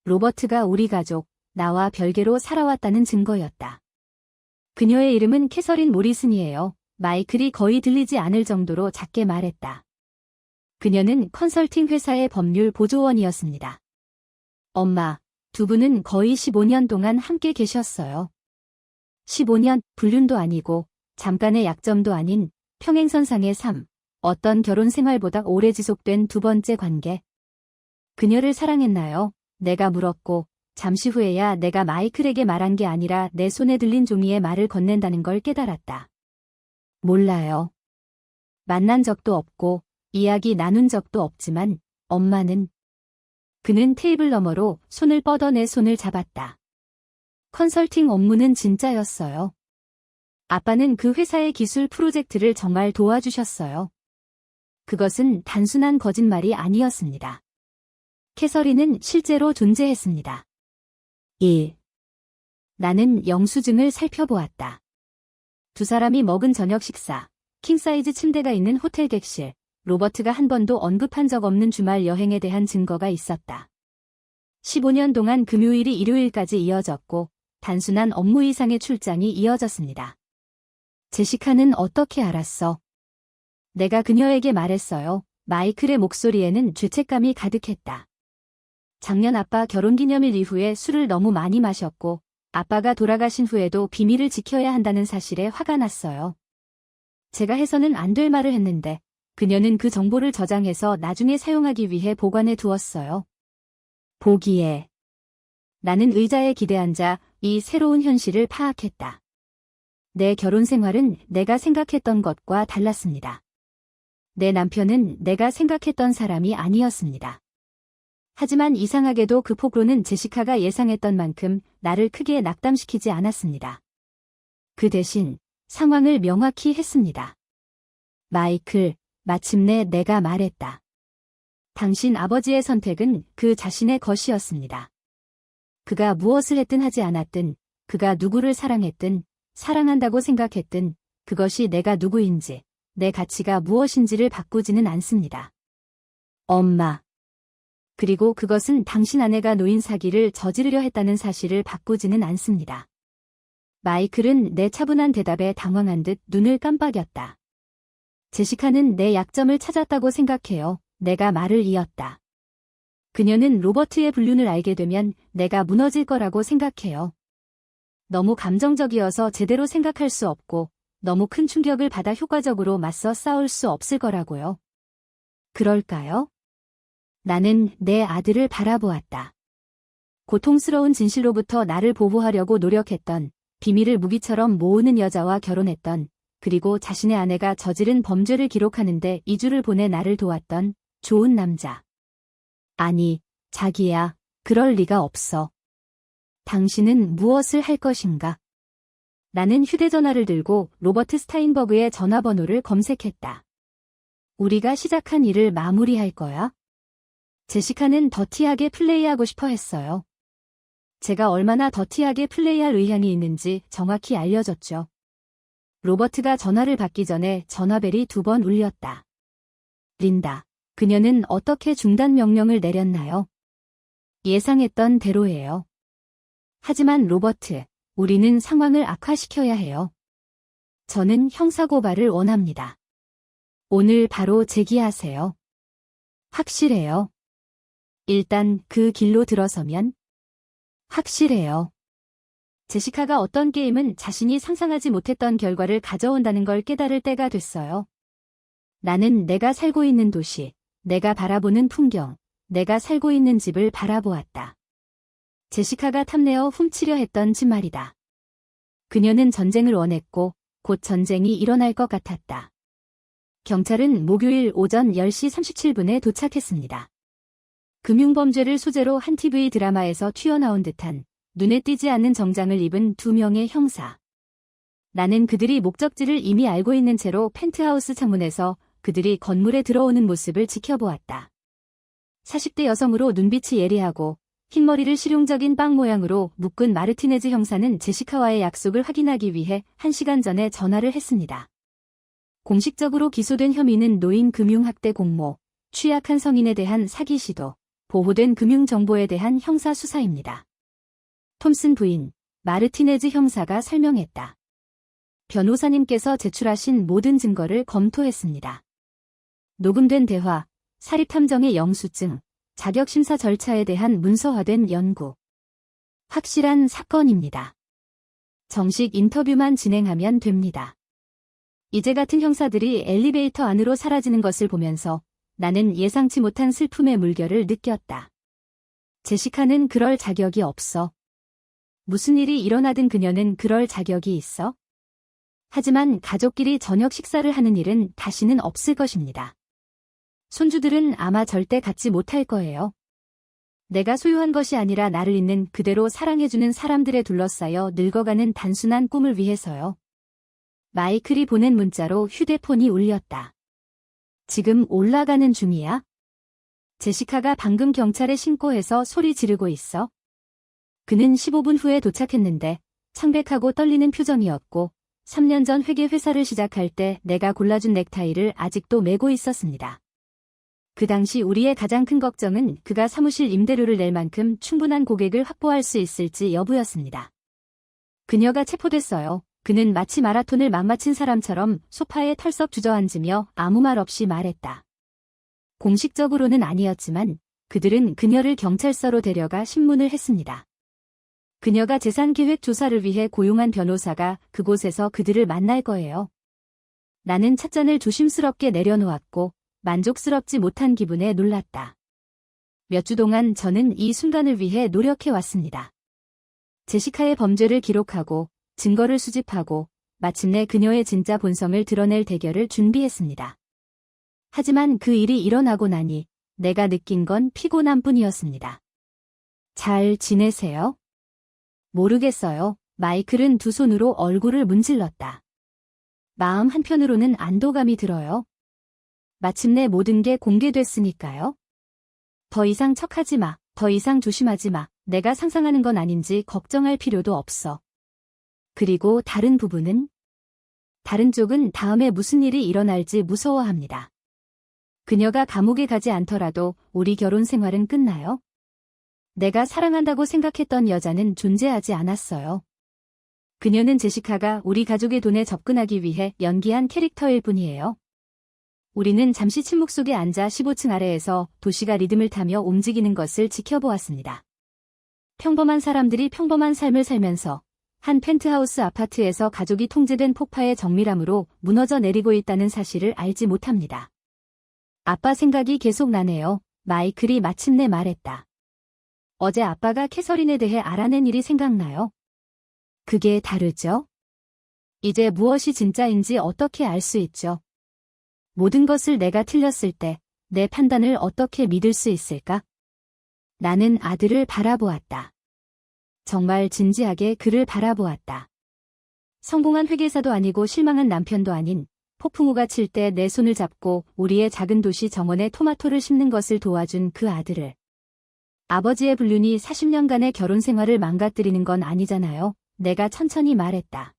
로버트가 우리 가족, 나와 별개로 살아왔다는 증거였다. 그녀의 이름은 캐서린 모리슨이에요. 마이클이 거의 들리지 않을 정도로 작게 말했다. 그녀는 컨설팅 회사의 법률 보조원이었습니다. 엄마, 두 분은 거의 15년 동안 함께 계셨어요. 15년, 불륜도 아니고 잠깐의 약점도 아닌 평행선상의 삶, 어떤 결혼 생활보다 오래 지속된 두 번째 관계. 그녀를 사랑했나요? 내가 물었고 잠시 후에야 내가 마이클에게 말한 게 아니라 내 손에 들린 종이에 말을 건넨다는 걸 깨달았다. 몰라요. 만난 적도 없고 이야기 나눈 적도 없지만 엄마는. 그는 테이블 너머로 손을 뻗어 내 손을 잡았다. 컨설팅 업무는 진짜였어요. 아빠는 그 회사의 기술 프로젝트를 정말 도와주셨어요. 그것은 단순한 거짓말이 아니었습니다. 캐서린은 실제로 존재했습니다. 1. 나는 영수증을 살펴보았다. 두 사람이 먹은 저녁 식사, 킹사이즈 침대가 있는 호텔 객실, 로버트가 한 번도 언급한 적 없는 주말 여행에 대한 증거가 있었다. 15년 동안 금요일이 일요일까지 이어졌고 단순한 업무 이상의 출장이 이어졌습니다. 제시카는 어떻게 알았어? 내가 그녀에게 말했어요. 마이클의 목소리에는 죄책감이 가득했다. 작년 아빠 결혼기념일 이후에 술을 너무 많이 마셨고 아빠가 돌아가신 후에도 비밀을 지켜야 한다는 사실에 화가 났어요. 제가 해서는 안 될 말을 했는데 그녀는 그 정보를 저장해서 나중에 사용하기 위해 보관해 두었어요. 보기에 나는 의자에 기대앉아 이 새로운 현실을 파악했다. 내 결혼 생활은 내가 생각했던 것과 달랐습니다. 내 남편은 내가 생각했던 사람이 아니었습니다. 하지만 이상하게도 그 폭로는 제시카가 예상했던 만큼 나를 크게 낙담시키지 않았습니다. 그 대신 상황을 명확히 했습니다. 마이클, 마침내 내가 말했다. 당신 아버지의 선택은 그 자신의 것이었습니다. 그가 무엇을 했든 하지 않았든, 그가 누구를 사랑했든, 사랑한다고 생각했든, 그것이 내가 누구인지, 내 가치가 무엇인지를 바꾸지는 않습니다. 엄마. 그리고 그것은 당신 아내가 노인 사기를 저지르려 했다는 사실을 바꾸지는 않습니다. 마이클은 내 차분한 대답에 당황한 듯 눈을 깜빡였다. 제시카는 내 약점을 찾았다고 생각해요. 내가 말을 이었다. 그녀는 로버트의 불륜을 알게 되면 내가 무너질 거라고 생각해요. 너무 감정적이어서 제대로 생각할 수 없고 너무 큰 충격을 받아 효과적으로 맞서 싸울 수 없을 거라고요. 그럴까요? 나는 내 아들을 바라보았다. 고통스러운 진실로부터 나를 보호하려고 노력했던, 비밀을 무기처럼 모으는 여자와 결혼했던, 그리고 자신의 아내가 저지른 범죄를 기록하는데 2주를 보내 나를 도왔던 좋은 남자. 아니, 자기야, 그럴 리가 없어. 당신은 무엇을 할 것인가? 나는 휴대전화를 들고 로버트 스타인버그의 전화번호를 검색했다. 우리가 시작한 일을 마무리할 거야? 제시카는 더티하게 플레이하고 싶어 했어요. 제가 얼마나 더티하게 플레이할 의향이 있는지 정확히 알려줬죠. 로버트가 전화를 받기 전에 전화벨이 2번 울렸다. 린다, 그녀는 어떻게 중단 명령을 내렸나요? 예상했던 대로예요. 하지만 로버트, 우리는 상황을 악화시켜야 해요. 저는 형사고발을 원합니다. 오늘 바로 제기하세요. 확실해요. 일단 그 길로 들어서면? 확실해요. 제시카가 어떤 게임은 자신이 상상하지 못했던 결과를 가져온다는 걸 깨달을 때가 됐어요. 나는 내가 살고 있는 도시, 내가 바라보는 풍경, 내가 살고 있는 집을 바라보았다. 제시카가 탐내어 훔치려 했던 집 말이다. 그녀는 전쟁을 원했고 곧 전쟁이 일어날 것 같았다. 경찰은 목요일 오전 10시 37분에 도착했습니다. 금융범죄를 소재로 한 TV 드라마에서 튀어나온 듯한 눈에 띄지 않는 정장을 입은 2명의 형사. 나는 그들이 목적지를 이미 알고 있는 채로 펜트하우스 창문에서 그들이 건물에 들어오는 모습을 지켜보았다. 40대 여성으로 눈빛이 예리하고 흰머리를 실용적인 빵 모양으로 묶은 마르티네즈 형사는 제시카와의 약속을 확인하기 위해 1시간 전에 전화를 했습니다. 공식적으로 기소된 혐의는 노인 금융학대 공모, 취약한 성인에 대한 사기 시도, 보호된 금융정보에 대한 형사 수사입니다. 톰슨 부인, 마르티네즈 형사가 설명했다. 변호사님께서 제출하신 모든 증거를 검토했습니다. 녹음된 대화, 사립탐정의 영수증, 자격심사 절차에 대한 문서화된 연구. 확실한 사건입니다. 정식 인터뷰만 진행하면 됩니다. 이제 같은 형사들이 엘리베이터 안으로 사라지는 것을 보면서 나는 예상치 못한 슬픔의 물결을 느꼈다. 제시카는 그럴 자격이 없어. 무슨 일이 일어나든 그녀는 그럴 자격이 있어? 하지만 가족끼리 저녁 식사를 하는 일은 다시는 없을 것입니다. 손주들은 아마 절대 갖지 못할 거예요. 내가 소유한 것이 아니라 나를 있는 그대로 사랑해주는 사람들에 둘러싸여 늙어가는 단순한 꿈을 위해서요. 마이클이 보낸 문자로 휴대폰이 울렸다. 지금 올라가는 중이야? 제시카가 방금 경찰에 신고해서 소리 지르고 있어. 그는 15분 후에 도착했는데 창백하고 떨리는 표정이었고 3년 전 회계 회사를 시작할 때 내가 골라준 넥타이를 아직도 메고 있었습니다. 그 당시 우리의 가장 큰 걱정은 그가 사무실 임대료를 낼 만큼 충분한 고객을 확보할 수 있을지 여부였습니다. 그녀가 체포됐어요. 그는 마치 마라톤을 막마친 사람처럼 소파에 털썩 주저앉으며 아무 말 없이 말했다. 공식적으로는 아니었지만 그들은 그녀를 경찰서로 데려가 신문을 했습니다. 그녀가 재산계획 조사를 위해 고용한 변호사가 그곳에서 그들을 만날 거예요. 나는 찻잔을 조심스럽게 내려놓았고 만족스럽지 못한 기분에 놀랐다. 몇 주 동안 저는 이 순간을 위해 노력해왔습니다. 제시카의 범죄를 기록하고 증거를 수집하고 마침내 그녀의 진짜 본성을 드러낼 대결을 준비했습니다. 하지만 그 일이 일어나고 나니 내가 느낀 건 피곤함 뿐이었습니다. 잘 지내세요? 모르겠어요. 마이클은 두 손으로 얼굴을 문질렀다. 마음 한편으로는 안도감이 들어요. 마침내 모든 게 공개됐으니까요. 더 이상 척하지 마. 더 이상 조심하지 마. 내가 상상하는 건 아닌지 걱정할 필요도 없어. 그리고 다른 부분은? 다른 쪽은 다음에 무슨 일이 일어날지 무서워합니다. 그녀가 감옥에 가지 않더라도 우리 결혼 생활은 끝나요? 내가 사랑한다고 생각했던 여자는 존재하지 않았어요. 그녀는 제시카가 우리 가족의 돈에 접근하기 위해 연기한 캐릭터일 뿐이에요. 우리는 잠시 침묵 속에 앉아 15층 아래에서 도시가 리듬을 타며 움직이는 것을 지켜보았습니다. 평범한 사람들이 평범한 삶을 살면서 한 펜트하우스 아파트에서 가족이 통제된 폭파의 정밀함으로 무너져 내리고 있다는 사실을 알지 못합니다. 아빠 생각이 계속 나네요. 마이클이 마침내 말했다. 어제 아빠가 캐서린에 대해 알아낸 일이 생각나요? 그게 다르죠? 이제 무엇이 진짜인지 어떻게 알 수 있죠? 모든 것을 내가 틀렸을 때 내 판단을 어떻게 믿을 수 있을까? 나는 아들을 바라보았다. 정말 진지하게 그를 바라보았다. 성공한 회계사도 아니고 실망한 남편도 아닌 폭풍우가 칠 때 내 손을 잡고 우리의 작은 도시 정원에 토마토를 심는 것을 도와준 그 아들을. 아버지의 불륜이 40년간의 결혼 생활을 망가뜨리는 건 아니잖아요. 내가 천천히 말했다.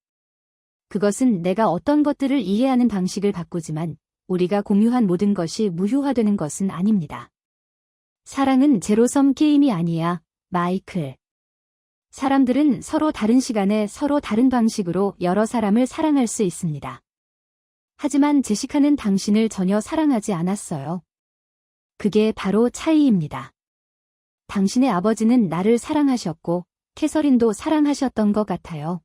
그것은 내가 어떤 것들을 이해하는 방식을 바꾸지만 우리가 공유한 모든 것이 무효화되는 것은 아닙니다. 사랑은 제로섬 게임이 아니야, 마이클. 사람들은 서로 다른 시간에 서로 다른 방식으로 여러 사람을 사랑할 수 있습니다. 하지만 제시카는 당신을 전혀 사랑하지 않았어요. 그게 바로 차이입니다. 당신의 아버지는 나를 사랑하셨고 캐서린도 사랑하셨던 것 같아요.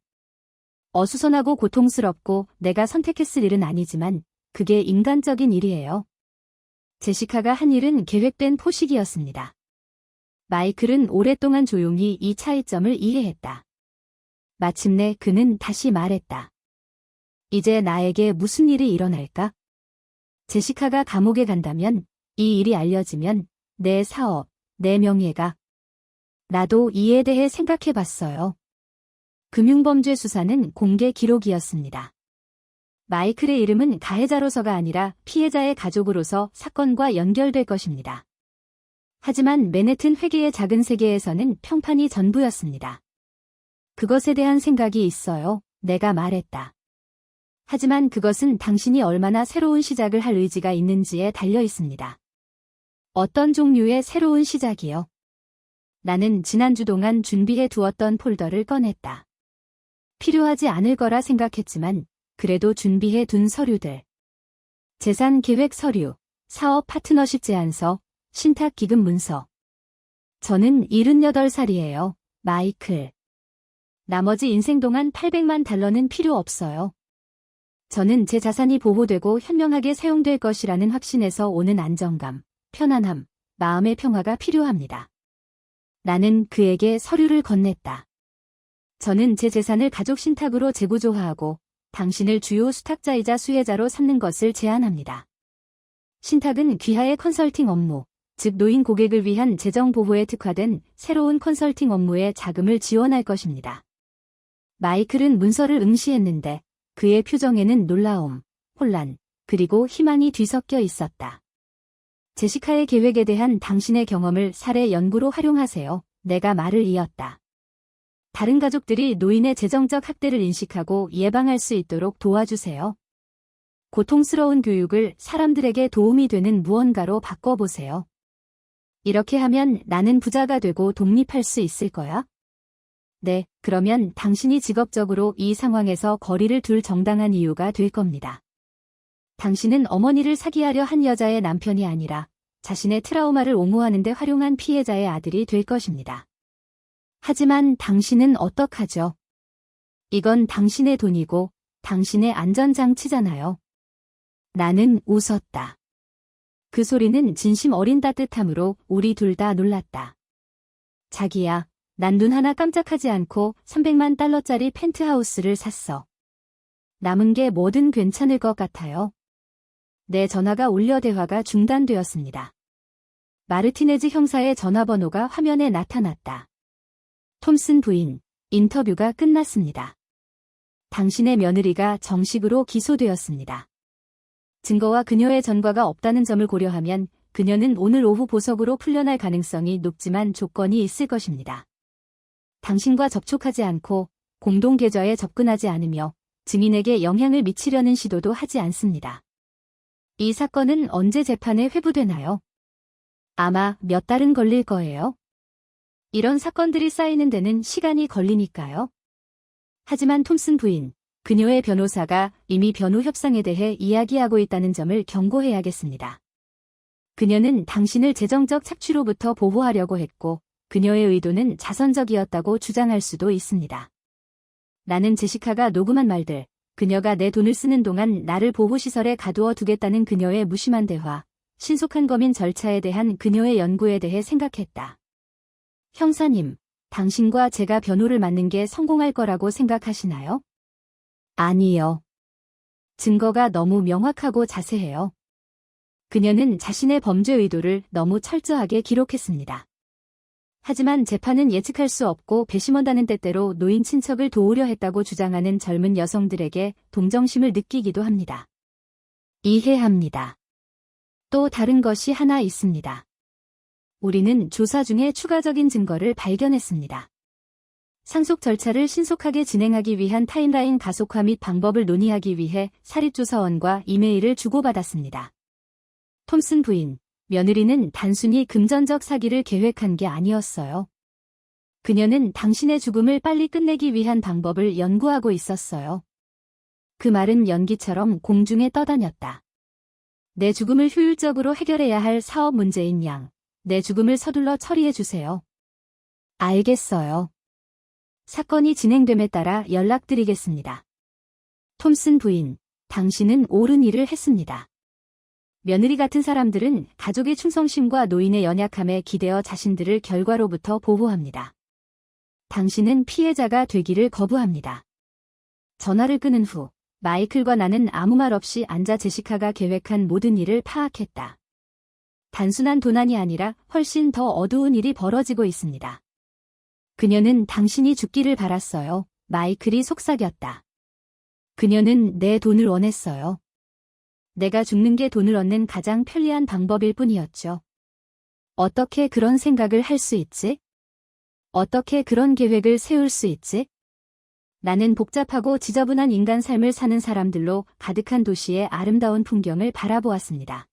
어수선하고 고통스럽고 내가 선택했을 일은 아니지만 그게 인간적인 일이에요. 제시카가 한 일은 계획된 포식이었습니다. 마이클은 오랫동안 조용히 이 차이점을 이해했다. 마침내 그는 다시 말했다. 이제 나에게 무슨 일이 일어날까? 제시카가 감옥에 간다면, 이 일이 알려지면 내 사업, 내 명예가. 나도 이에 대해 생각해봤어요. 금융범죄 수사는 공개 기록이었습니다. 마이클의 이름은 가해자로서가 아니라 피해자의 가족으로서 사건과 연결될 것입니다. 하지만 맨해튼 회계의 작은 세계에서는 평판이 전부였습니다. 그것에 대한 생각이 있어요. 내가 말했다. 하지만 그것은 당신이 얼마나 새로운 시작을 할 의지가 있는지에 달려 있습니다. 어떤 종류의 새로운 시작이요? 나는 지난주 동안 준비해 두었던 폴더를 꺼냈다. 필요하지 않을 거라 생각했지만 그래도 준비해 둔 서류들. 재산 계획 서류, 사업 파트너십 제안서, 신탁 기금 문서. 저는 78살이에요, 마이클. 나머지 인생 동안 $800만 필요 없어요. 저는 제 자산이 보호되고 현명하게 사용될 것이라는 확신에서 오는 안정감, 편안함, 마음의 평화가 필요합니다. 나는 그에게 서류를 건넸다. 저는 제 재산을 가족 신탁으로 재구조화하고 당신을 주요 수탁자이자 수혜자로 삼는 것을 제안합니다. 신탁은 귀하의 컨설팅 업무, 즉 노인 고객을 위한 재정 보호에 특화된 새로운 컨설팅 업무에 자금을 지원할 것입니다. 마이클은 문서를 응시했는데 그의 표정에는 놀라움, 혼란, 그리고 희망이 뒤섞여 있었다. 제시카의 계획에 대한 당신의 경험을 사례 연구로 활용하세요. 내가 말을 이었다. 다른 가족들이 노인의 재정적 학대를 인식하고 예방할 수 있도록 도와주세요. 고통스러운 교육을 사람들에게 도움이 되는 무언가로 바꿔보세요. 이렇게 하면 나는 부자가 되고 독립할 수 있을 거야? 네, 그러면 당신이 직업적으로 이 상황에서 거리를 둘 정당한 이유가 될 겁니다. 당신은 어머니를 사기하려 한 여자의 남편이 아니라 자신의 트라우마를 옹호하는 데 활용한 피해자의 아들이 될 것입니다. 하지만 당신은 어떡하죠? 이건 당신의 돈이고 당신의 안전장치잖아요. 나는 웃었다. 그 소리는 진심 어린 따뜻함으로 우리 둘 다 놀랐다. 자기야, 난 눈 하나 깜짝하지 않고 $300만 펜트하우스를 샀어. 남은 게 뭐든 괜찮을 것 같아요. 내 전화가 울려 대화가 중단되었습니다. 마르티네즈 형사의 전화번호가 화면에 나타났다. 톰슨 부인, 인터뷰가 끝났습니다. 당신의 며느리가 정식으로 기소되었습니다. 증거와 그녀의 전과가 없다는 점을 고려하면 그녀는 오늘 오후 보석으로 풀려날 가능성이 높지만 조건이 있을 것입니다. 당신과 접촉하지 않고 공동 계좌에 접근하지 않으며 증인에게 영향을 미치려는 시도도 하지 않습니다. 이 사건은 언제 재판에 회부되나요? 아마 몇 달은 걸릴 거예요. 이런 사건들이 쌓이는 데는 시간이 걸리니까요. 하지만 톰슨 부인, 그녀의 변호사가 이미 변호 협상에 대해 이야기하고 있다는 점을 경고해야겠습니다. 그녀는 당신을 재정적 착취로부터 보호하려고 했고 그녀의 의도는 자선적이었다고 주장할 수도 있습니다. 나는 제시카가 녹음한 말들, 그녀가 내 돈을 쓰는 동안 나를 보호시설에 가두어 두겠다는 그녀의 무심한 대화, 신속한 검인 절차에 대한 그녀의 연구에 대해 생각했다. 형사님, 당신과 제가 변호를 맡는 게 성공할 거라고 생각하시나요? 아니요. 증거가 너무 명확하고 자세해요. 그녀는 자신의 범죄 의도를 너무 철저하게 기록했습니다. 하지만 재판은 예측할 수 없고 배심원단은 때때로 노인 친척을 도우려 했다고 주장하는 젊은 여성들에게 동정심을 느끼기도 합니다. 이해합니다. 또 다른 것이 하나 있습니다. 우리는 조사 중에 추가적인 증거를 발견했습니다. 상속 절차를 신속하게 진행하기 위한 타임라인 가속화 및 방법을 논의하기 위해 사립조사원과 이메일을 주고받았습니다. 톰슨 부인, 며느리는 단순히 금전적 사기를 계획한 게 아니었어요. 그녀는 당신의 죽음을 빨리 끝내기 위한 방법을 연구하고 있었어요. 그 말은 연기처럼 공중에 떠다녔다. 내 죽음을 효율적으로 해결해야 할 사업 문제인 양, 내 죽음을 서둘러 처리해 주세요. 알겠어요. 사건이 진행됨에 따라 연락드리겠습니다. 톰슨 부인, 당신은 옳은 일을 했습니다. 며느리 같은 사람들은 가족의 충성심과 노인의 연약함에 기대어 자신들을 결과로부터 보호합니다. 당신은 피해자가 되기를 거부합니다. 전화를 끊은 후 마이클과 나는 아무 말 없이 앉아 제시카가 계획한 모든 일을 파악했다. 단순한 도난이 아니라 훨씬 더 어두운 일이 벌어지고 있습니다. 그녀는 당신이 죽기를 바랐어요. 마이클이 속삭였다. 그녀는 내 돈을 원했어요. 내가 죽는 게 돈을 얻는 가장 편리한 방법일 뿐이었죠. 어떻게 그런 생각을 할 수 있지? 어떻게 그런 계획을 세울 수 있지? 나는 복잡하고 지저분한 인간 삶을 사는 사람들로 가득한 도시의 아름다운 풍경을 바라보았습니다.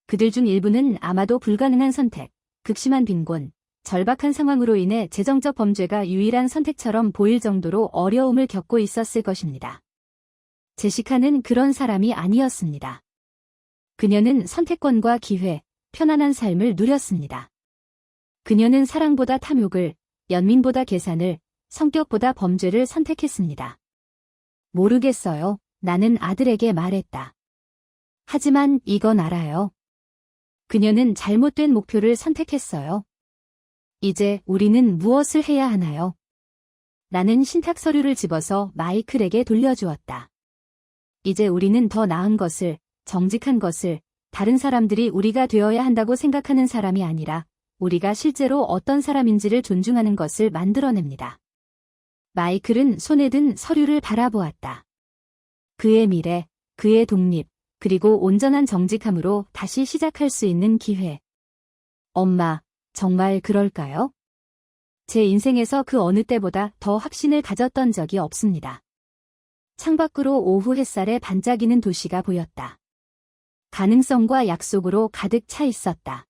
그들 중 일부는 아마도 불가능한 선택, 극심한 빈곤, 절박한 상황으로 인해 재정적 범죄가 유일한 선택처럼 보일 정도로 어려움을 겪고 있었을 것입니다. 제시카는 그런 사람이 아니었습니다. 그녀는 선택권과 기회, 편안한 삶을 누렸습니다. 그녀는 사랑보다 탐욕을, 연민보다 계산을, 성격보다 범죄를 선택했습니다. 모르겠어요. 나는 아들에게 말했다. 하지만 이건 알아요. 그녀는 잘못된 목표를 선택했어요. 이제 우리는 무엇을 해야 하나요? 나는 신탁 서류를 집어서 마이클에게 돌려주었다. 이제 우리는 더 나은 것을, 정직한 것을, 다른 사람들이 우리가 되어야 한다고 생각하는 사람이 아니라 우리가 실제로 어떤 사람인지를 존중하는 것을 만들어냅니다. 마이클은 손에 든 서류를 바라보았다. 그의 미래, 그의 독립, 그리고 온전한 정직함으로 다시 시작할 수 있는 기회. 엄마, 정말 그럴까요? 제 인생에서 그 어느 때보다 더 확신을 가졌던 적이 없습니다. 창밖으로 오후 햇살에 반짝이는 도시가 보였다. 가능성과 약속으로 가득 차 있었다.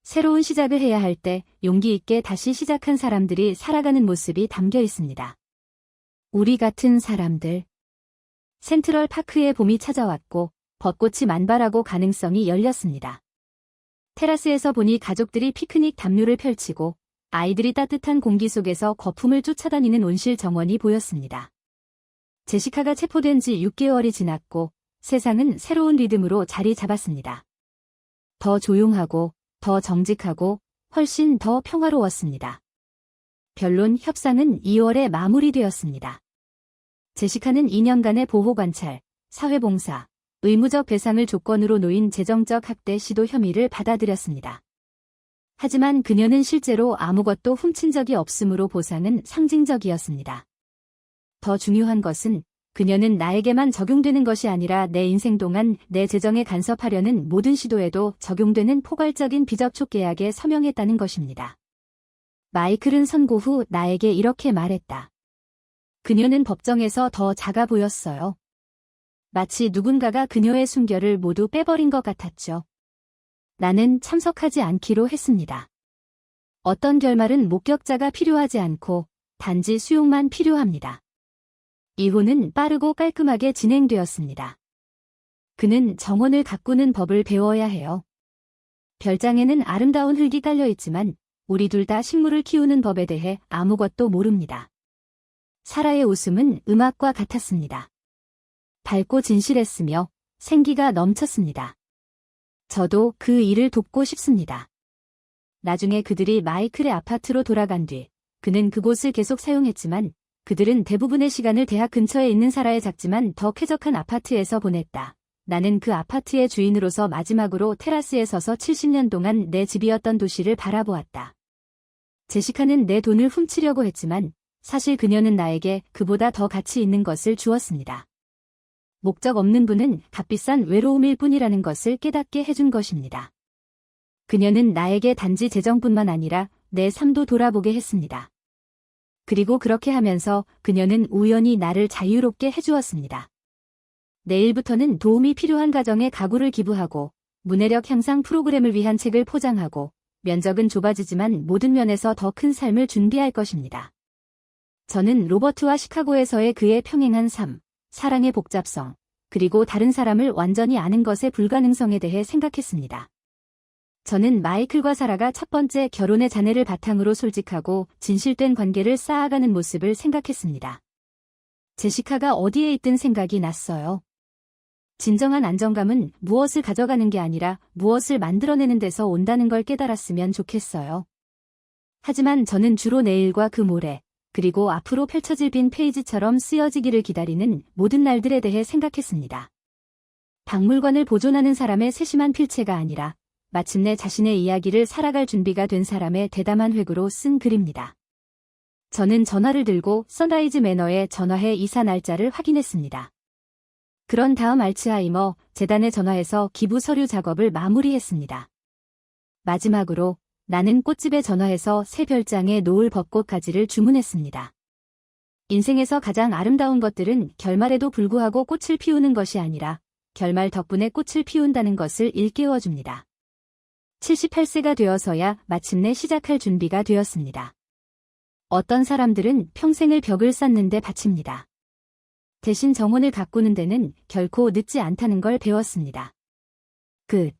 새로운 시작을 해야 할 때 용기 있게 다시 시작한 사람들이 살아가는 모습이 담겨 있습니다. 우리 같은 사람들. 센트럴 파크에 봄이 찾아왔고 벚꽃이 만발하고 가능성이 열렸습니다. 테라스에서 보니 가족들이 피크닉 담요를 펼치고 아이들이 따뜻한 공기 속에서 거품을 쫓아다니는 온실 정원이 보였습니다. 제시카가 체포된 지 6개월이 지났고 세상은 새로운 리듬으로 자리 잡았습니다. 더 조용하고 더 정직하고 훨씬 더 평화로웠습니다. 변론 협상은 2월에 마무리되었습니다. 제시카는 2년간의 보호관찰, 사회봉사, 의무적 배상을 조건으로 놓인 재정적 학대 시도 혐의를 받아들였습니다. 하지만 그녀는 실제로 아무것도 훔친 적이 없으므로 보상은 상징적이었습니다. 더 중요한 것은 그녀는 나에게만 적용되는 것이 아니라 내 인생 동안 내 재정에 간섭하려는 모든 시도에도 적용되는 포괄적인 비접촉 계약에 서명했다는 것입니다. 마이클은 선고 후 나에게 이렇게 말했다. 그녀는 법정에서 더 작아 보였어요. 마치 누군가가 그녀의 숨결을 모두 빼버린 것 같았죠. 나는 참석하지 않기로 했습니다. 어떤 결말은 목격자가 필요하지 않고 단지 수용만 필요합니다. 이혼은 빠르고 깔끔하게 진행되었습니다. 그는 정원을 가꾸는 법을 배워야 해요. 별장에는 아름다운 흙이 깔려있지만 우리 둘 다 식물을 키우는 법에 대해 아무것도 모릅니다. 사라의 웃음은 음악과 같았습니다. 밝고 진실했으며 생기가 넘쳤습니다. 저도 그 일을 돕고 싶습니다. 나중에 그들이 마이클의 아파트로 돌아간 뒤 그는 그곳을 계속 사용했지만 그들은 대부분의 시간을 대학 근처에 있는 사라의 작지만 더 쾌적한 아파트에서 보냈다. 나는 그 아파트의 주인으로서 마지막으로 테라스에 서서 70년 동안 내 집이었던 도시를 바라보았다. 제시카는 내 돈을 훔치려고 했지만 사실 그녀는 나에게 그보다 더 가치 있는 것을 주었습니다. 목적 없는 분은 값비싼 외로움일 뿐이라는 것을 깨닫게 해준 것입니다. 그녀는 나에게 단지 재정뿐만 아니라 내 삶도 돌아보게 했습니다. 그리고 그렇게 하면서 그녀는 우연히 나를 자유롭게 해주었습니다. 내일부터는 도움이 필요한 가정에 가구를 기부하고 문해력 향상 프로그램을 위한 책을 포장하고 면적은 좁아지지만 모든 면에서 더 큰 삶을 준비할 것입니다. 저는 로버트와 시카고에서의 그의 평행한 삶, 사랑의 복잡성, 그리고 다른 사람을 완전히 아는 것의 불가능성에 대해 생각했습니다. 저는 마이클과 사라가 첫 번째 결혼의 잔해를 바탕으로 솔직하고 진실된 관계를 쌓아가는 모습을 생각했습니다. 제시카가 어디에 있든 생각이 났어요. 진정한 안정감은 무엇을 가져가는 게 아니라 무엇을 만들어내는 데서 온다는 걸 깨달았으면 좋겠어요. 하지만 저는 주로 내일과 그 모레, 그리고 앞으로 펼쳐질 빈 페이지처럼 쓰여지기를 기다리는 모든 날들에 대해 생각했습니다. 박물관을 보존하는 사람의 세심한 필체가 아니라 마침내 자신의 이야기를 살아갈 준비가 된 사람의 대담한 회고로 쓴 글입니다. 저는 전화를 들고 선라이즈 매너에 전화해 이사 날짜를 확인했습니다. 그런 다음 알츠하이머 재단에 전화해서 기부 서류 작업을 마무리했습니다. 마지막으로 나는 꽃집에 전화해서 새 별장의 노을 벚꽃 가지를 주문했습니다. 인생에서 가장 아름다운 것들은 결말에도 불구하고 꽃을 피우는 것이 아니라 결말 덕분에 꽃을 피운다는 것을 일깨워줍니다. 78세가 되어서야 마침내 시작할 준비가 되었습니다. 어떤 사람들은 평생을 벽을 쌓는 데 바칩니다. 대신 정원을 가꾸는 데는 결코 늦지 않다는 걸 배웠습니다. 끝.